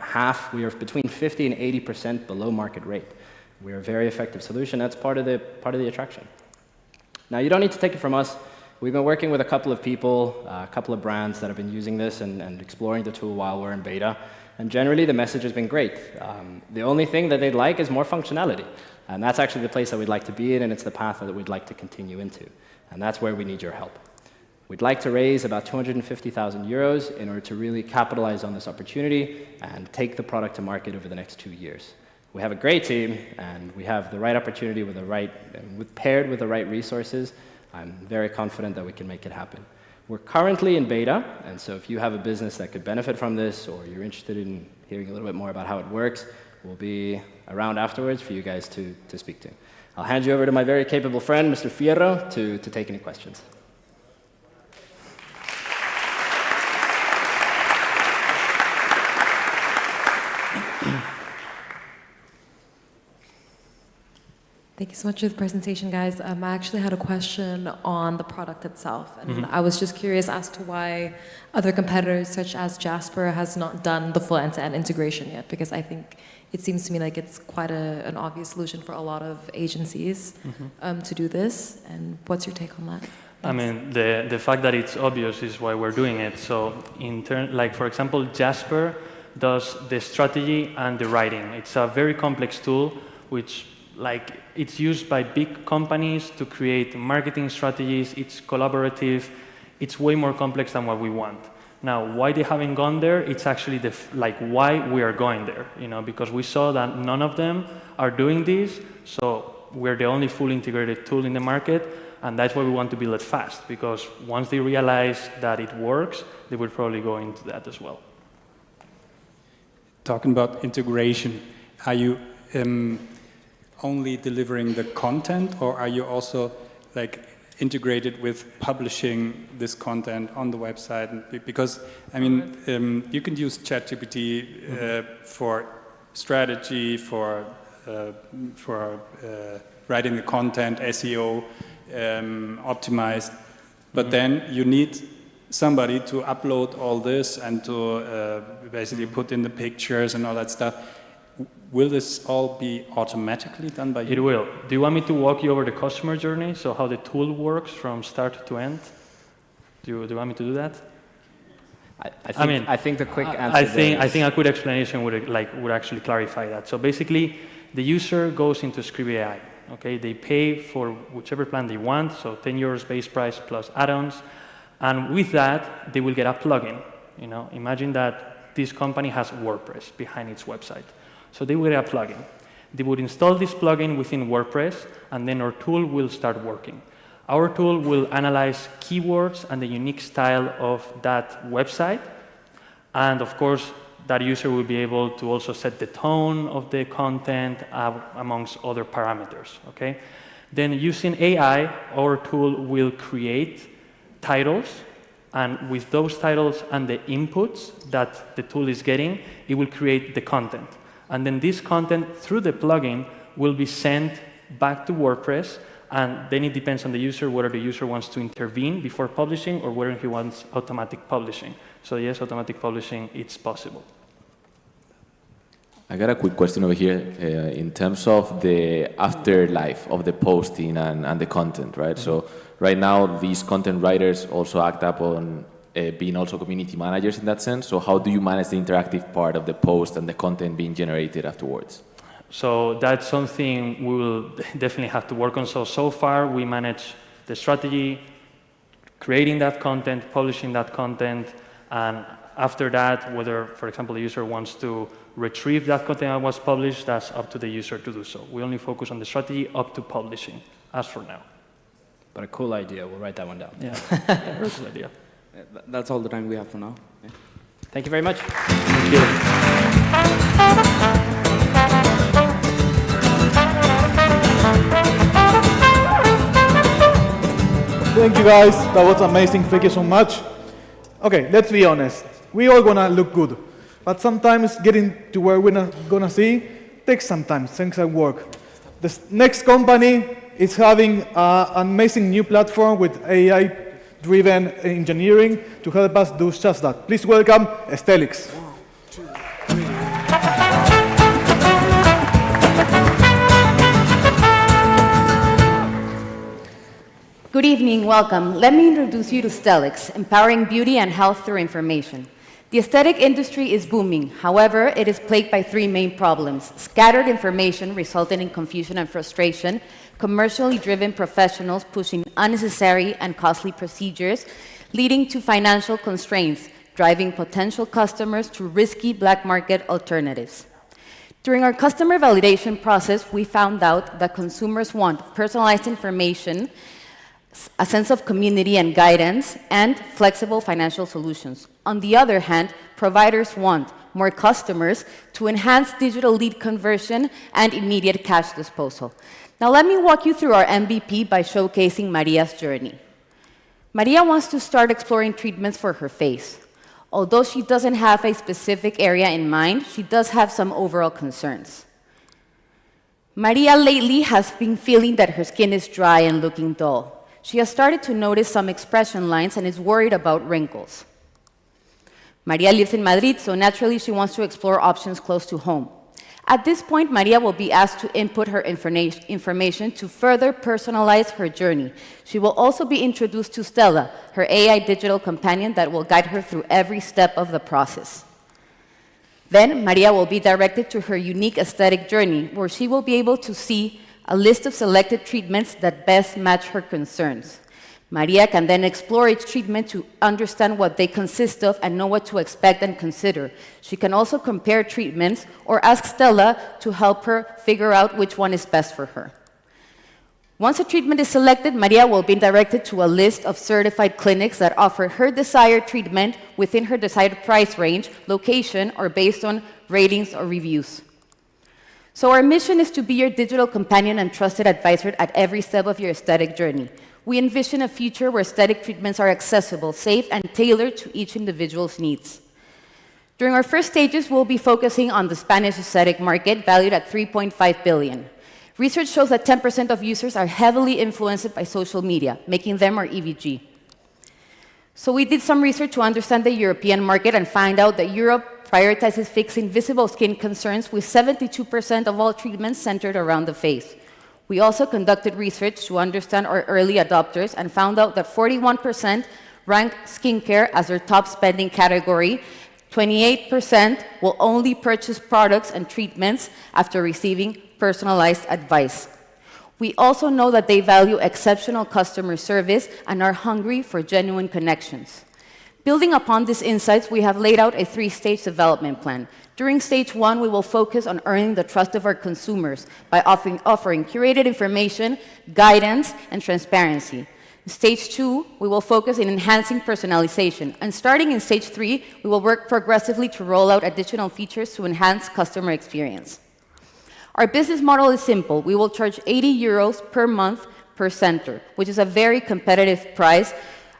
between 50 and 80% below market rate. We're a very effective solution. That's part of the attraction. Now, you don't need to take it from us. We've been working with a couple of people, a couple of brands that have been using this and exploring the tool while we're in beta. And generally, the message has been great. The only thing that they'd like is more functionality. And that's actually the place that we'd like to be in, and it's the path that we'd like to continue into. And that's where we need your help. We'd like to raise about 250,000 euros in order to really capitalize on this opportunity and take the product to market over the next 2 years. We have a great team, and we have the right opportunity paired with the right resources. I'm very confident that we can make it happen. We're currently in beta, and so if you have a business that could benefit from this, or you're interested in hearing a little bit more about how it works, we'll be around afterwards for you guys to speak to. I'll hand you over to my very capable friend, Mr. Fierro, to take any questions. Thank you so much for the presentation, guys. I actually had a question on the product itself, and I was just curious as to why other competitors, such as Jasper, has not done the full end-to-end integration yet, because I think it seems to me like it's quite an obvious solution for a lot of agencies to do this. And what's your take on that? I mean, the fact that it's obvious is why we're doing it. So, like for example, Jasper does the strategy and the writing. It's a very complex tool, which it's used by big companies to create marketing strategies. It's collaborative. It's way more complex than what we want. Now, why they haven't gone there? It's actually why we are going there. Because we saw that none of them are doing this. So we're the only fully integrated tool in the market, and that's why we want to build it fast. Because once they realize that it works, they will probably go into that as well. Talking about integration, are you only delivering the content, or are you also integrated with publishing this content on the website? Because I mean, you can use ChatGPT for strategy, for writing the content, SEO, optimized, but then you need somebody to upload all this and to basically put in the pictures and all that stuff. Will this all be automatically done by you? It will. Do you want me to walk you over the customer journey, so how the tool works from start to end? Do you want me to do that? I think the quick answer. I think a quick explanation would actually clarify that. So basically, the user goes into Scribe AI. Okay, they pay for whichever plan they want, so 10 euros base price plus add-ons, and with that they will get a plugin. Imagine that this company has WordPress behind its website. So they will get a plugin. They would install this plugin within WordPress, and then our tool will start working. Our tool will analyze keywords and the unique style of that website. And of course, that user will be able to also set the tone of the content amongst other parameters. Okay? Then using AI, our tool will create titles. And with those titles and the inputs that the tool is getting, it will create the content. And then this content, through the plugin, will be sent back to WordPress. And then it depends on the user whether the user wants to intervene before publishing or whether he wants automatic publishing. So yes, automatic publishing, it's possible. I got a quick question over here in terms of the afterlife of the posting and the content, right? So right now, these content writers also act upon being also community managers in that sense. So how do you manage the interactive part of the post and the content being generated afterwards? So that's something we will definitely have to work on. So far, we manage the strategy, creating that content, publishing that content, and after that, whether, for example, the user wants to retrieve that content that was published, that's up to the user to do so. We only focus on the strategy up to publishing, as for now. but a cool idea. We'll write that one down. Yeah, very cool idea. That's all the time we have for now. Yeah. Thank you very much. Thank you. Thank you guys, that was amazing, thank you so much. Okay, let's be honest, we all gonna look good, but sometimes getting to where we're not gonna see takes some time, takes some work. The next company is having an amazing new platform with AI-driven engineering to help us do just that. Please welcome Stelix. Good evening, welcome. Let me introduce you to Stelix, empowering beauty and health through information. The aesthetic industry is booming. However, it is plagued by three main problems: scattered information resulting in confusion and frustration, commercially driven professionals pushing unnecessary and costly procedures, leading to financial constraints, driving potential customers to risky black market alternatives. During our customer validation process, we found out that consumers want personalized information, a sense of community and guidance, and flexible financial solutions. On the other hand, providers want more customers to enhance digital lead conversion and immediate cash disposal. Now let me walk you through our MVP by showcasing Maria's journey. Maria wants to start exploring treatments for her face. Although she doesn't have a specific area in mind, she does have some overall concerns. Maria lately has been feeling that her skin is dry and looking dull. She has started to notice some expression lines and is worried about wrinkles. Maria lives in Madrid, so naturally she wants to explore options close to home. At this point, Maria will be asked to input her information to further personalize her journey. She will also be introduced to Stella, her AI digital companion that will guide her through every step of the process. Then, Maria will be directed to her unique aesthetic journey, where she will be able to see a list of selected treatments that best match her concerns. Maria can then explore each treatment to understand what they consist of and know what to expect and consider. She can also compare treatments or ask Stella to help her figure out which one is best for her. Once a treatment is selected, Maria will be directed to a list of certified clinics that offer her desired treatment within her desired price range, location, or based on ratings or reviews. So our mission is to be your digital companion and trusted advisor at every step of your aesthetic journey. We envision a future where aesthetic treatments are accessible, safe, and tailored to each individual's needs. During our first stages, we'll be focusing on the Spanish aesthetic market, valued at 3.5 billion. Research shows that 10% of users are heavily influenced by social media, making them our EVG. So we did some research to understand the European market and find out that Europe prioritizes fixing visible skin concerns, with 72% of all treatments centered around the face. We also conducted research to understand our early adopters and found out that 41% rank skincare as their top spending category. 28% will only purchase products and treatments after receiving personalized advice. We also know that they value exceptional customer service and are hungry for genuine connections. Building upon these insights, we have laid out a 3-stage development plan. During stage 1, we will focus on earning the trust of our consumers by offering curated information, guidance, and transparency. In stage 2, we will focus on enhancing personalization. And starting in stage 3, we will work progressively to roll out additional features to enhance customer experience. Our business model is simple. We will charge 80 euros per month per center, which is a very competitive price,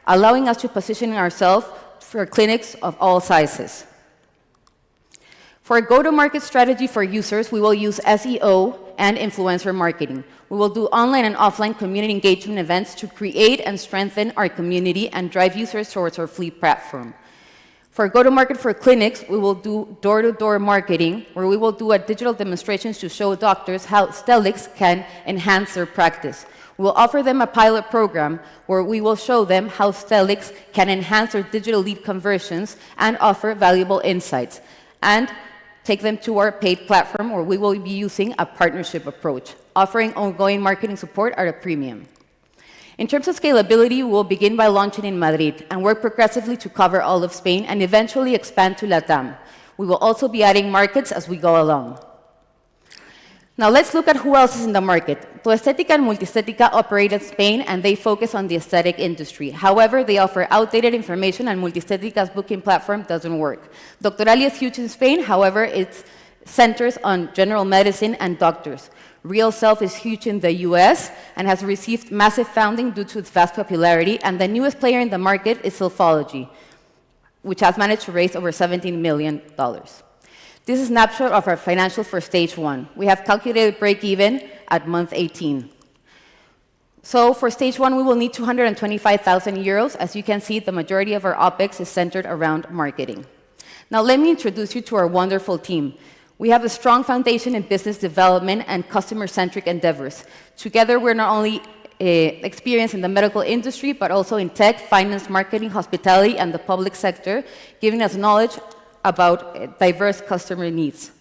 allowing us to position ourselves for clinics of all sizes. For a go-to-market strategy for users, we will use SEO and influencer marketing. We will do online and offline community engagement events to create and strengthen our community and drive users towards our free platform. For go-to-market for clinics, we will do door-to-door marketing, where we will do digital demonstrations to show doctors how Stelix can enhance their practice. We will offer them a pilot program where we will show them how Stelix can enhance their digital lead conversions and offer valuable insights, and take them to our paid platform where we will be using a partnership approach, offering ongoing marketing support at a premium. In terms of scalability, we will begin by launching in Madrid and work progressively to cover all of Spain and eventually expand to LATAM. We will also be adding markets as we go along. Now let's look at who else is in the market. Toestetica and Multiestetica operate in Spain, and they focus on the aesthetic industry. However, they offer outdated information, and Multiestetica's booking platform doesn't work. Doctoralia is huge in Spain. However, it centers on general medicine and doctors. Real Self is huge in the US and has received massive funding due to its vast popularity. And the newest player in the market is Selfology, which has managed to raise over $17 million. This is a snapshot of our financials for stage 1. We have calculated break-even at month 18. So for stage 1, we will need 225,000 euros. As you can see, the majority of our OPEX is centered around marketing. Now let me introduce you to our wonderful team. We have a strong foundation in business development and customer-centric endeavors. Together, we're not only experienced in the medical industry, but also in tech, finance, marketing, hospitality, and the public sector, giving us knowledge about diverse customer needs.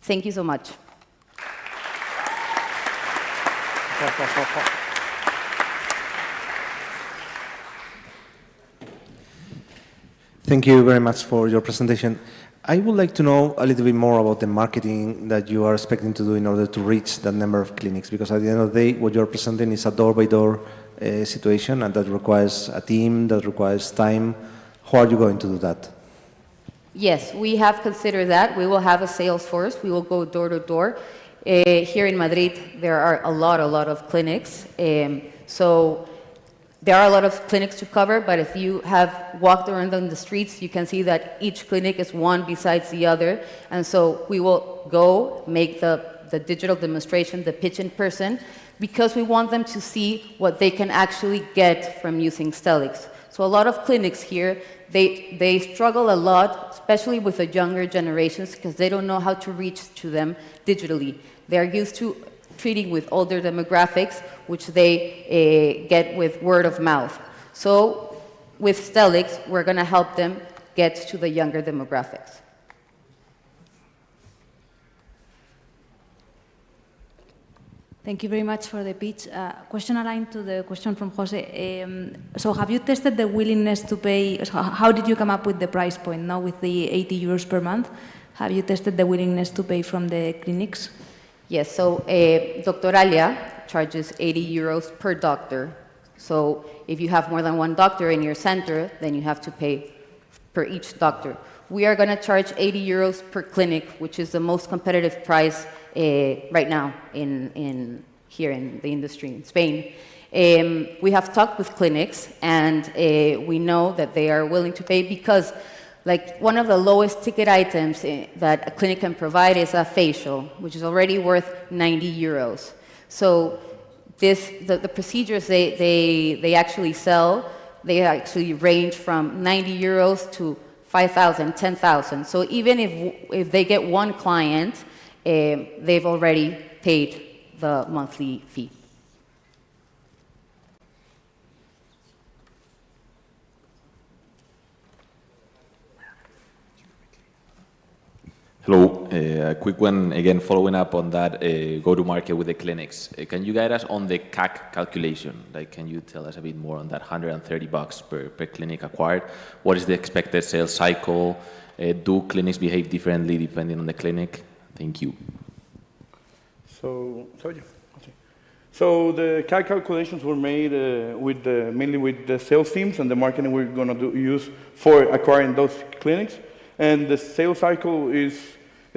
Thank you so much. Thank you very much for your presentation. I would like to know a little bit more about the marketing that you are expecting to do in order to reach that number of clinics, because at the end of the day, what you're presenting is a door-by-door situation, and that requires a team, that requires time. How are you going to do that? Yes, we have considered that. We will have a sales force. We will go door to door. Here in Madrid, there are a lot of clinics. So there are a lot of clinics to cover, but if you have walked around on the streets, you can see that each clinic is one besides the other. And so we will go make the digital demonstration, the pitch in person, because we want them to see what they can actually get from using Stelix. So a lot of clinics here, they struggle a lot, especially with the younger generations, because they don't know how to reach to them digitally. They're used to treating with older demographics, which they get with word of mouth. So with Stelix, we're going to help them get to the younger demographics. Thank you very much for the pitch. Question aligned to the question from Jose. So have you tested the willingness to pay? So how did you come up with the price point now with the 80 euros per month? Have you tested the willingness to pay from the clinics? Yes, so Doctoralia charges 80 euros per doctor. So if you have more than one doctor in your center, then you have to pay per each doctor. We are going to charge 80 euros per clinic, which is the most competitive price right now here in the industry in Spain. We have talked with clinics, and we know that they are willing to pay because like one of the lowest ticket items that a clinic can provide is a facial, which is already worth 90 euros. So the procedures they actually sell, they actually range from 90 euros to 5,000, 10,000. So even if they get one client, they've already paid the monthly fee. Hello, a quick one again following up on that go-to-market with the clinics. Can you guide us on the CAC calculation? Like, can you tell us a bit more on that $130 per clinic acquired? What is the expected sales cycle? Do clinics behave differently depending on the clinic? Thank you. So the CAC calculations were made mainly with the sales teams and the marketing we're going to use for acquiring those clinics. And the sales cycle is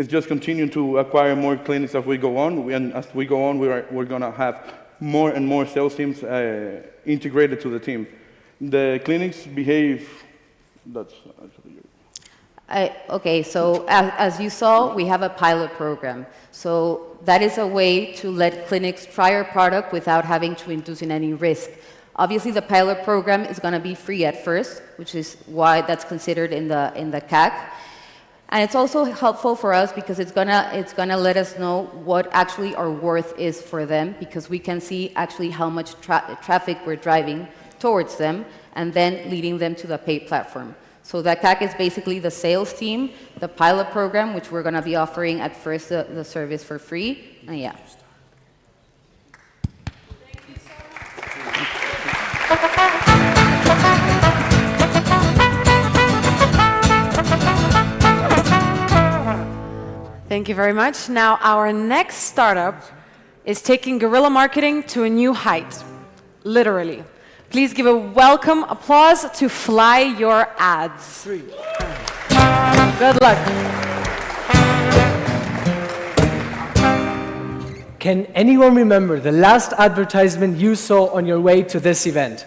just continuing to acquire more clinics as we go on. And as we go on, we're going to have more and more sales teams integrated to the team. The clinics behave. That's actually. Okay, so as you saw, we have a pilot program. So that is a way to let clinics try our product without having to induce in any risk. Obviously, the pilot program is going to be free at first, which is why that's considered in the CAC. And it's also helpful for us because it's gonna let us know what actually our worth is for them, because we can see actually how much traffic we're driving towards them and then leading them to the paid platform. So the CAC is basically the sales team, the pilot program, which we're going to be offering at first the service for free, and yeah. Thank you very much. Now, our next startup is taking guerrilla marketing to a new height, literally. Please give a welcome applause to Fly Your Ads. Good luck. Can anyone remember the last advertisement you saw on your way to this event?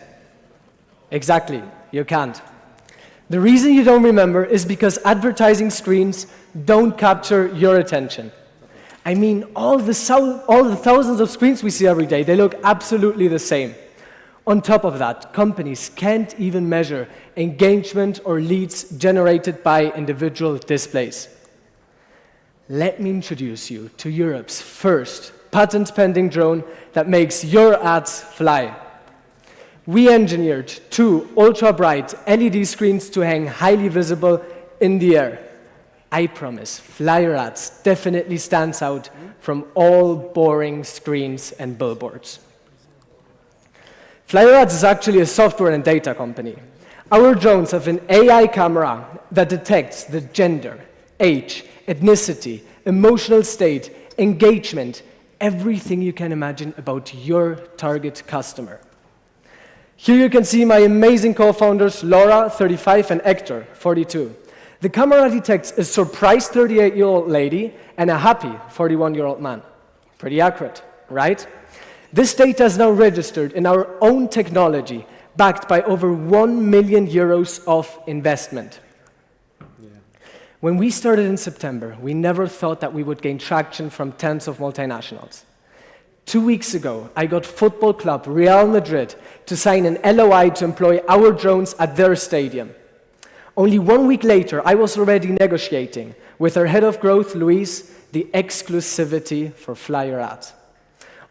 Exactly, you can't. The reason you don't remember is because advertising screens don't capture your attention. I mean, all the thousands of screens we see every day, they look absolutely the same. On top of that, companies can't even measure engagement or leads generated by individual displays. Let me introduce you to Europe's first patent-pending drone that makes your ads fly. We engineered 2 ultra-bright LED screens to hang highly visible in the air. I promise, Fly Your Ads definitely stands out from all boring screens and billboards. Fly Your Ads is actually a software and data company. Our drones have an AI camera that detects the gender, age, ethnicity, emotional state, engagement, everything you can imagine about your target customer. Here you can see my amazing co-founders, Laura, 35, and Hector, 42. The camera detects a surprised 38-year-old lady and a happy 41-year-old man. Pretty accurate, right? This data is now registered in our own technology, backed by over 1 million euros of investment. When we started in September, we never thought that we would gain traction from tens of multinationals. 2 weeks ago, I got football club Real Madrid to sign an LOI to employ our drones at their stadium. Only 1 week later, I was already negotiating with our head of growth, Luis, the exclusivity for Fly Your Ads.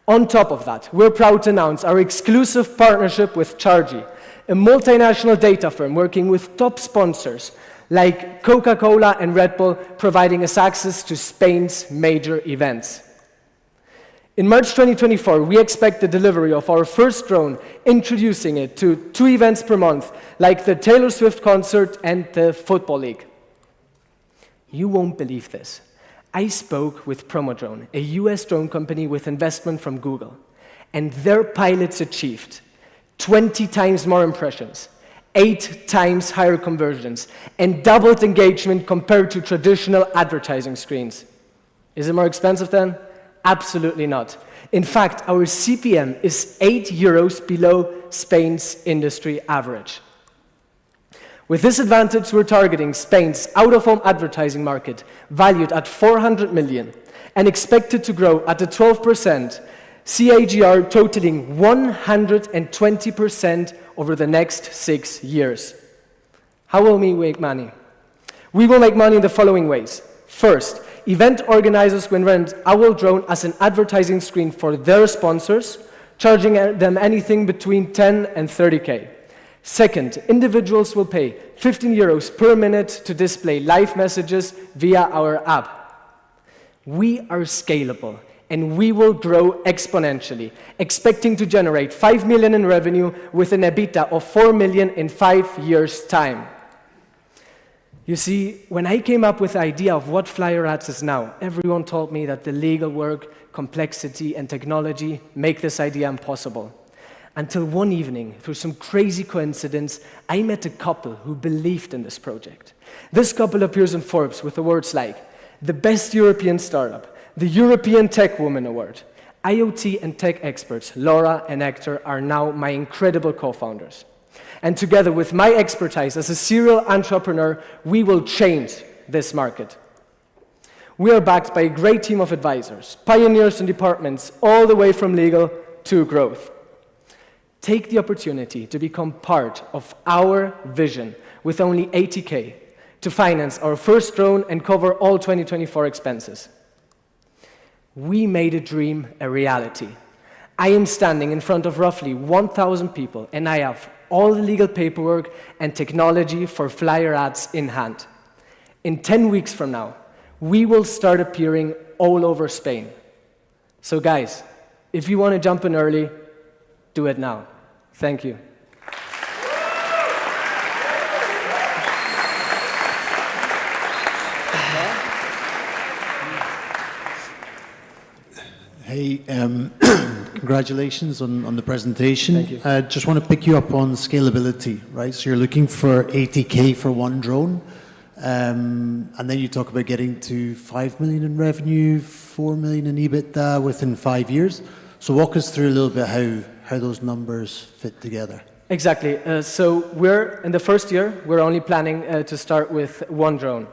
On top of that, we're proud to announce our exclusive partnership with Chargy, a multinational data firm working with top sponsors like Coca-Cola and Red Bull, providing us access to Spain's major events. In March 2024, we expect the delivery of our first drone, introducing it to 2 events per month, like the Taylor Swift concert and the Football League. You won't believe this. I spoke with Promodrone, a US drone company with investment from Google, and their pilots achieved 20 times more impressions, 8 times higher conversions, and doubled engagement compared to traditional advertising screens. Is it more expensive then? Absolutely not. In fact, our CPM is 8 euros below Spain's industry average. With this advantage, we're targeting Spain's out-of-home advertising market, valued at 400 million, and expected to grow at a 12% CAGR, totaling 120% over the next 6 years. How will we make money? We will make money in the following ways. First, event organizers will rent our drone as an advertising screen for their sponsors, charging them anything between 10 and 30K. Second, individuals will pay 15 euros per minute to display live messages via our app. We are scalable, and we will grow exponentially, expecting to generate 5 million in revenue with an EBITDA of 4 million in 5 years' time. You see, when I came up with the idea of what Fly Your Ads is now, everyone told me that the legal work, complexity, and technology make this idea impossible. Until one evening, through some crazy coincidence, I met a couple who believed in this project. This couple appears in Forbes with the words like, the best European startup, the European Tech Woman Award. IoT and tech experts, Laura and Hector, are now my incredible co-founders. And together with my expertise as a serial entrepreneur, we will change this market. We are backed by a great team of advisors, pioneers in departments, all the way from legal to growth. Take the opportunity to become part of our vision with only 80K to finance our first drone and cover all 2024 expenses. We made a dream a reality. I am standing in front of roughly 1,000 people, and I have all the legal paperwork and technology for Fly Your Ads in hand. In 10 weeks from now, we will start appearing all over Spain. So guys, if you want to jump in early, do it now. Thank you. Hey, congratulations on the presentation. Thank you. Just want to pick you up on scalability, right? So you're looking for 80K for one drone, and then you talk about getting to 5 million in revenue, 4 million in EBITDA within 5 years. So walk us through a little bit how those numbers fit together. Exactly. So we're in the first year, we're only planning to start with one drone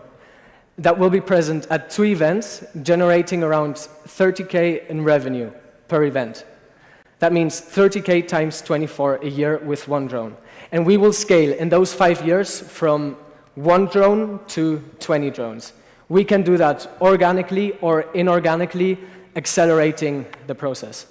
that will be present at 2 events, generating around 30K in revenue per event. That means 30K times 24 a year with one drone. And we will scale in those 5 years from one drone to 20 drones. We can do that organically or inorganically, accelerating the process.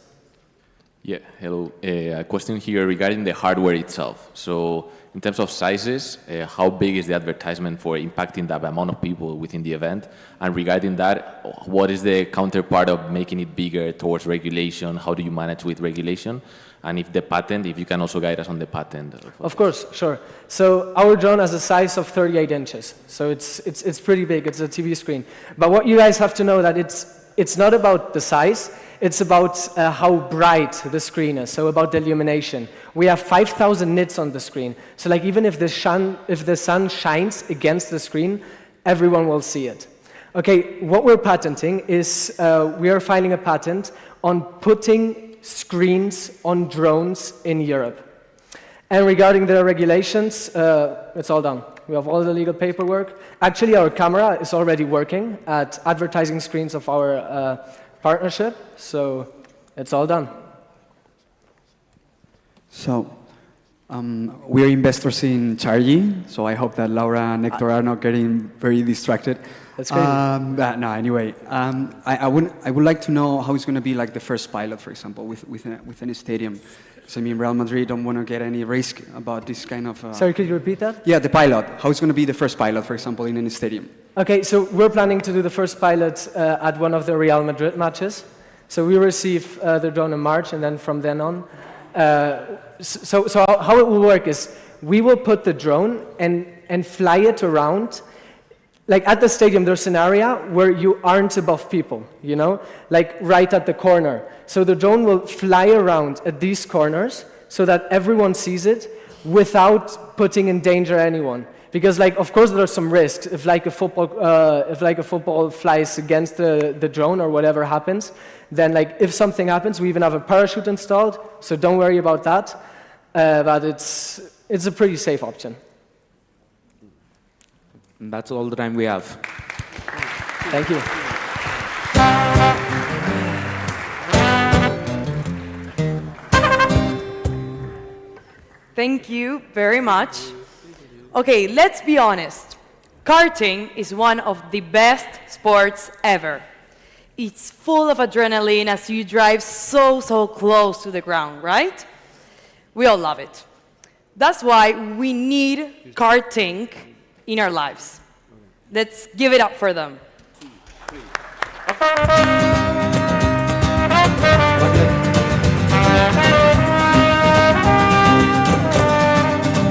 Yeah, hello. A question here regarding the hardware itself. So in terms of sizes, how big is the advertisement for impacting the amount of people within the event? And regarding that, what is the counterpart of making it bigger towards regulation? How do you manage with regulation? And if the patent, if you can also guide us on the patent. Of course, sure. So our drone has a size of 38 inches. So it's pretty big, it's a TV screen. But what you guys have to know that it's not about the size, it's about how bright the screen is, so about the illumination. We have 5,000 nits on the screen, so like even if the sun shines against the screen, everyone will see it. Okay, what we're patenting is we are filing a patent on putting screens on drones in Europe. And regarding the regulations, it's all done. We have all the legal paperwork. Actually, our camera is already working at advertising screens of our partnership, so it's all done. So, we're investors in Chargy, so I hope that Laura and Hector are not getting very distracted. That's crazy. But no, anyway, I would like to know how it's going to be like the first pilot, for example, within a stadium. So I mean, Real Madrid don't want to get any risk about this kind of... Sorry, could you repeat that? Yeah, the pilot. How it's going to be the first pilot, for example, in any stadium? Okay, so we're planning to do the first pilot at one of the Real Madrid matches. So we receive the drone in March, and then from then on. So how it will work is we will put the drone and fly it around. Like at the stadium, there's an area where you aren't above people, you know, like right at the corner. So the drone will fly around at these corners so that everyone sees it without putting in danger anyone. Because, like, of course, there are some risks. If like a football flies against the drone or whatever happens, then like if something happens, we even have a parachute installed. So don't worry about that. But it's a pretty safe option. And that's all the time we have. Thank you. Thank you very much. Okay, let's be honest. Karting is one of the best sports ever. It's full of adrenaline as you drive so close to the ground, right? We all love it. That's why we need karting in our lives. Let's give it up for them.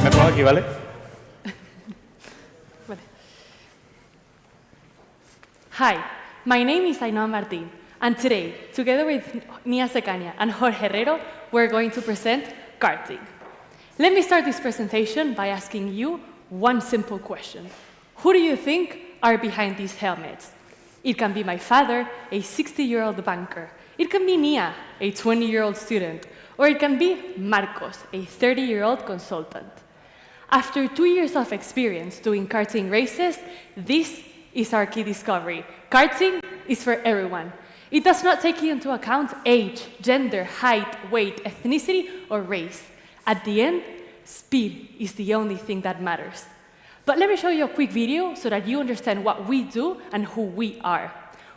¿Me pongo aquí, vale? Hi, my name is Ainhoa Martín, and today, together with Nia Secaña and Jorge Herrero, we're going to present karting. Let me start this presentation by asking you one simple question. Who do you think are behind these helmets? It can be my father, a 60-year-old banker. It can be Nia, a 20-year-old student. Or it can be Marcos, a 30-year-old consultant. After 2 years of experience doing karting races, this is our key discovery. Karting is for everyone. It does not take into account age, gender, height, weight, ethnicity, or race. At the end, speed is the only thing that matters. But let me show you a quick video so that you understand what we do and who we are.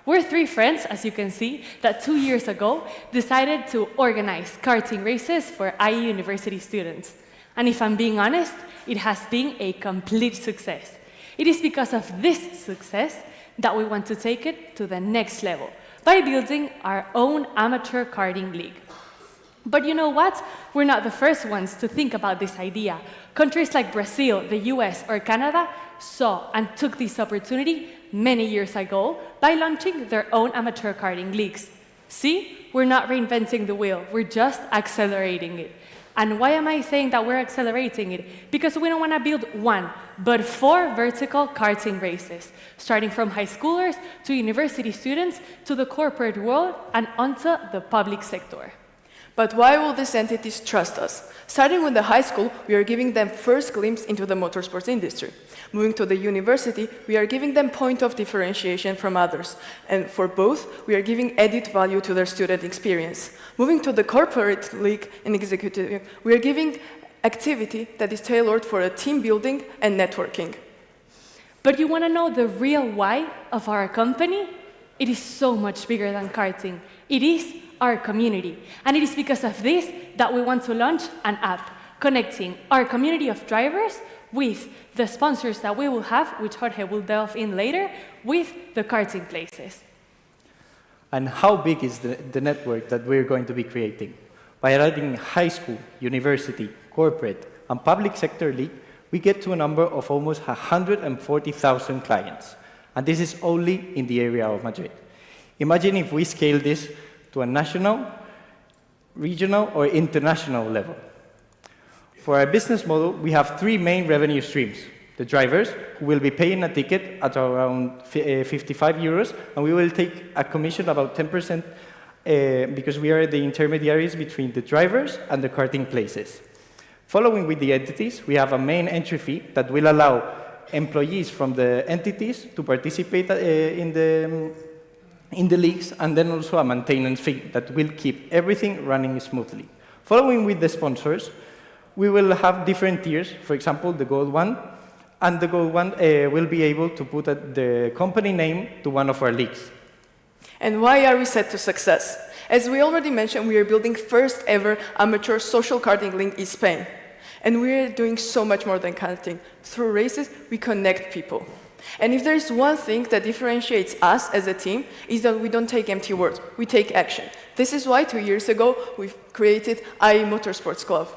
We're 3 friends, as you can see, that 2 years ago decided to organize karting races for IE University students. And if I'm being honest, it has been a complete success. It is because of this success that we want to take it to the next level by building our own amateur karting league. But you know what? We're not the first ones to think about this idea. Countries like Brazil, the US, or Canada saw and took this opportunity many years ago by launching their own amateur karting leagues. See, we're not reinventing the wheel, we're just accelerating it. And why am I saying that we're accelerating it? Because we don't want to build one, but 4 vertical karting races, starting from high schoolers to university students to the corporate world and onto the public sector. But why will these entities trust us? Starting with the high school, we are giving them first glimpse into the motorsports industry. Moving to the university, we are giving them point of differentiation from others. And for both, we are giving added value to their student experience. Moving to the corporate league and executive, we are giving activity that is tailored for a team building and networking. But you want to know the real why of our company? It is so much bigger than karting. It is our community. And it is because of this that we want to launch an app connecting our community of drivers with the sponsors that we will have, which Jorge will delve in later, with the karting places. And how big is the network that we're going to be creating? By adding high school, university, corporate, and public sector league, we get to a number of almost 140,000 clients. And this is only in the area of Madrid. Imagine if we scale this to a national, regional, or international level. For our business model, we have 3 main revenue streams. The drivers, who will be paying a ticket at around 55 euros, and we will take a commission about 10% because we are the intermediaries between the drivers and the karting places. Following with the entities, we have a main entry fee that will allow employees from the entities to participate in the leagues, and then also a maintenance fee that will keep everything running smoothly. Following with the sponsors, we will have different tiers. For example, the gold one, and the gold one will be able to put the company name to one of our leagues. And why are we set to success? As we already mentioned, we are building first ever amateur social karting league in Spain. And we are doing so much more than karting. Through races, we connect people. And if there is one thing that differentiates us as a team, is that we don't take empty words, we take action. This is why 2 years ago, we've created iMotorsports Club,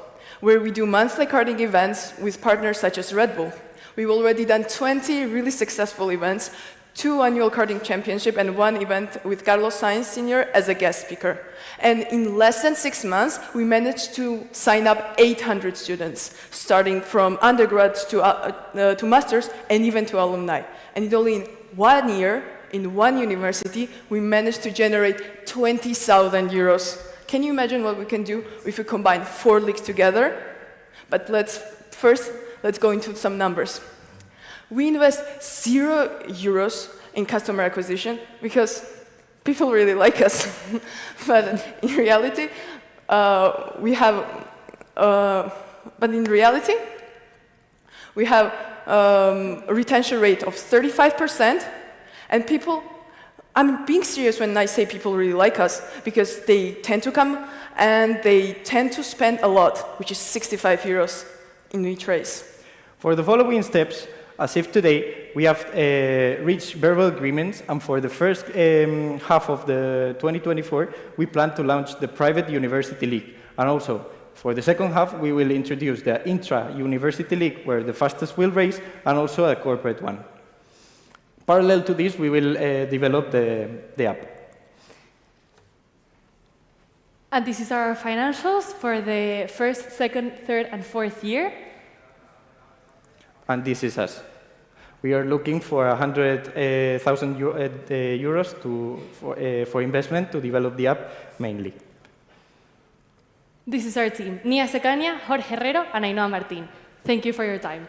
where we do monthly karting events with partners such as Red Bull. We've already done 20 really successful events, 2 annual karting championship, and 1 event with Carlos Sainz Sr. as a guest speaker. And in less than 6 months, we managed to sign up 800 students, starting from undergrads to masters, and even to alumni. And only in 1 year, in 1 university, we managed to generate 20,000 euros. Can you imagine what we can do if we combine 4 leagues together? But let's go into some numbers. We invest 0 euros in customer acquisition because people really like us. But in reality, we have a retention rate of 35%, and people, I'm being serious when I say people really like us, because they tend to come and they tend to spend a lot, which is 65 euros in each race. For the following steps, as if today, we have reached verbal agreements, and for the first half of the 2024, we plan to launch the private university league. And also, for the second half, we will introduce the intra-university league, where the fastest will race, and also a corporate one. Parallel to this, we will develop the app. And this is our financials for the first, second, third, and fourth year. And this is us. We are looking for 100,000 euros for investment to develop the app mainly. This is our team, Nia Secania, Jorge Herrero, and Ainhoa Martín. Thank you for your time.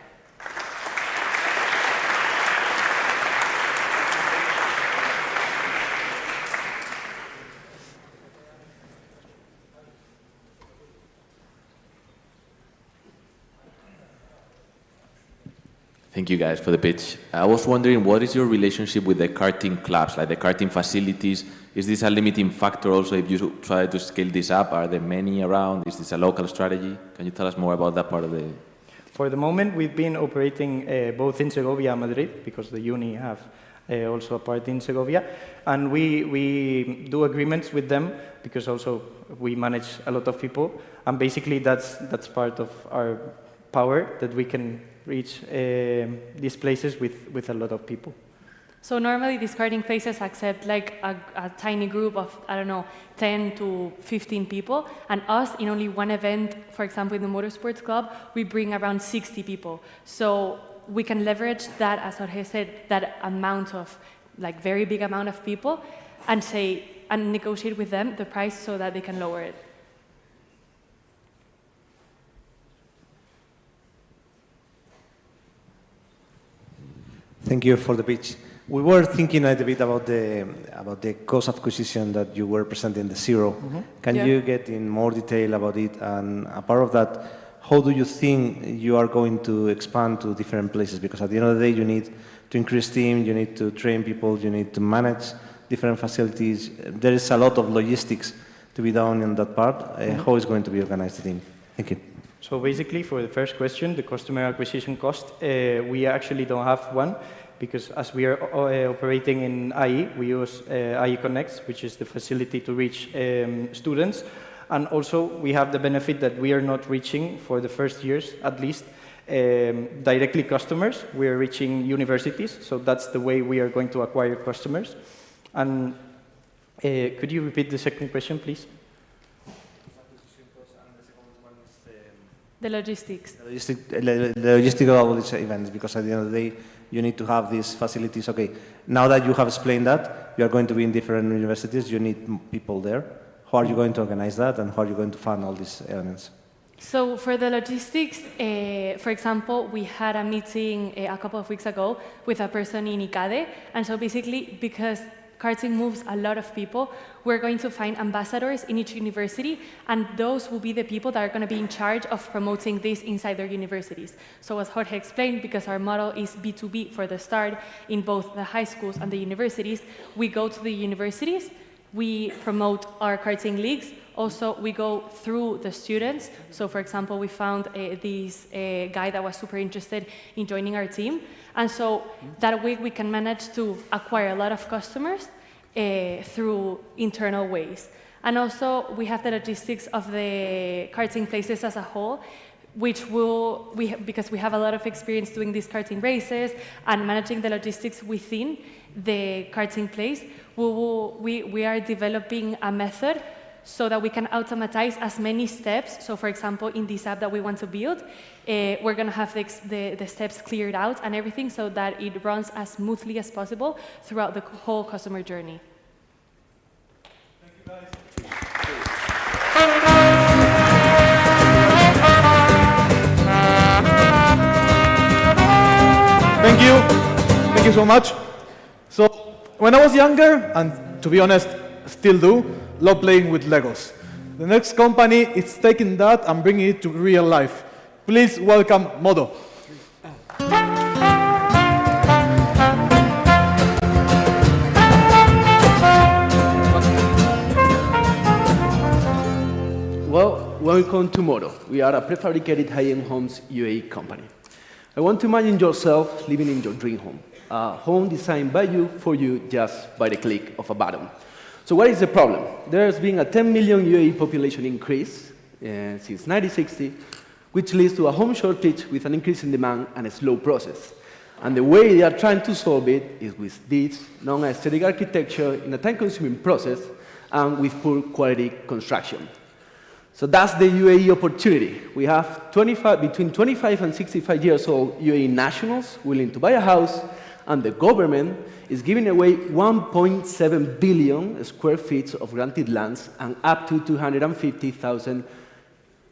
Thank you guys for the pitch. I was wondering, what is your relationship with the karting clubs, like the karting facilities? Is this a limiting factor also if you try to scale this up? Are there many around? Is this a local strategy? Can you tell us more about that part of the... For the moment, we've been operating both in Segovia and Madrid, because the uni have also a part in Segovia. And we do agreements with them, because also we manage a lot of people. And basically, that's part of our power, that we can reach these places with a lot of people. So normally these karting places accept like a tiny group of, I don't know, 10 to 15 people. And us, in only one event, for example, in the Motorsports Club, we bring around 60 people. So we can leverage that, as Jorge said, that amount of, like very big amount of people, and say, and negotiate with them the price so that they can lower it. Thank you for the pitch. We were thinking a little bit about the cost of acquisition that you were presenting, the zero. Can you get in more detail about it? And a part of that, how do you think you are going to expand to different places? Because at the end of the day, you need to increase team, you need to train people, you need to manage different facilities. There is a lot of logistics to be done in that part. How is going to be organized, the team? Thank you. So basically, for the first question, the customer acquisition cost, we actually don't have one, because as we are operating in IE, we use IE Connects, which is the facility to reach students. And also, we have the benefit that we are not reaching, for the first years at least, directly customers. We are reaching universities, so that's the way we are going to acquire customers. And could you repeat the second question, please? The logistics. The logistical of these events, because at the end of the day, you need to have these facilities. Okay, now that you have explained that, you are going to be in different universities, you need people there. How are you going to organize that, and how are you going to fund all these elements? So for the logistics, for example, we had a meeting a couple of weeks ago with a person in ICADE, and so basically, because karting moves a lot of people, we're going to find ambassadors in each university, and those will be the people that are going to be in charge of promoting this inside their universities. So as Jorge explained, because our model is B2B for the start in both the high schools and the universities, we go to the universities, we promote our karting leagues. Also, we go through the students. So, for example, we found this guy that was super interested in joining our team. And so that way we can manage to acquire a lot of customers through internal ways. And also, we have the logistics of the karting places as a whole, which because we have a lot of experience doing these karting races and managing the logistics within the karting place, we are developing a method so that we can automatize as many steps. So for example, in this app that we want to build, we're going to have the steps cleared out and everything so that it runs as smoothly as possible throughout the whole customer journey. Thank you. Thank you so much. So, when I was younger, and to be honest, still do, love playing with Legos. The next company is taking that and bringing it to real life. Please welcome Modo. Well, welcome to Modo. We are a prefabricated high-end homes UAE company. I want to imagine yourself living in your dream home, a home designed by you for you just by the click of a button. So what is the problem? There's been a 10 million UAE population increase since 1960, which leads to a home shortage with an increase in demand and a slow process. And the way they are trying to solve it is with this non-aesthetic architecture in a time-consuming process and with poor quality construction. So that's the UAE opportunity. We have between 25 and 65 years old UAE nationals willing to buy a house, and the government is giving away 1.7 billion square feet of granted lands and up to 250,000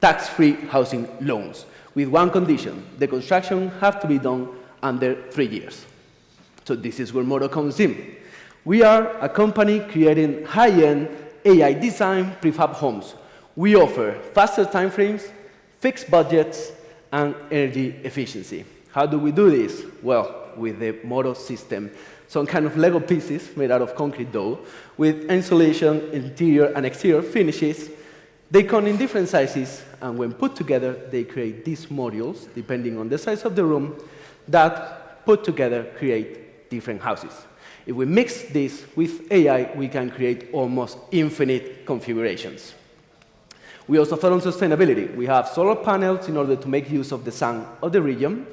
tax-free housing loans, with one condition: the construction has to be done under 3 years. So this is where Modo comes in. We are a company creating high-end AI design prefab homes. We offer faster timeframes, fixed budgets, and energy efficiency. How do we do this? Well, with the Modo system, some kind of Lego pieces made out of concrete dough, with insulation, interior and exterior finishes. They come in different sizes, and when put together, they create these modules, depending on the size of the room, that put together create different houses. If we mix this with AI, we can create almost infinite configurations. We also thought on sustainability. We have solar panels in order to make use of the sun of the region.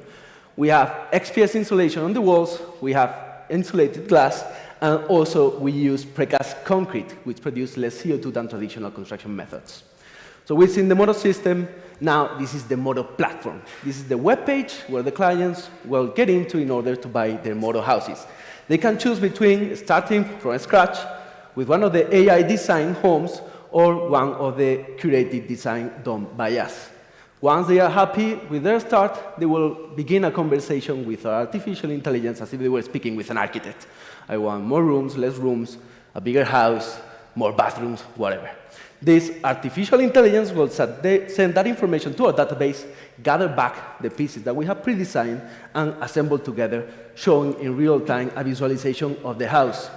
We have XPS insulation on the walls. We have insulated glass, and also we use precast concrete, which produces less CO2 than traditional construction methods. So within the Modo system, now this is the Modo platform. This is the web page where the clients will get into in order to buy their Modo houses. They can choose between starting from scratch with one of the AI designed homes or one of the curated design done by us. Once they are happy with their start, they will begin a conversation with artificial intelligence as if they were speaking with an architect. I want more rooms, less rooms, a bigger house, more bathrooms, whatever. This artificial intelligence will send that information to our database, gather back the pieces that we have pre-designed, and assemble together, showing in real time a visualization of the house.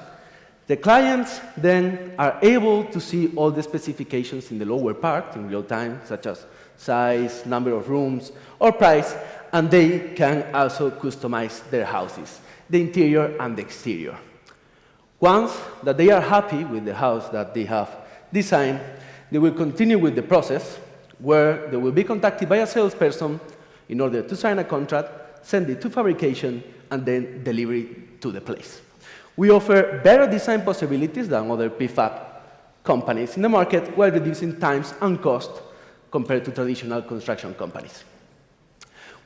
The clients then are able to see all the specifications in the lower part in real time, such as size, number of rooms, or price, and they can also customize their houses, the interior and the exterior. Once that they are happy with the house that they have designed, they will continue with the process where they will be contacted by a salesperson in order to sign a contract, send it to fabrication, and then deliver it to the place. We offer better design possibilities than other prefab companies in the market while reducing times and cost compared to traditional construction companies.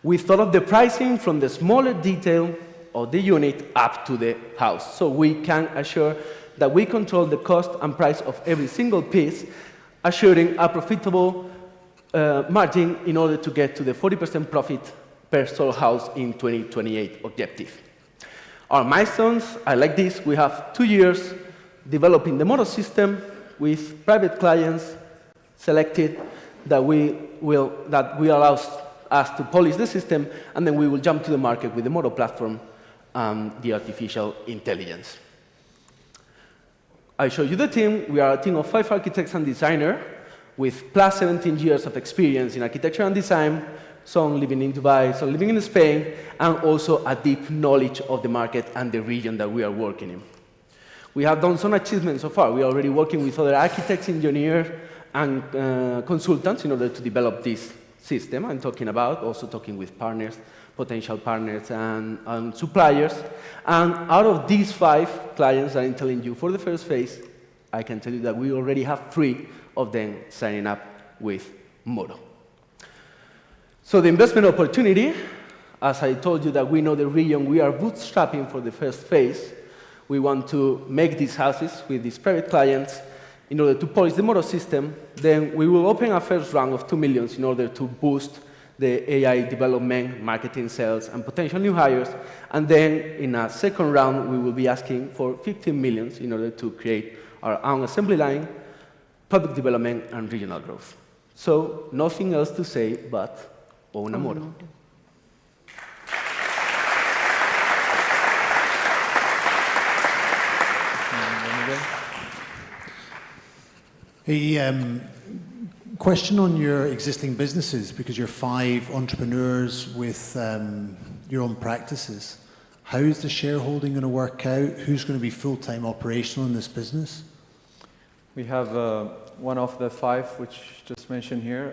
We thought of the pricing from the smaller detail of the unit up to the house, so we can assure that we control the cost and price of every single piece, assuring a profitable margin in order to get to the 40% profit per sold house in 2028 objective. Our milestones are like this. We have 2 years developing the Modo system with private clients selected that will allow us to polish the system, and then we will jump to the market with the Modo platform and the artificial intelligence. I show you the team. We are a team of 5 architects and designers with plus 17 years of experience in architecture and design, some living in Dubai, some living in Spain, and also a deep knowledge of the market and the region that we are working in. We have done some achievements so far. We are already working with other architects, engineers, and consultants in order to develop this system. I'm talking about also talking with partners, potential partners, and suppliers. And out of these 5 clients that I'm telling you for the first phase, I can tell you that we already have 3 of them signing up with Modo. So the investment opportunity, as I told you that we know the region, we are bootstrapping for the first phase. We want to make these houses with these private clients in order to polish the Modo system. Then we will open a first round of 2 million in order to boost the AI development, marketing, sales, and potential new hires. And then in a second round, we will be asking for 15 million in order to create our own assembly line, product development, and regional growth. So nothing else to say but own a Modo. A question on your existing businesses, because you're 5 entrepreneurs with your own practices. How is the shareholding going to work out? Who's going to be full-time operational in this business? We have one of the 5, which just mentioned here,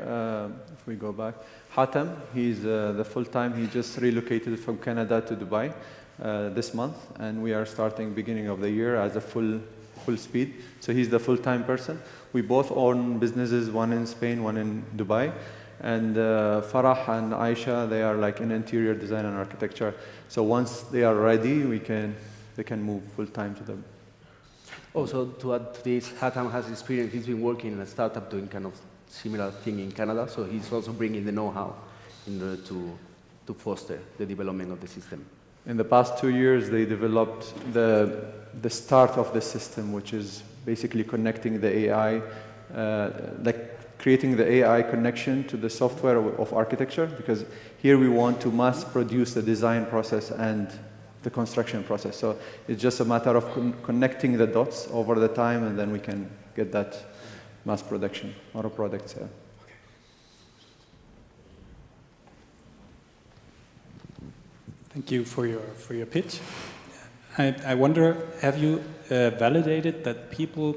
if we go back. Hatem, he's the full-time. He just relocated from Canada to Dubai this month, and we are starting beginning of the year as a full speed. So he's the full-time person. We both own businesses, one in Spain, one in Dubai. And Farah and Aisha, they are like in interior design and architecture. So once they are ready, they can move full-time to them. Also, to add to this, Hatem has experience. He's been working in a startup doing kind of similar thing in Canada, so he's also bringing the know-how in order to foster the development of the system. In the past 2 years, they developed the start of the system, which is basically connecting the AI, like creating the AI connection to the software of architecture, because here we want to mass produce the design process and the construction process. So it's just a matter of connecting the dots over the time, and then we can get that mass production, auto products. Yeah. Thank you for your pitch. I wonder, have you validated that people,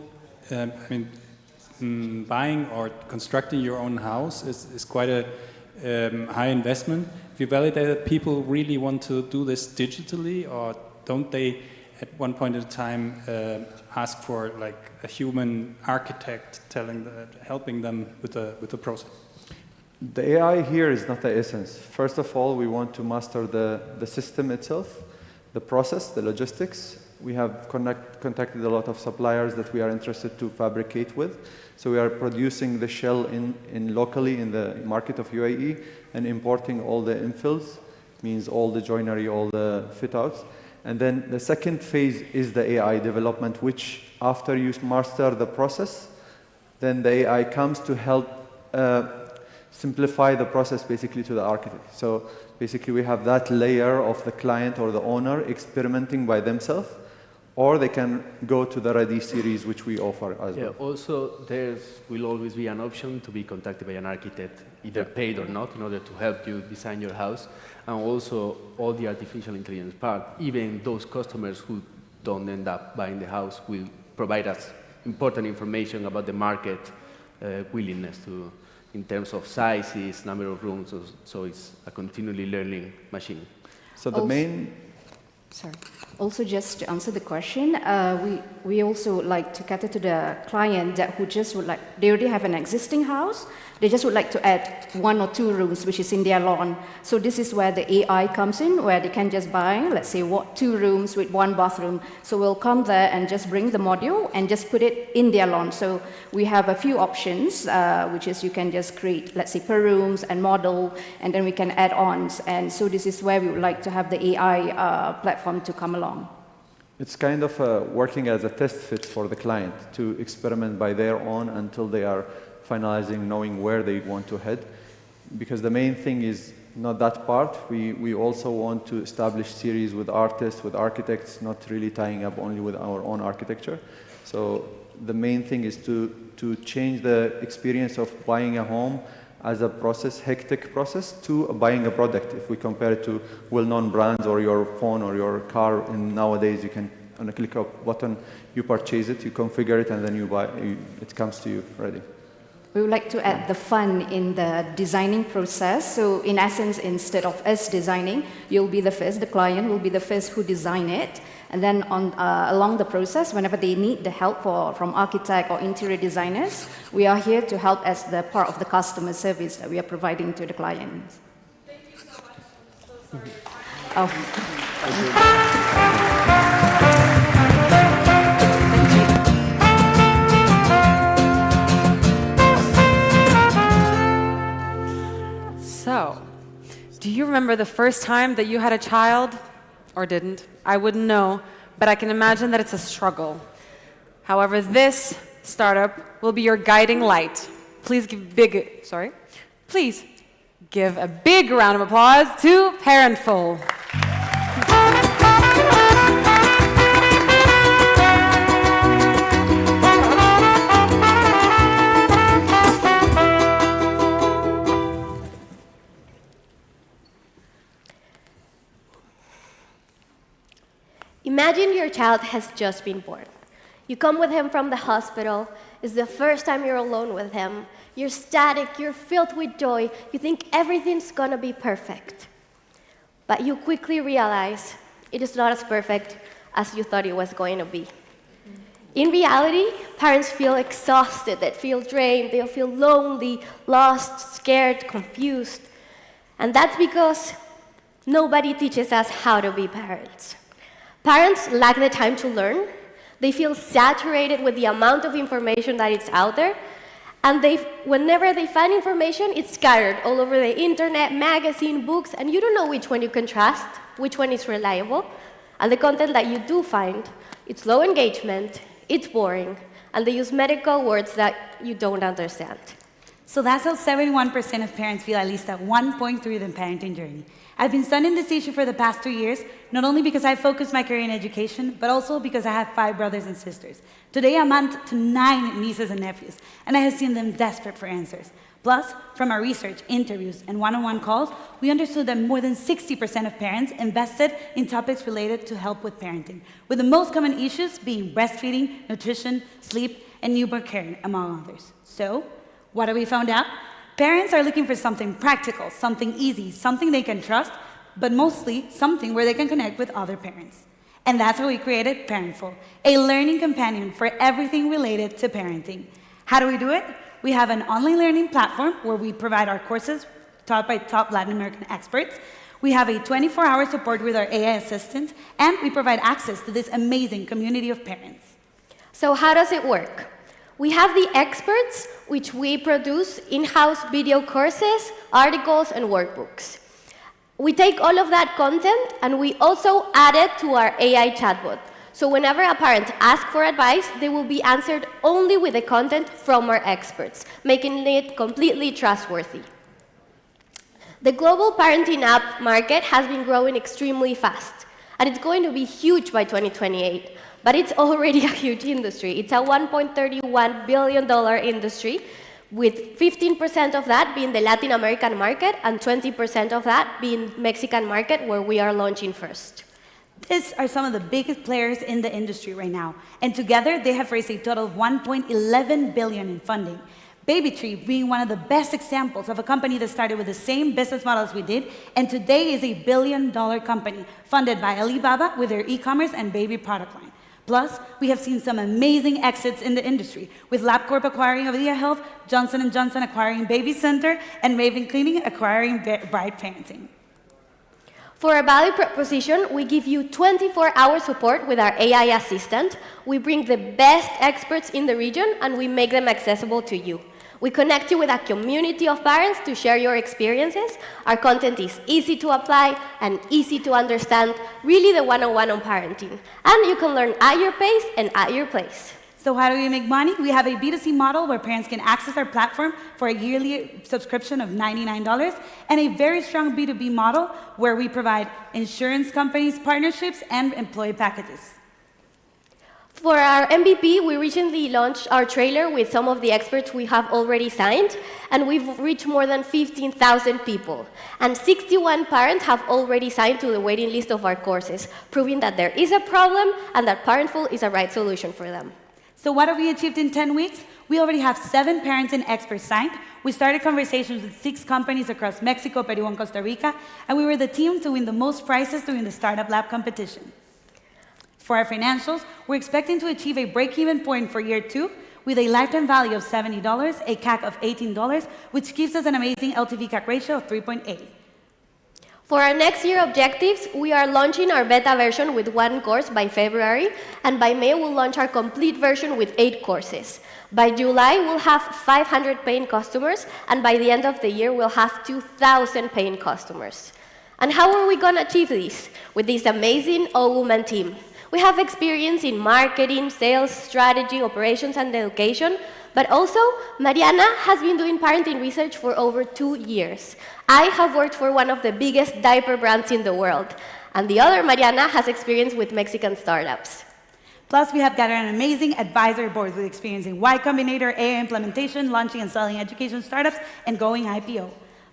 buying or constructing your own house is quite a high investment? Have you validated that people really want to do this digitally, or don't they at one point in time ask for like a human architect helping them with the process? The AI here is not the essence. First of all, we want to master the system itself, the process, the logistics. We have contacted a lot of suppliers that we are interested to fabricate with. So we are producing the shell in locally in the market of UAE and importing all the infills, means all the joinery, all the fit-outs. And then the second phase is the AI development, which after you master the process, then the AI comes to help simplify the process basically to the architect. So basically we have that layer of the client or the owner experimenting by themselves, or they can go to the ready series which we offer as well. Also there will always be an option to be contacted by an architect, either paid or not, in order to help you design your house. And also all the artificial intelligence part, even those customers who don't end up buying the house will provide us important information about the market willingness to, in terms of sizes, number of rooms, so it's a continually learning machine. So the main... Sorry. Also, just to answer the question, we also like to cater to the client who just would like, they already have an existing house, they just would like to add 1 or 2 rooms, which is in their lawn. So this is where the AI comes in, where they can just buy, let's say, 2 rooms with 1 bathroom. So we'll come there and just bring the module and just put it in their lawn. So we have a few options, which is you can just create, let's say, per rooms and model, and then we can add ons. And so this is where we would like to have the AI platform to come along. It's kind of working as a test fit for the client to experiment by their own until they are finalizing, knowing where they want to head. Because the main thing is not that part. We also want to establish series with artists, with architects, not really tying up only with our own architecture. So the main thing is to change the experience of buying a home as a process, hectic process, to buying a product. If we compare it to well-known brands or your phone or your car, and nowadays you can, on a click of a button, you purchase it, you configure it, and then you buy, it comes to you ready. We would like to add the fun in the designing process. So in essence, instead of us designing, you'll be the first, the client will be the first who design it. And then along the process, whenever they need the help from architect or interior designers, we are here to help as the part of the customer service that we are providing to the clients. Thank you so much. I'm so sorry. So, do you remember the first time that you had a child? Or didn't? I wouldn't know, but I can imagine that it's a struggle. However, this startup will be your guiding light. Please give a big round of applause to Parentful. Imagine your child has just been born. You come with him from the hospital. It's the first time you're alone with him. You're ecstatic, you're filled with joy. You think everything's gonna be perfect. But you quickly realize it is not as perfect as you thought it was going to be. In reality, parents feel exhausted, they feel drained, they feel lonely, lost, scared, confused. And that's because nobody teaches us how to be parents. Parents lack the time to learn. They feel saturated with the amount of information that is out there. And whenever they find information, it's scattered all over the internet, magazine, books, and you don't know which one you can trust, which one is reliable. And the content that you do find, it's low engagement, it's boring, and they use medical words that you don't understand. So that's how 71% of parents feel at least at one point through the parenting journey. I've been studying this issue for the past 2 years, not only because I focused my career in education, but also because I have 5 brothers and sisters. Today I'm aunt to 9 nieces and nephews, and I have seen them desperate for answers. Plus, from our research, interviews, and one-on-one calls, we understood that more than 60% of parents invested in topics related to help with parenting, with the most common issues being breastfeeding, nutrition, sleep, and newborn care, among others. So, what have we found out? Parents are looking for something practical, something easy, something they can trust, but mostly something where they can connect with other parents. And that's how we created Parentful, a learning companion for everything related to parenting. How do we do it? We have an online learning platform where we provide our courses taught by top Latin American experts. We have a 24-hour support with our AI assistant, and we provide access to this amazing community of parents. So how does it work? We have the experts, which we produce in-house video courses, articles, and workbooks. We take all of that content and we also add it to our AI chatbot. So whenever a parent asks for advice, they will be answered only with the content from our experts, making it completely trustworthy. The global parenting app market has been growing extremely fast, and it's going to be huge by 2028. But it's already a huge industry. It's a $1.31 billion industry, with 15% of that being the Latin American market and 20% of that being Mexican market, where we are launching first. These are some of the biggest players in the industry right now, and together they have raised a total of $1.11 billion in funding. Babytree being one of the best examples of a company that started with the same business model as we did, and today is a billion-dollar company funded by Alibaba with their e-commerce and baby product line. Plus, we have seen some amazing exits in the industry, with LabCorp acquiring Avia Health, Johnson & Johnson acquiring Baby Center, and Maven Cleaning acquiring Bright Parenting. For our value proposition, we give you 24-hour support with our AI assistant. We bring the best experts in the region, and we make them accessible to you. We connect you with a community of parents to share your experiences. Our content is easy to apply and easy to understand, really the one-on-one on parenting. And you can learn at your pace and at your place. So how do we make money? We have a B2C model where parents can access our platform for a yearly subscription of $99, and a very strong B2B model where we provide insurance companies, partnerships, and employee packages. For our MVP, we recently launched our trailer with some of the experts we have already signed, and we've reached more than 15,000 people. And 61 parents have already signed to the waiting list of our courses, proving that there is a problem and that Parentful is a right solution for them. So what have we achieved in 10 weeks? We already have 7 parents and experts signed. We started conversations with 6 companies across Mexico, Peru, and Costa Rica, and we were the team to win the most prizes during the Startup Lab competition. For our financials, we're expecting to achieve a break-even point for year 2 with a lifetime value of $70, a CAC of $18, which gives us an amazing LTV-CAC ratio of 3.8. For our next year objectives, we are launching our beta version with 1 course by February, and by May we'll launch our complete version with 8 courses. By July, we'll have 500 paying customers, and by the end of the year, we'll have 2,000 paying customers. And how are we going to achieve this? With this amazing all-woman team. We have experience in marketing, sales, strategy, operations, and education, but also Mariana has been doing parenting research for over 2 years. I have worked for one of the biggest diaper brands in the world, and the other Mariana has experience with Mexican startups. Plus, we have gathered an amazing advisory board with experience in Y Combinator, AI implementation, launching and selling education startups, and going IPO.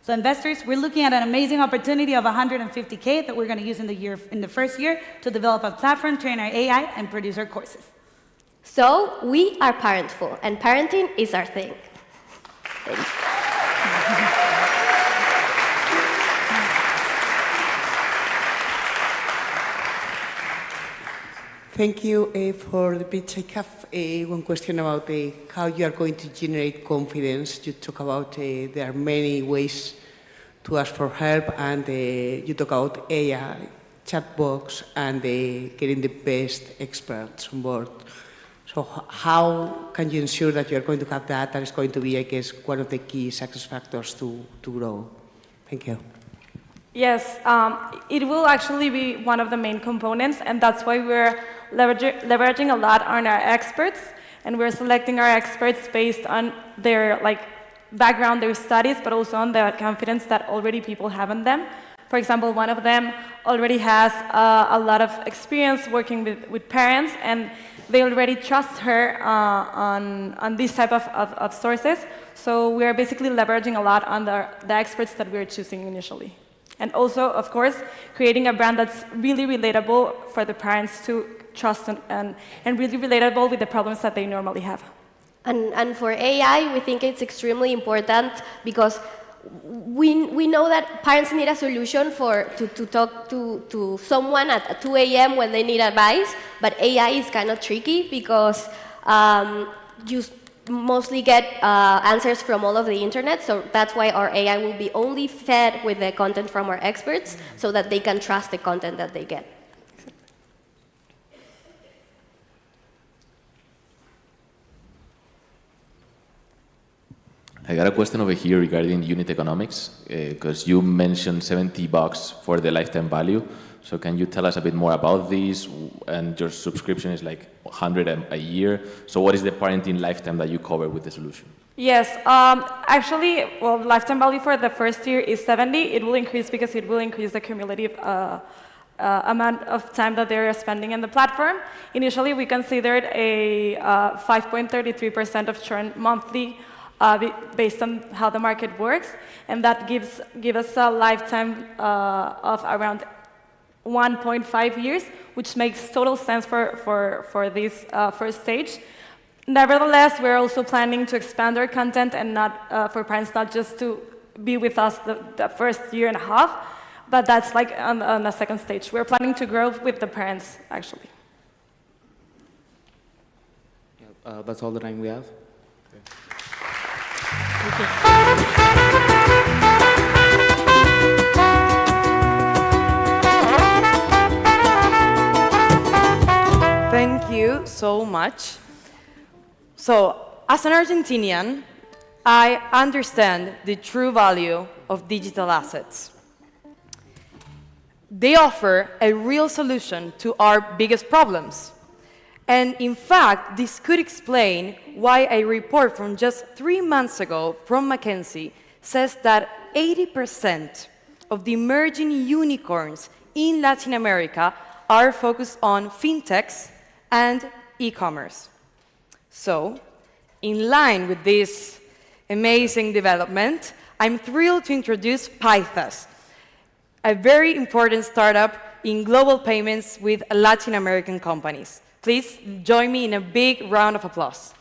So investors, we're looking at an amazing opportunity of $150K that we're going to use in the first year to develop a platform, train our AI, and produce our courses. So we are Parentful, and parenting is our thing. Thank you. Thank you for the pitch. I have one question about how you are going to generate confidence. You talk about there are many ways to ask for help, and you talk about AI, chatbots, and getting the best experts on board. So how can you ensure that you are going to have that? That is going to be, I guess, one of the key success factors to grow. Thank you. Yes, it will actually be one of the main components, and that's why we're leveraging a lot on our experts, and we're selecting our experts based on their background, their studies, but also on the confidence that already people have in them. For example, one of them already has a lot of experience working with parents, and they already trust her on this type of sources. So we are basically leveraging a lot on the experts that we're choosing initially. And also, of course, creating a brand that's really relatable for the parents to trust and really relatable with the problems that they normally have. And for AI, we think it's extremely important because we know that parents need a solution to talk to someone at 2 a.m. when they need advice, but AI is kind of tricky because you mostly get answers from all of the internet, so that's why our AI will be only fed with the content from our experts so that they can trust the content that they get. I got a question over here regarding unit economics, because you mentioned $70 for the lifetime value. So can you tell us a bit more about this? And your subscription is like 100 a year. So what is the parenting lifetime that you cover with the solution? Yes, actually, well, lifetime value for the first year is 70. It will increase because it will increase the cumulative amount of time that they're spending in the platform. Initially, we considered a 5.33% of churn monthly based on how the market works, and that gives us a lifetime of around 1.5 years, which makes total sense for this first stage. Nevertheless, we're also planning to expand our content and not for parents not just to be with us the first year and a half, but that's like on the second stage. We're planning to grow with the parents, actually. That's all the time we have. Thank you so much. So, as an Argentinian, I understand the true value of digital assets. They offer a real solution to our biggest problems. And in fact, this could explain why a report from just 3 months ago from McKinsey says that 80% of the emerging unicorns in Latin America are focused on fintechs and e-commerce. So, in line with this amazing development, I'm thrilled to introduce Pythas, a very important startup in global payments with Latin American companies. Please join me in a big round of applause.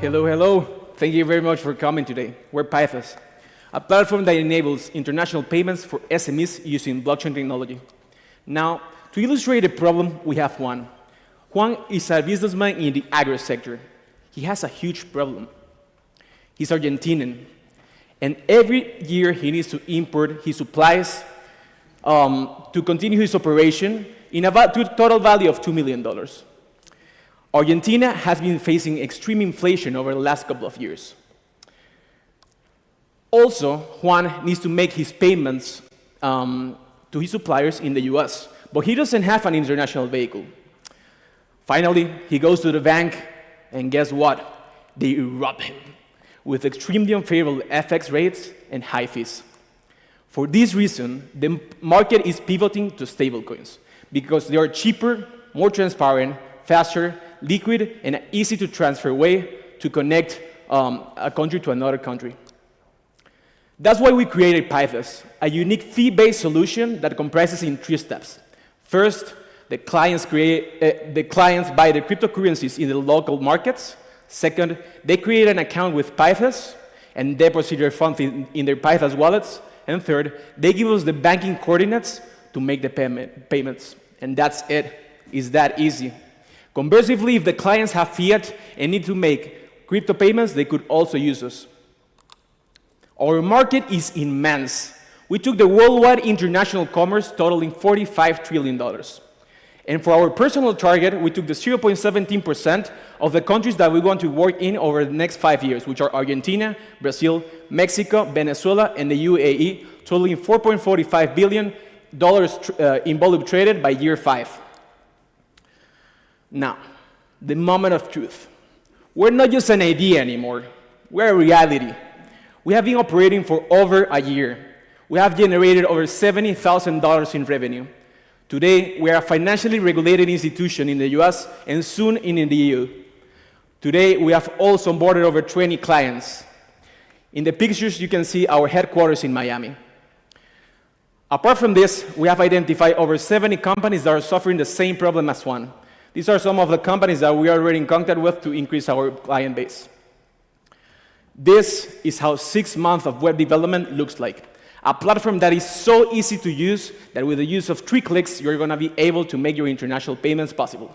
Hello, hello. Thank you very much for coming today. We're Pythas, a platform that enables international payments for SMEs using blockchain technology. Now, to illustrate the problem, we have Juan. Juan is a businessman in the agro sector. He has a huge problem. He's Argentinian, and every year he needs to import his supplies to continue his operation in a total value of $2 million. Argentina has been facing extreme inflation over the last couple of years. Also, Juan needs to make his payments to his suppliers in the US, but he doesn't have an international vehicle. Finally, he goes to the bank, and guess what? They rob him with extremely unfavorable FX rates and high fees. For this reason, the market is pivoting to stablecoins because they are cheaper, more transparent, faster, liquid, and an easy to transfer way to connect a country to another country. That's why we created Pythas, a unique fee-based solution that comprises in 3 steps. First, the clients buy the cryptocurrencies in the local markets. Second, they create an account with Pythas and deposit their funds in their Pythas wallets. And third, they give us the banking coordinates to make the payments. And that's it. It's that easy. Conversely, if the clients have fiat and need to make crypto payments, they could also use us. Our market is immense. We took the worldwide international commerce totaling $45 trillion. And for our personal target, we took the 0.17% of the countries that we want to work in over the next 5 years, which are Argentina, Brazil, Mexico, Venezuela, and the UAE, totaling $4.45 billion in volume traded by year 5. Now, the moment of truth. We're not just an idea anymore. We're a reality. We have been operating for over a year. We have generated over $70,000 in revenue. Today, we are a financially regulated institution in the US and soon in the EU. Today, we have also onboarded over 20 clients. In the pictures, you can see our headquarters in Miami. Apart from this, we have identified over 70 companies that are suffering the same problem as one. These are some of the companies that we are already in contact with to increase our client base. This is how 6 months of web development looks like. A platform that is so easy to use that with the use of 3 clicks, you're going to be able to make your international payments possible.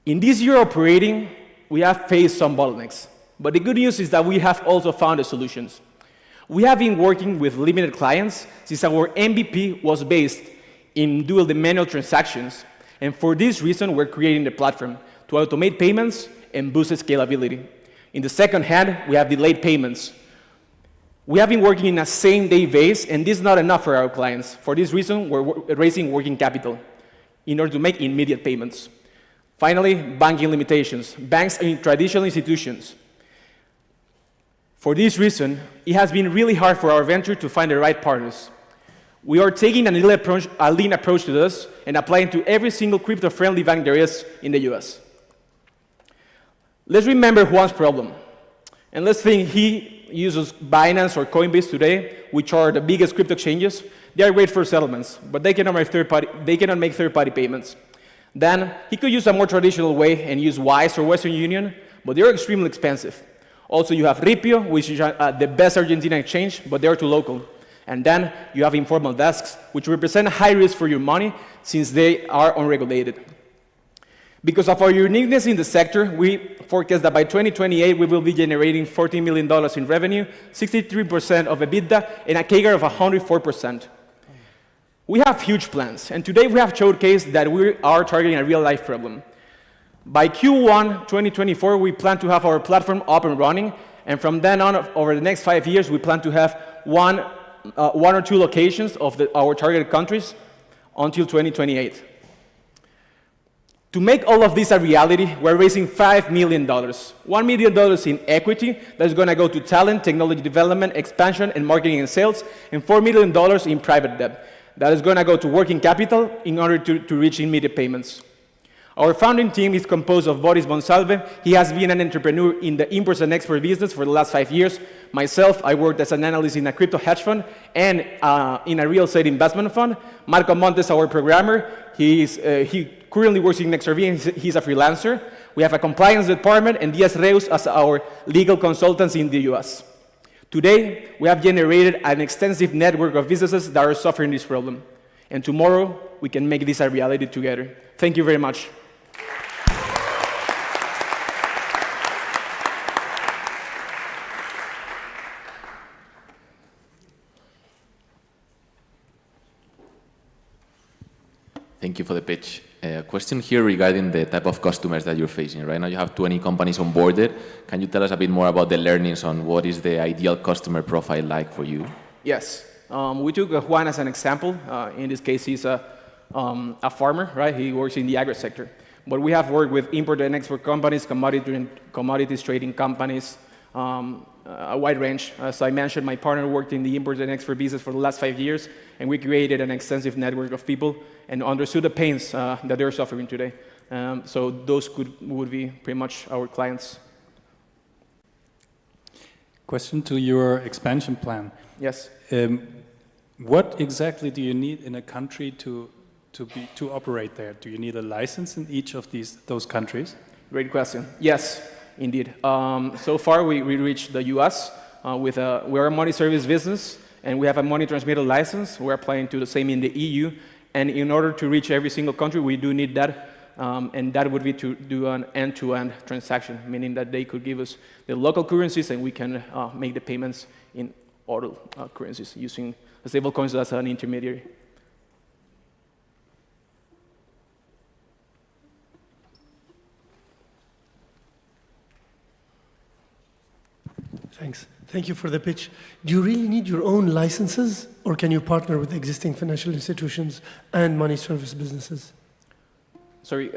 In this year operating, we have faced some bottlenecks, but the good news is that we have also found the solutions. We have been working with limited clients since our MVP was based in doing the manual transactions, and for this reason, we're creating the platform to automate payments and boost scalability. In the second hand, we have delayed payments. We have been working in a same-day base, and this is not enough for our clients. For this reason, we're raising working capital in order to make immediate payments. Finally, banking limitations. Banks are traditional institutions. For this reason, it has been really hard for our venture to find the right partners. We are taking a lean approach to this and applying to every single crypto-friendly bank there is in the US. Let's remember Juan's problem. And let's think he uses Binance or Coinbase today, which are the biggest crypto exchanges. They are great for settlements, but they cannot make third-party payments. Then he could use a more traditional way and use Wise or Western Union, but they are extremely expensive. Also, you have Ripio, which is the best Argentine exchange, but they are too local. And then you have informal desks, which represent high risk for your money since they are unregulated. Because of our uniqueness in the sector, we forecast that by 2028, we will be generating $14 million in revenue, 63% of EBITDA, and a CAGR of 104%. We have huge plans, and today we have showcased that we are targeting a real-life problem. By Q1 2024, we plan to have our platform up and running, and from then on, over the next 5 years, we plan to have one or two locations of our targeted countries until 2028. To make all of this a reality, we're raising $5 million. $1 million in equity that is going to go to talent, technology development, expansion, and marketing and sales, and $4 million in private debt. That is going to go to working capital in order to reach immediate payments. Our founding team is composed of Boris Bonsalve. He has been an entrepreneur in the imports and export business for the last 5 years. Myself, I worked as an analyst in a crypto hedge fund and in a real estate investment fund. Marco Montes, our programmer, he currently works in XRV and he's a freelancer. We have a compliance department and Diaz Reus as our legal consultants in the US. Today, we have generated an extensive network of businesses that are suffering this problem. And tomorrow, we can make this a reality together. Thank you very much. Thank you for the pitch. Question here regarding the type of customers that you're facing. Right now you have 20 companies onboarded. Can you tell us a bit more about the learnings on what is the ideal customer profile like for you? Yes. We took Juan as an example. In this case, he's a farmer, right? He works in the agri sector. But we have worked with import and export companies, commodities trading companies, a wide range. As I mentioned, my partner worked in the import and export business for the last 5 years, and we created an extensive network of people and understood the pains that they're suffering today. So those would be pretty much our clients. Question to your expansion plan. Yes. What exactly do you need in a country to operate there? Do you need a license in each of those countries? Great question. Yes, indeed. So far, we reached the US. We're a money service business, and we have a money transmitter license. We're applying to the same in the EU. And in order to reach every single country, we do need that. And that would be to do an end-to-end transaction, meaning that they could give us the local currencies, and we can make the payments in other currencies using stablecoins as an intermediary. Thanks. Thank you for the pitch. Do you really need your own licenses, or can you partner with existing financial institutions and money service businesses? Sorry,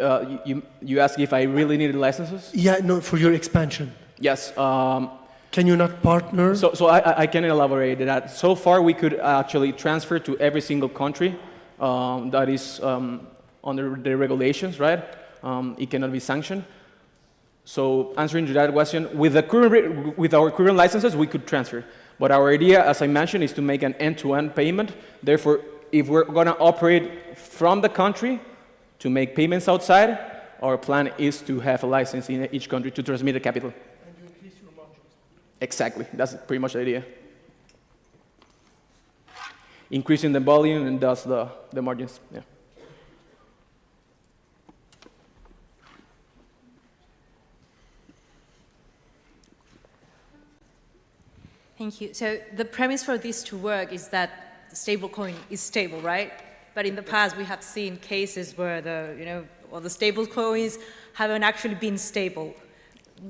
you asked if I really needed licenses? Yeah, no, for your expansion. Yes. Can you not partner? So I can elaborate that. So far, we could actually transfer to every single country that is under the regulations, right? It cannot be sanctioned. So answering to that question, with our current licenses, we could transfer. But our idea, as I mentioned, is to make an end-to-end payment. Therefore, if we're going to operate from the country To make payments outside, our plan is to have a license in each country to transmit the capital. And you increase your margins. Exactly, that's pretty much the idea. Increasing the volume and thus the margins, yeah. Thank you. So the premise for this to work is that the stablecoin is stable, right? But in the past, we have seen cases where the stable coins haven't actually been stable.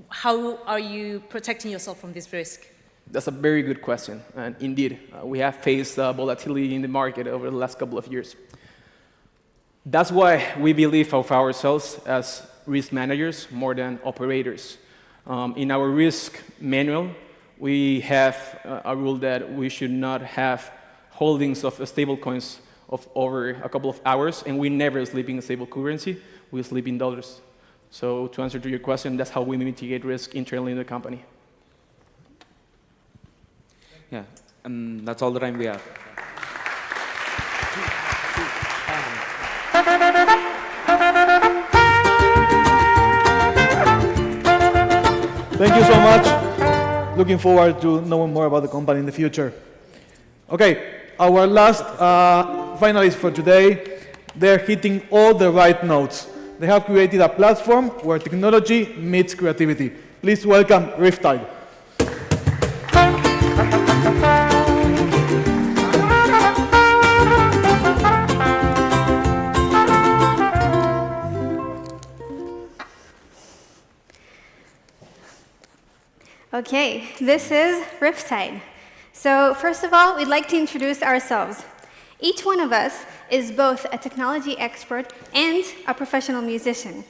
How are you protecting yourself from this risk? That's a very good question. And indeed, we have faced volatility in the market over the last couple of years. That's why we believe of ourselves as risk managers more than operators. In our risk manual, we have a rule that we should not have holdings of stable coins of over a couple of hours, and we never sleep in a stable currency, we sleep in dollars. So to answer to your question, that's how we mitigate risk internally in the company. Yeah, and that's all the time we have. Thank you so much. Looking forward to knowing more about the company in the future. Okay, our last finalists for today, they're hitting all the right notes. They have created a platform where technology meets creativity. Please welcome Riptide. Okay, this is Riptide. So first of all, we'd like to introduce ourselves. Each one of us is both a technology expert and a professional musician.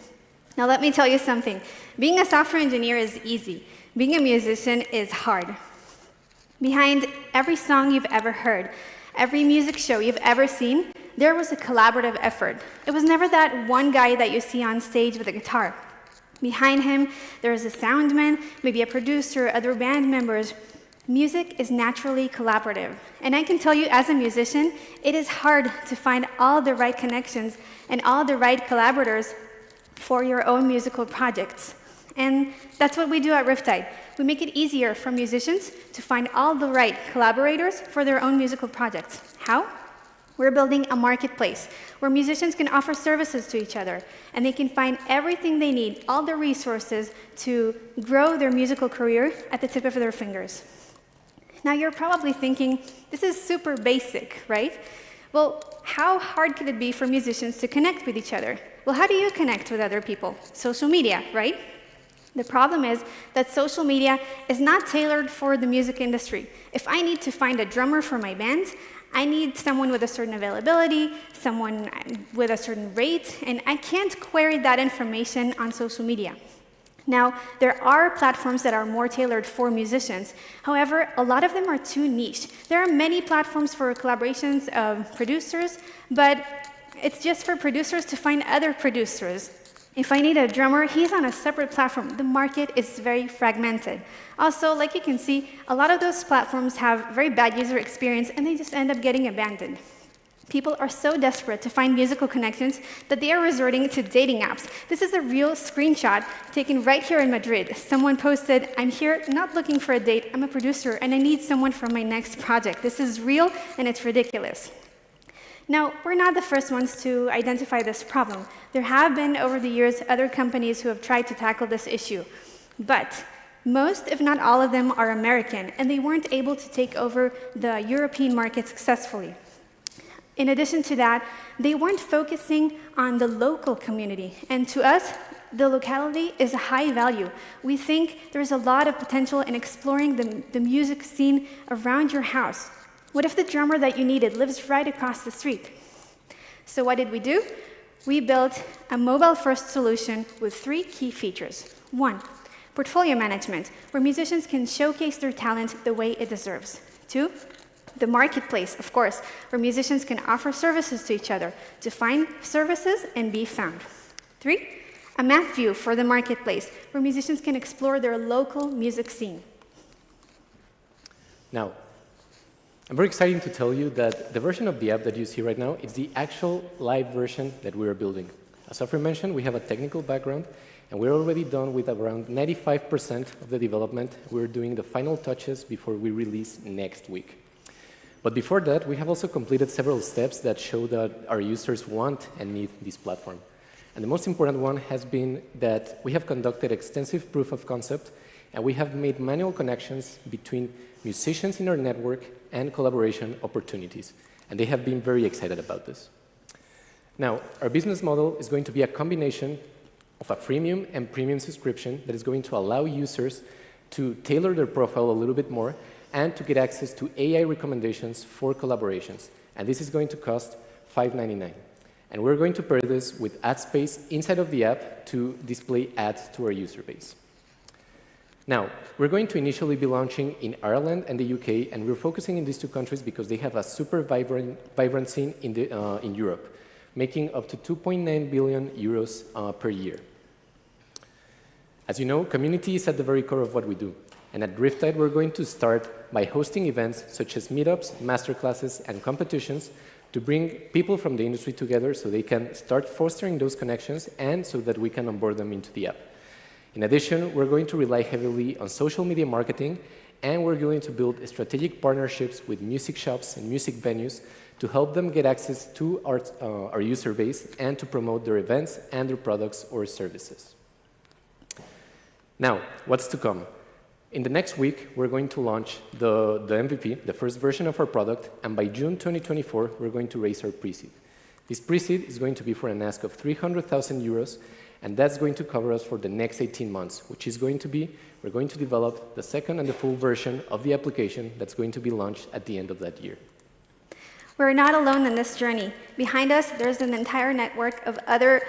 Now let me tell you something. Being a software engineer is easy. Being a musician is hard. Behind every song you've ever heard, every music show you've ever seen, there was a collaborative effort. It was never that one guy that you see on stage with a guitar. Behind him, there is a sound man, maybe a producer, other band members. Music is naturally collaborative. And I can tell you, as a musician, it is hard to find all the right connections and all the right collaborators for your own musical projects. And that's what we do at Riptide. We make it easier for musicians to find all the right collaborators for their own musical projects. How? We're building a marketplace where musicians can offer services to each other, and they can find everything they need, all the resources to grow their musical career at the tip of their fingers. Now you're probably thinking, this is super basic, right? Well, how hard could it be for musicians to connect with each other? Well, how do you connect with other people? Social media, right? The problem is that social media is not tailored for the music industry. If I need to find a drummer for my band, I need someone with a certain availability, someone with a certain rate, and I can't query that information on social media. Now, there are platforms that are more tailored for musicians. However, a lot of them are too niche. There are many platforms for collaborations of producers, but it's just for producers to find other producers. If I need a drummer, he's on a separate platform. The market is very fragmented. Also, like you can see, a lot of those platforms have very bad user experience, and they just end up getting abandoned. People are so desperate to find musical connections that they are resorting to dating apps. This is a real screenshot taken right here in Madrid. Someone posted, "I'm here not looking for a date, I'm a producer, and I need someone for my next project." This is real, and it's ridiculous. Now, we're not the first ones to identify this problem. There have been, over the years, other companies who have tried to tackle this issue. But most, if not all of them, are American, and they weren't able to take over the European market successfully. In addition to that, they weren't focusing on the local community. And to us, the locality is a high value. We think there's a lot of potential in exploring the music scene around your house. What if the drummer that you needed lives right across the street? So what did we do? We built a mobile-first solution with 3 key features. 1, portfolio management, where musicians can showcase their talent the way it deserves. 2, the marketplace, of course, where musicians can offer services to each other to find services and be found. 3, a map view for the marketplace, where musicians can explore their local music scene. Now, I'm very excited to tell you that the version of the app that you see right now is the actual live version that we are building. As Sofri mentioned, we have a technical background, and we're already done with around 95% of the development. We're doing the final touches before we release next week. But before that, we have also completed several steps that show that our users want and need this platform. And the most important one has been that we have conducted extensive proof of concept, and we have made manual connections between musicians in our network and collaboration opportunities. And they have been very excited about this. Now, our business model is going to be a combination of a freemium and premium subscription that is going to allow users to tailor their profile a little bit more and to get access to AI recommendations for collaborations. And this is going to cost $5.99. And we're going to pair this with ad space inside of the app to display ads to our user base. Now, we're going to initially be launching in Ireland and the UK, and we're focusing in these two countries because they have a super vibrant scene in Europe, making up to 2.9 billion euros per year. As you know, community is at the very core of what we do. And at Riptide, we're going to start by hosting events such as meetups, masterclasses, and competitions to bring people from the industry together so they can start fostering those connections and so that we can onboard them into the app. In addition, we're going to rely heavily on social media marketing, and we're going to build strategic partnerships with music shops and music venues to help them get access to our user base and to promote their events and their products or services. Now, what's to come? In the next week, we're going to launch the MVP, the first version of our product, and by June 2024, we're going to raise our pre-seed. This pre-seed is going to be for an ask of 300,000 euros, and that's going to cover us for the next 18 months, which is going to be, we're going to develop the second and the full version of the application that's going to be launched at the end of that year. We're not alone in this journey. Behind us, there's an entire network of other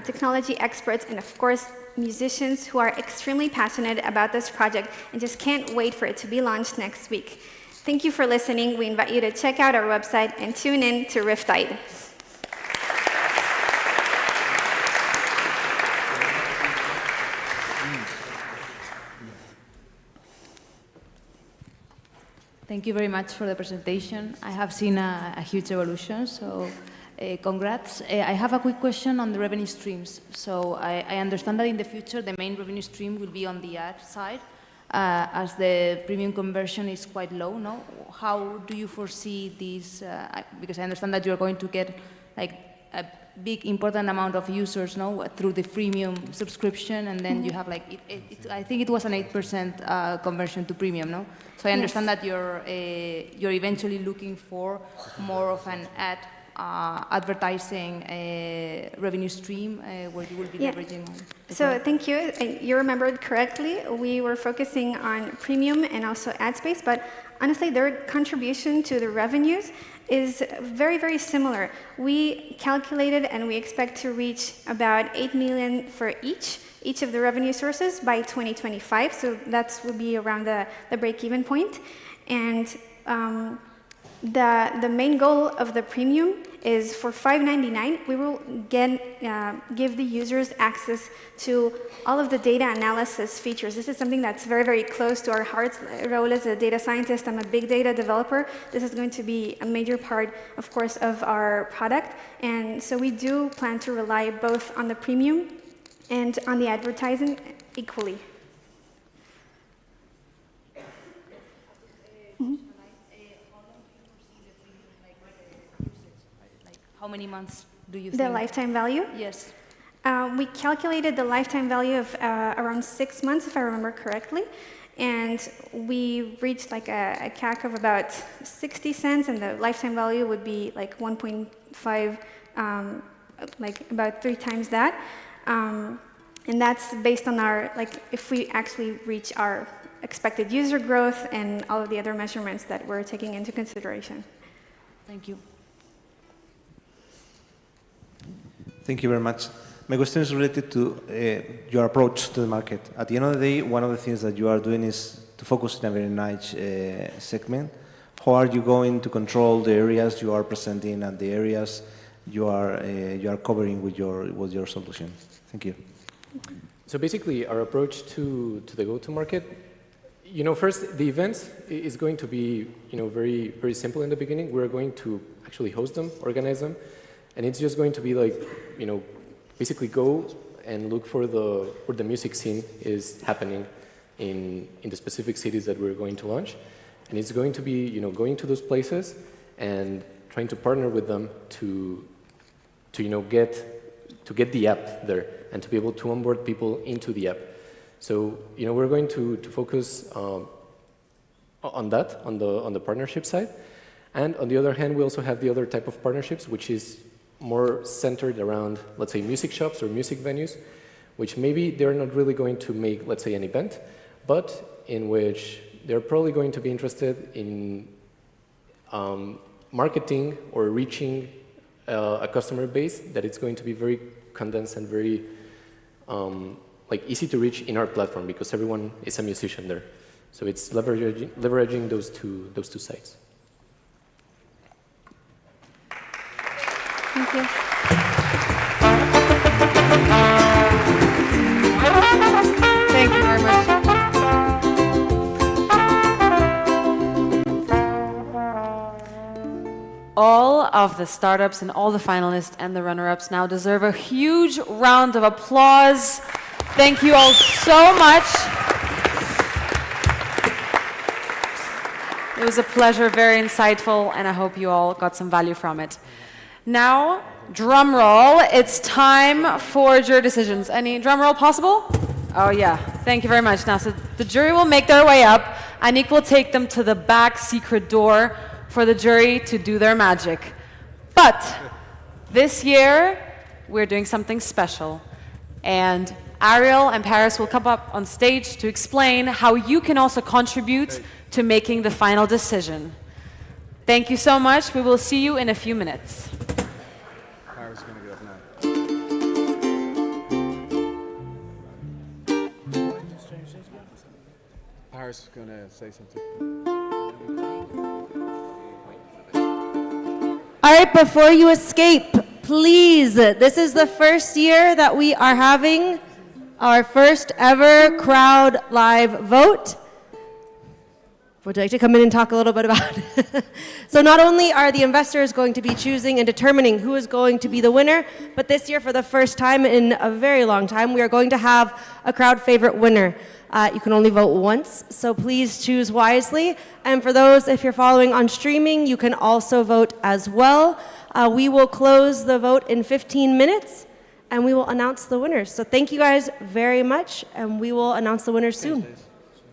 technology experts and, of course, musicians who are extremely passionate about this project and just can't wait for it to be launched next week. Thank you for listening. We invite you to check out our website and tune in to Riptide. Thank you very much for the presentation. I have seen a huge evolution, so congrats. I have a quick question on the revenue streams. So I understand that in the future the main revenue stream will be on the ad side, as the premium conversion is quite low, no? How do you foresee these, because I understand that you're going to get like a big important amount of users, no, through the freemium subscription, and then you have like, I think it was an 8% conversion to premium, no? So I understand that you're eventually looking for more of an advertising revenue stream where you will be leveraging on. So thank you. You remembered correctly. We were focusing on premium and also ad space, but honestly, their contribution to the revenues is very, very similar. We calculated and we expect to reach about 8 million for each of the revenue sources by 2025. So that would be around the break-even point. And the main goal of the premium is for $5.99, we will give the users access to all of the data analysis features. This is something that's very, very close to our hearts. Raul is a data scientist. I'm a big data developer. This is going to be a major part, of course, of our product. And so we do plan to rely both on the premium and on the advertising equally. How many months do you think? The lifetime value? Yes. We calculated the lifetime value of around 6 months, if I remember correctly. And we reached like a CAC of about 60 cents, and the lifetime value would be like 1.5, like about 3 times that. And that's based on our, like, if we actually reach our expected user growth and all of the other measurements that we're taking into consideration. Thank you. Thank you very much. My question is related to your approach to the market. At the end of the day, one of the things that you are doing is to focus in a very niche segment. How are you going to control the areas you are presenting and the areas you are covering with your solution? Thank you. So basically, our approach to the go-to-market, first, the events is going to be, very, very simple in the beginning. We're going to actually host them, organize them, and it's just going to be like, basically go and look for where the music scene is happening in the specific cities that we're going to launch. And it's going to be, going to those places and trying to partner with them to get the app there and to be able to onboard people into the app. So, we're going to focus on that, on the partnership side. And on the other hand, we also have the other type of partnerships, which is more centered around, let's say, music shops or music venues, which maybe they're not really going to make, let's say, an event, but in which they're probably going to be interested in marketing or reaching a customer base that it's going to be very condensed and very easy to reach in our platform because everyone is a musician there. So it's leveraging those two sides. Thank you. Thank you very much. All of the startups and all the finalists and the runner-ups now deserve a huge round of applause. Thank you all so much. It was a pleasure, very insightful, and I hope you all got some value from it. Now, drum roll, it's time for jury decisions. Any drum roll possible? Oh yeah, thank you very much. Now, so the jury will make their way up. Anik will take them to the back secret door for the jury to do their magic. But this year, we're doing something special. And Ariel and Paris will come up on stage to explain how you can also contribute to making the final decision. Thank you so much. We will see you in a few minutes. Paris is going to go up now. Paris is going to say something. All right, before you escape, please, this is the first year that we are having our first ever crowd live vote. Would you like to come in and talk a little bit about it? So not only are the investors going to be choosing and determining who is going to be the winner, but this year, for the first time in a very long time, we are going to have a crowd favorite winner. You can only vote once, so please choose wisely. And for those, if you're following on streaming, you can also vote as well. We will close the vote in 15 minutes, and we will announce the winners. So thank you guys very much, and we will announce the winners soon.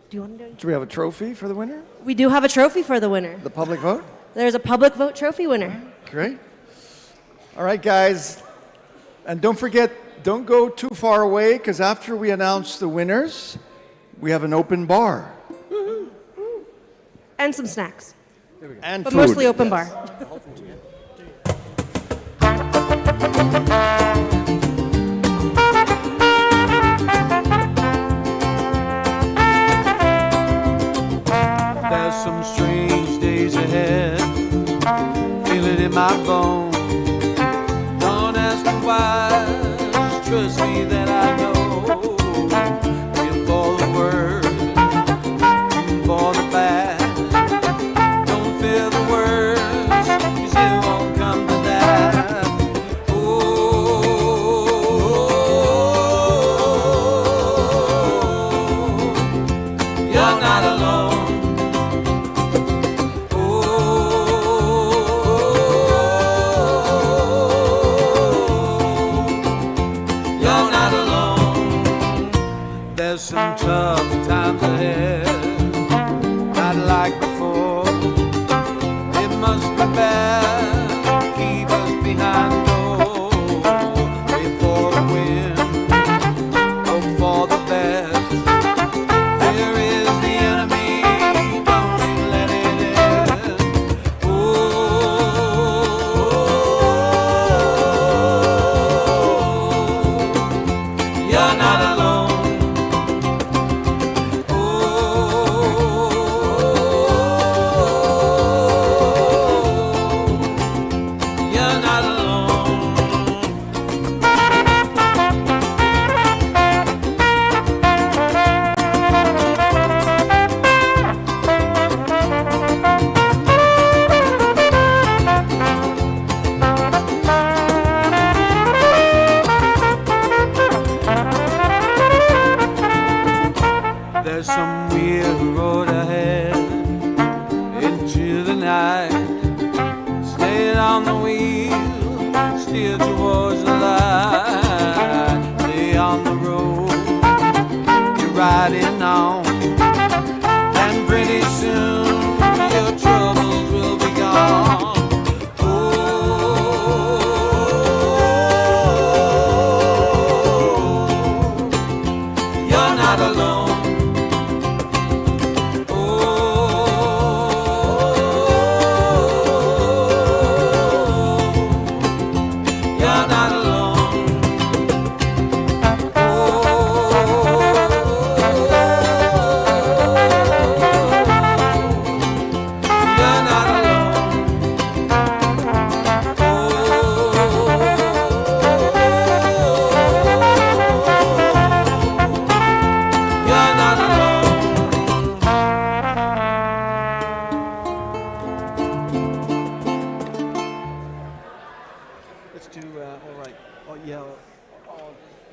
Do you want to do it? Do we have a trophy for the winner? We do have a trophy for the winner. The public vote? There's a public vote trophy winner. Great. All right, guys. And don't forget, don't go too far away, because after we announce the winners, we have an open bar. And some snacks. And but food. mostly open bar. There's some strange days ahead. Feel it in my bones. Don't ask me why. Just trust me that I know. Feel for the worst, for the bad. Don't feel the worst, 'cause it won't come to that. Oh, you're not alone. There's some tough times ahead, not like before. It must be bad, keep us behind doors. Wait for the wind, hope for the best. Fear is the enemy, don't even let it in. Oh, you're not alone.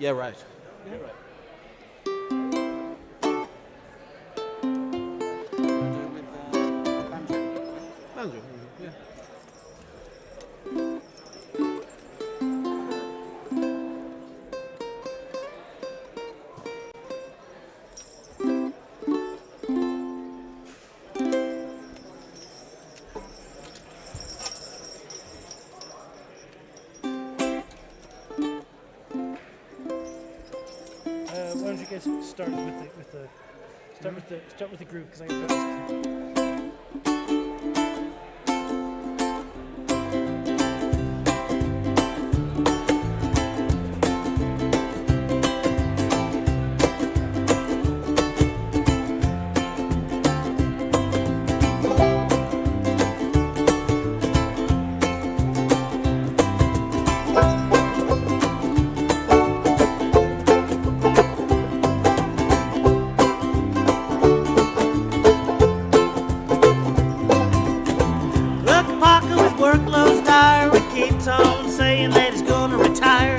Yeah, right. Banjo, yeah. Why don't you guys start with the groove, because I got this. Look, Parker with workload's dire. He keeps on saying that he's gonna retire.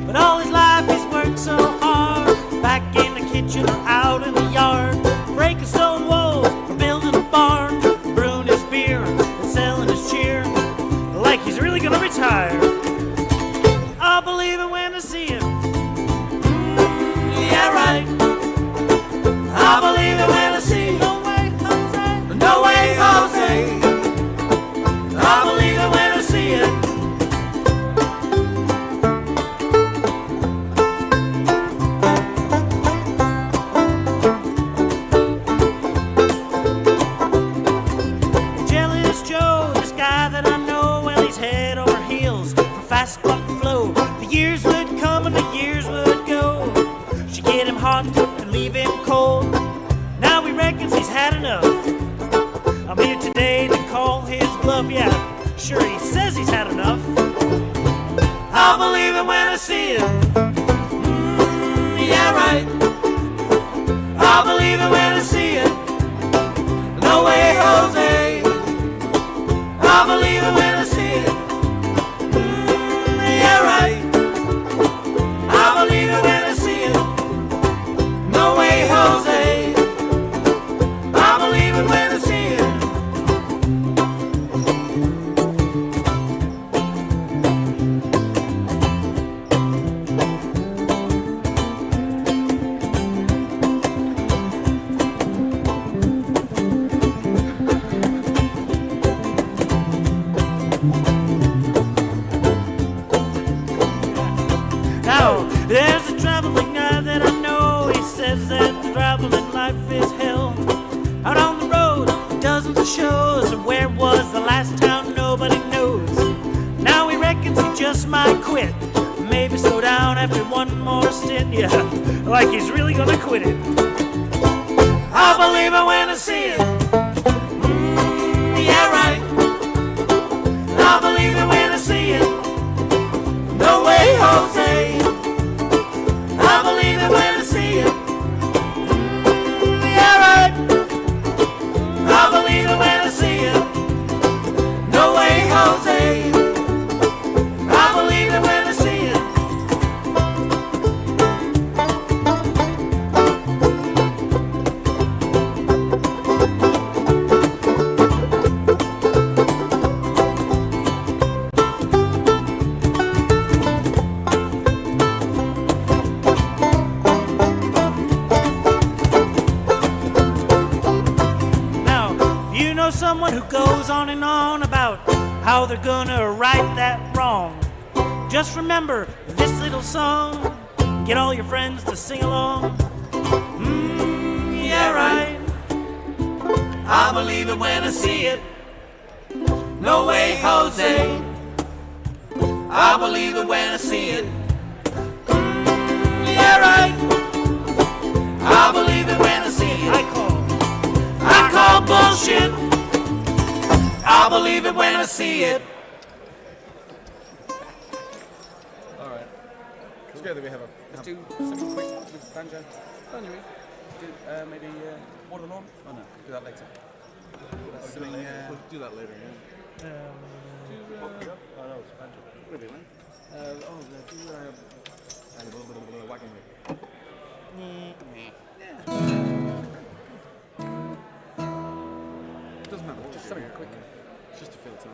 But all his life he's worked so hard. Back in the kitchen or out in the yard. Breaking stone walls or building a barn. Brewing his beer and selling his cheer. Like he's really gonna retire. I'll believe it when I see it. Yeah, right. I'll believe it when I see it. No way, Jose. No way, Jose. I believe it when I see it. Jealous Joe, this guy that I know, well, he's head over heels for fast buck flow. The years would come and the years would go. She'd get him hot and leave him cold. Now he reckons he's had enough. I'm here today to call his bluff, yeah. Sure, he says he's had enough. I'll believe it when I see it. Yeah, right. I'll believe it when I see it. No way, Jose. I'll believe it when I see it. Yeah, right. I'll believe it when I see it. No way, Jose. I'll believe it when I see it. Now, there's a traveling guy that I know. He says that traveling life is hell. Out on the road, dozens of shows. And where was the last town? Nobody knows. Now he reckons he just might quit. Maybe slow down after one more stint. Yeah, like he's really gonna quit it. I'll believe it when I see it. Yeah, right. I'll believe it when I see it. No way, Jose. I believe it when I see it. Yeah, right. I believe it when I see it. No way, Jose. I believe it when I see it. Someone who goes on and on about how they're gonna right that wrong. Just remember this little song. Get all your friends to sing along. Yeah, right. I believe it when I see it. No way, Jose. I believe it when I see it. Yeah, right. I believe it when I see it. I call bullshit. I believe it when I see it. All right. Together we have a. Let's do something quick with banjo. Banjo. Do maybe more than one. Oh no, do that later. We'll do that later. Yeah. Oh no, it's banjo. What do you mean? black and white. It doesn't matter. Just something quick. It's just to fill time.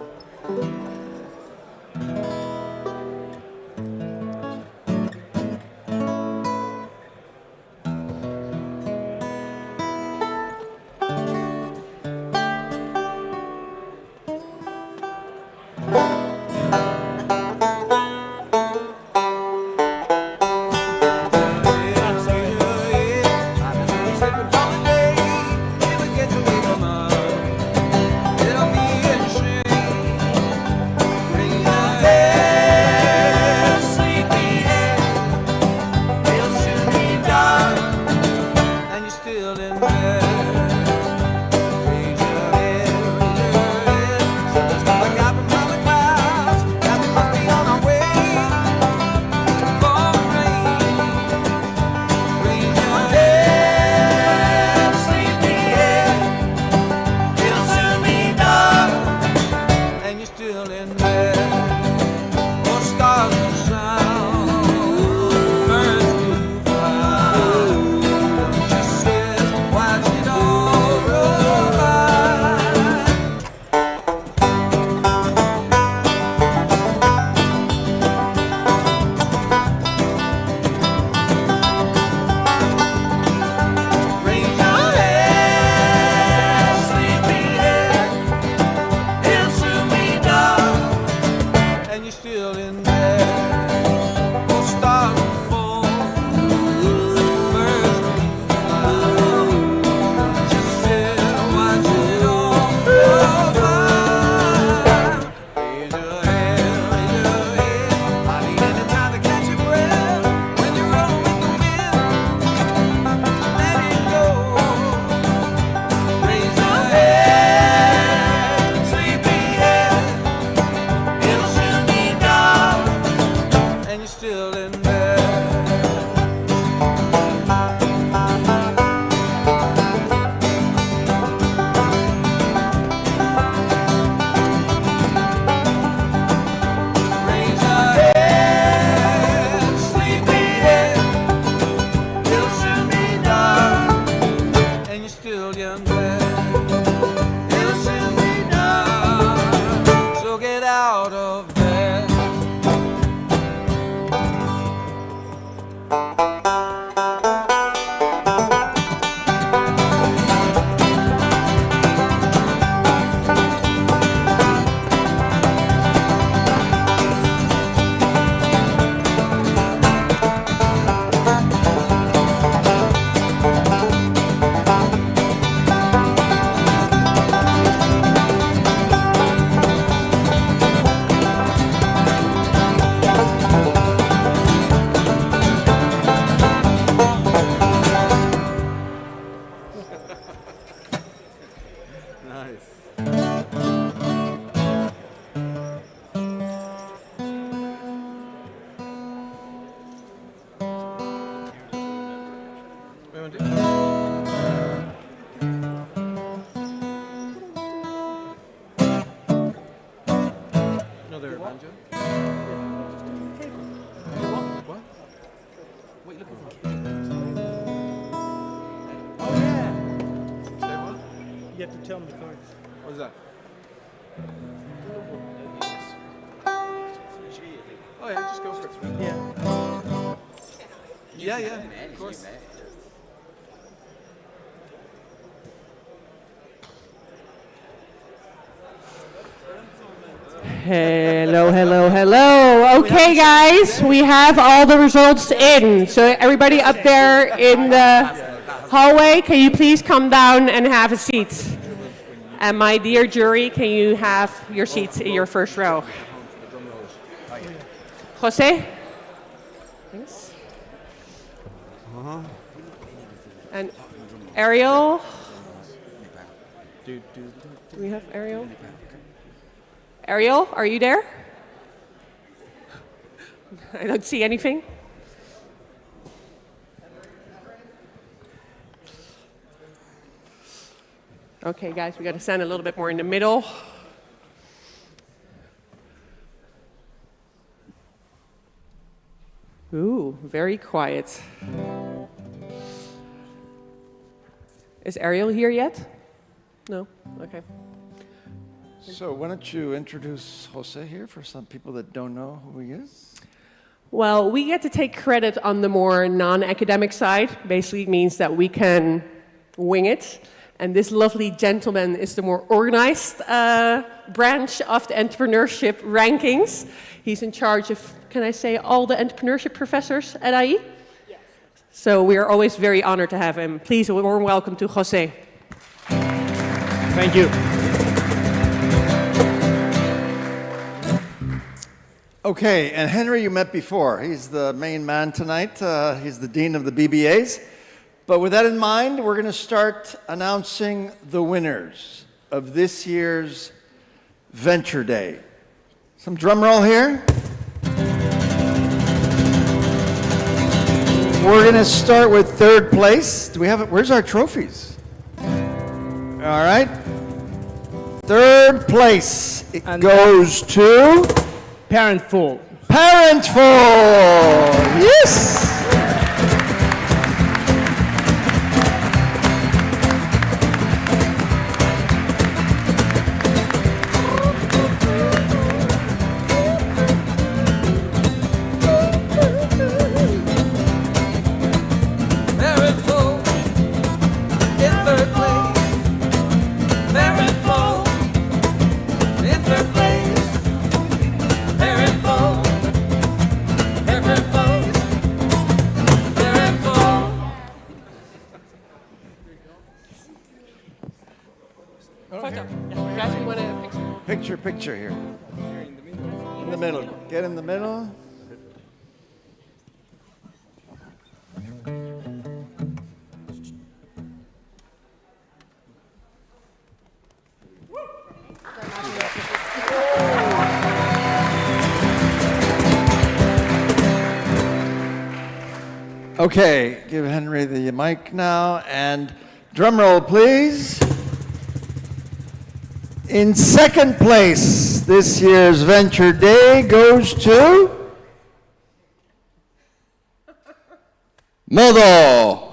Another banjo? What? What are you looking for? Oh, yeah. Say what? You have to tell them the cards. What is that? Oh yeah, just go for it. Yeah. Yeah, of course. Hello, hello, hello. Okay, guys, we have all the results in. So everybody up there in the hallway, can you please come down and have a seat? And my dear jury, can you have your seats in your first row? Jose? Thanks. And Ariel? Do we have Ariel? Ariel, are you there? I don't see anything. Okay, guys, we got to stand a little bit more in the middle. Ooh, very quiet. Is Ariel here yet? No? Okay. So why don't you introduce Jose here for some people that don't know who he is? Well, we get to take credit on the more non-academic side. Basically means that we can wing it. And this lovely gentleman is the more organized branch of the entrepreneurship rankings. He's in charge of, can I say, all the entrepreneurship professors at IE? Yes. So we are always very honored to have him. Please, a warm welcome to Jose. Thank you. Okay, and Henry you met before. He's the main man tonight. He's the dean of the BBAs. But with that in mind, we're going to start announcing the winners of this year's Venture Day. Some drum roll here. We're going to start with third place. Do we have it? Where's our trophies? All right. Third place it goes to Parentful. Parentful. Yes. Picture here. In the middle. Get in the middle. Okay, give Henry the mic now, and drum roll, please. In second place, this year's Venture Day goes to Modo.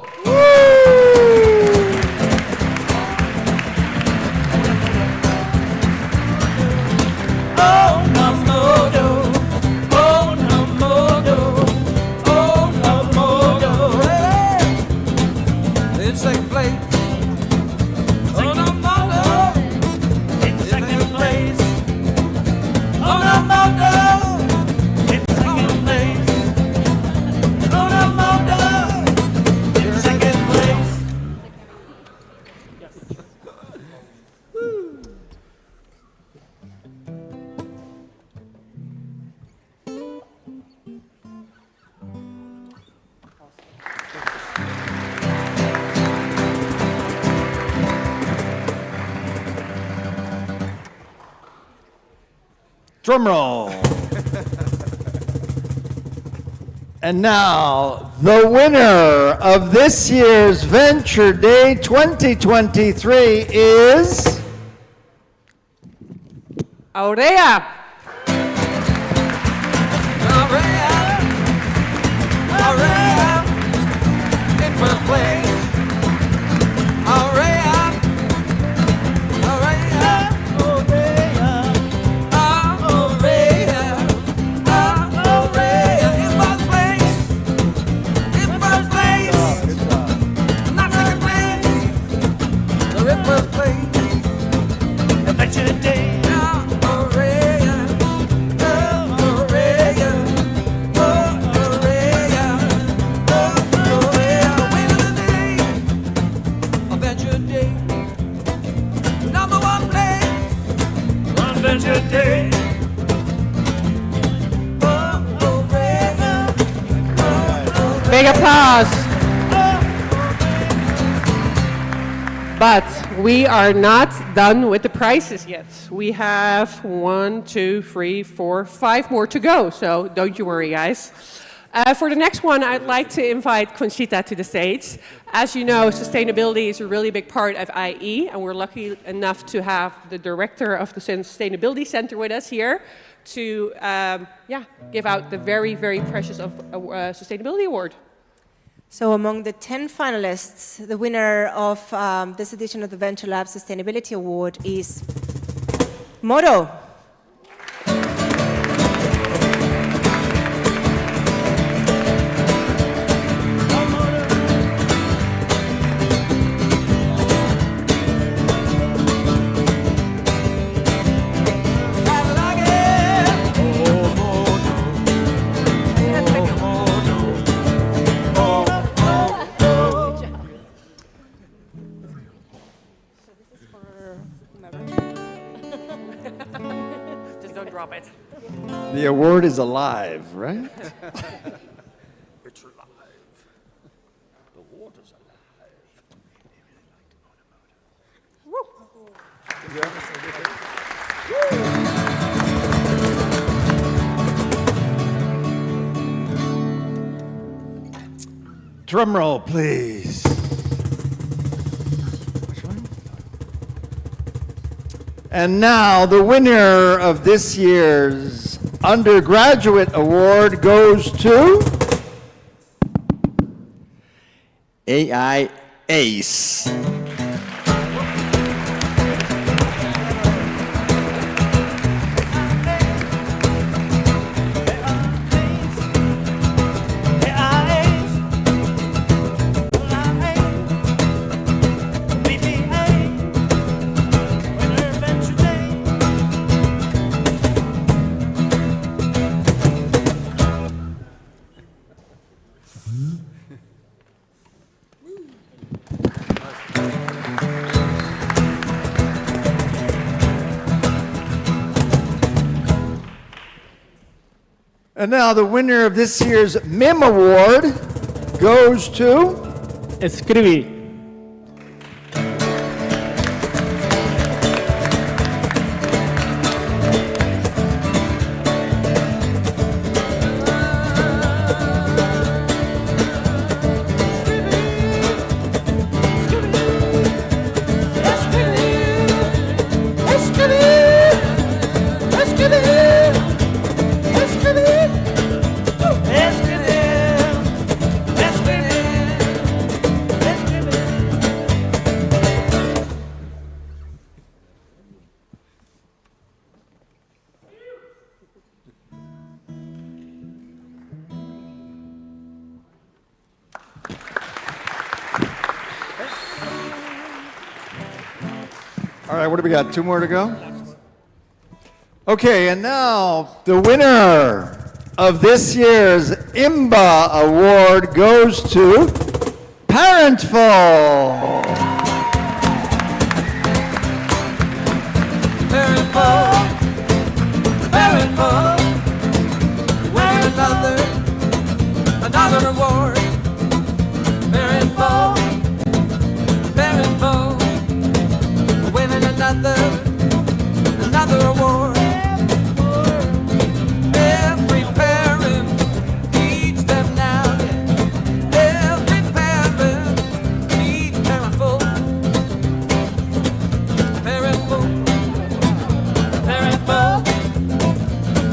Drum roll. And now, the winner of this year's Venture Day 2023 is Aurea. In first place. Big applause. But we are not done with the prizes yet. We have 1, 2, 3, 4, 5 more to go, so don't you worry, guys. For the next one, I'd like to invite Conchita to the stage. As you know, sustainability is a really big part of IE, and we're lucky enough to have the director of the Sustainability Center with us here. to give out the very, very precious Sustainability Award. So among the 10 finalists, the winner of this edition of the Venture Lab Sustainability Award is Moro. The award is alive, right? It's alive. The water's alive. Drum roll, please. And now the winner of this year's undergraduate award goes to AI Ace. And now the winner of this year's MIM Award goes to Escribí. All right, what do we got? 2 more to go? Okay, and now the winner of this year's IMBA Award goes to Parentful. Parentful, win another award. Parentful, winning another award. Every parent needs them now. Every parent needs Parentful. Parentful,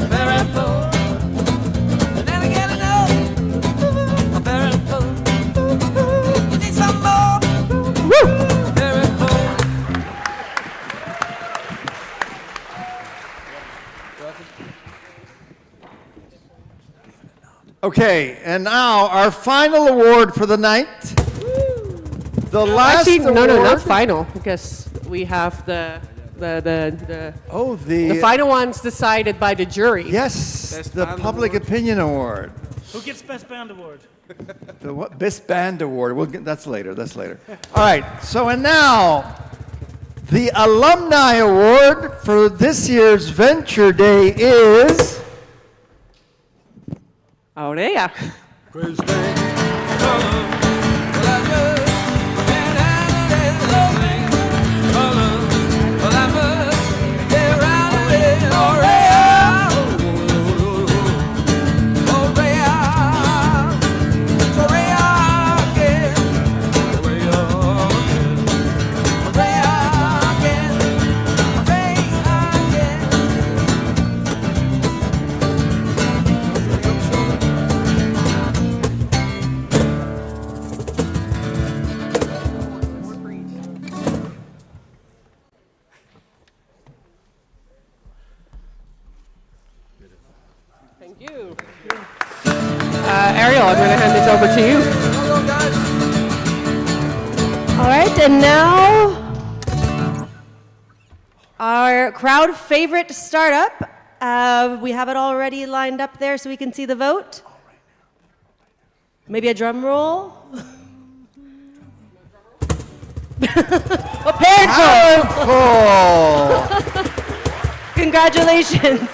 Parentful. Never get enough of Parentful. You need some more. Parentful. Okay, and now our final award for the night. The last Actually, award. no, not final, because we have the final ones decided by the jury. Yes, the Public Opinion Award. Who gets Best Band Award? The what? Best Band Award. That's later. That's later. All right. So and now, the Alumni Award for this year's Venture Day is Aurea. All right, and now our crowd favorite startup. We have it already lined up there so we can see the vote. Maybe a drum roll. Powerful! Congratulations.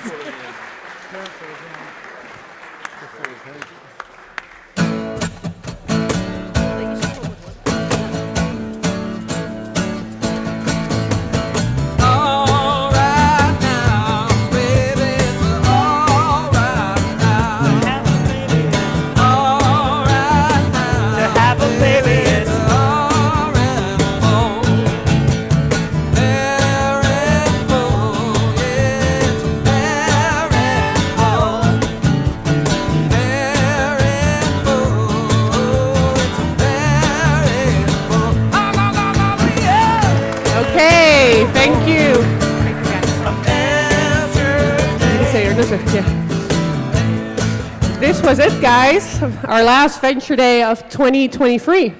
This was it, guys. Our last Venture Day of 2023.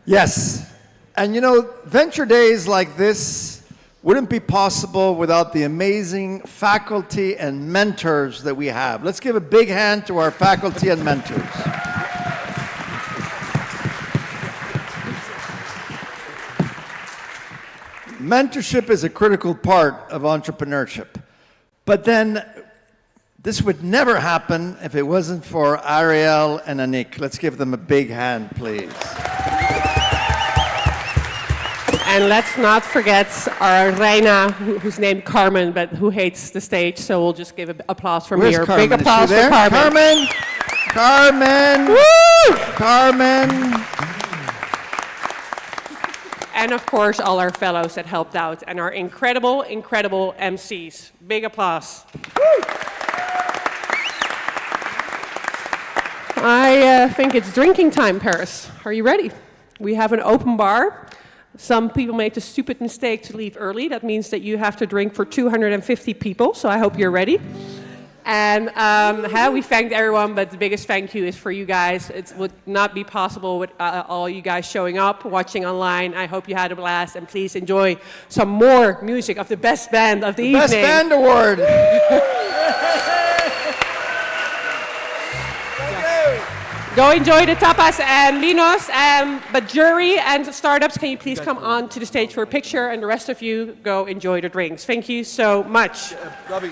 Yes. And you know, Venture Days like this wouldn't be possible without the amazing faculty and mentors that we have. Let's give a big hand to our faculty and mentors. Mentorship is a critical part of entrepreneurship. But then, this would never happen if it wasn't for Ariel and Anik. Let's give them a big hand, please. And let's not forget our Reina, who's named Carmen, but who hates the stage, so we'll just give an applause from Where's here. Carmen? Big applause Is she for there? Carmen. Carmen! Woo! Carmen! And of course, all our fellows that helped out, and our incredible, incredible MCs. Big applause. Woo! I think it's drinking time, Paris. Are you ready? We have an open bar. Some people made the stupid mistake to leave early. That means that you have to drink for 250 people, so I hope you're ready. And we thanked everyone, but the biggest thank you is for you guys. It would not be possible with all you guys showing up, watching online. I hope you had a blast, and please enjoy some more music of the best band of the evening. Best Band Award! Go enjoy the tapas and linos, but jury and startups, can you please come on to the stage for a picture, and the rest of you go enjoy the drinks. Thank you so much. Robbie.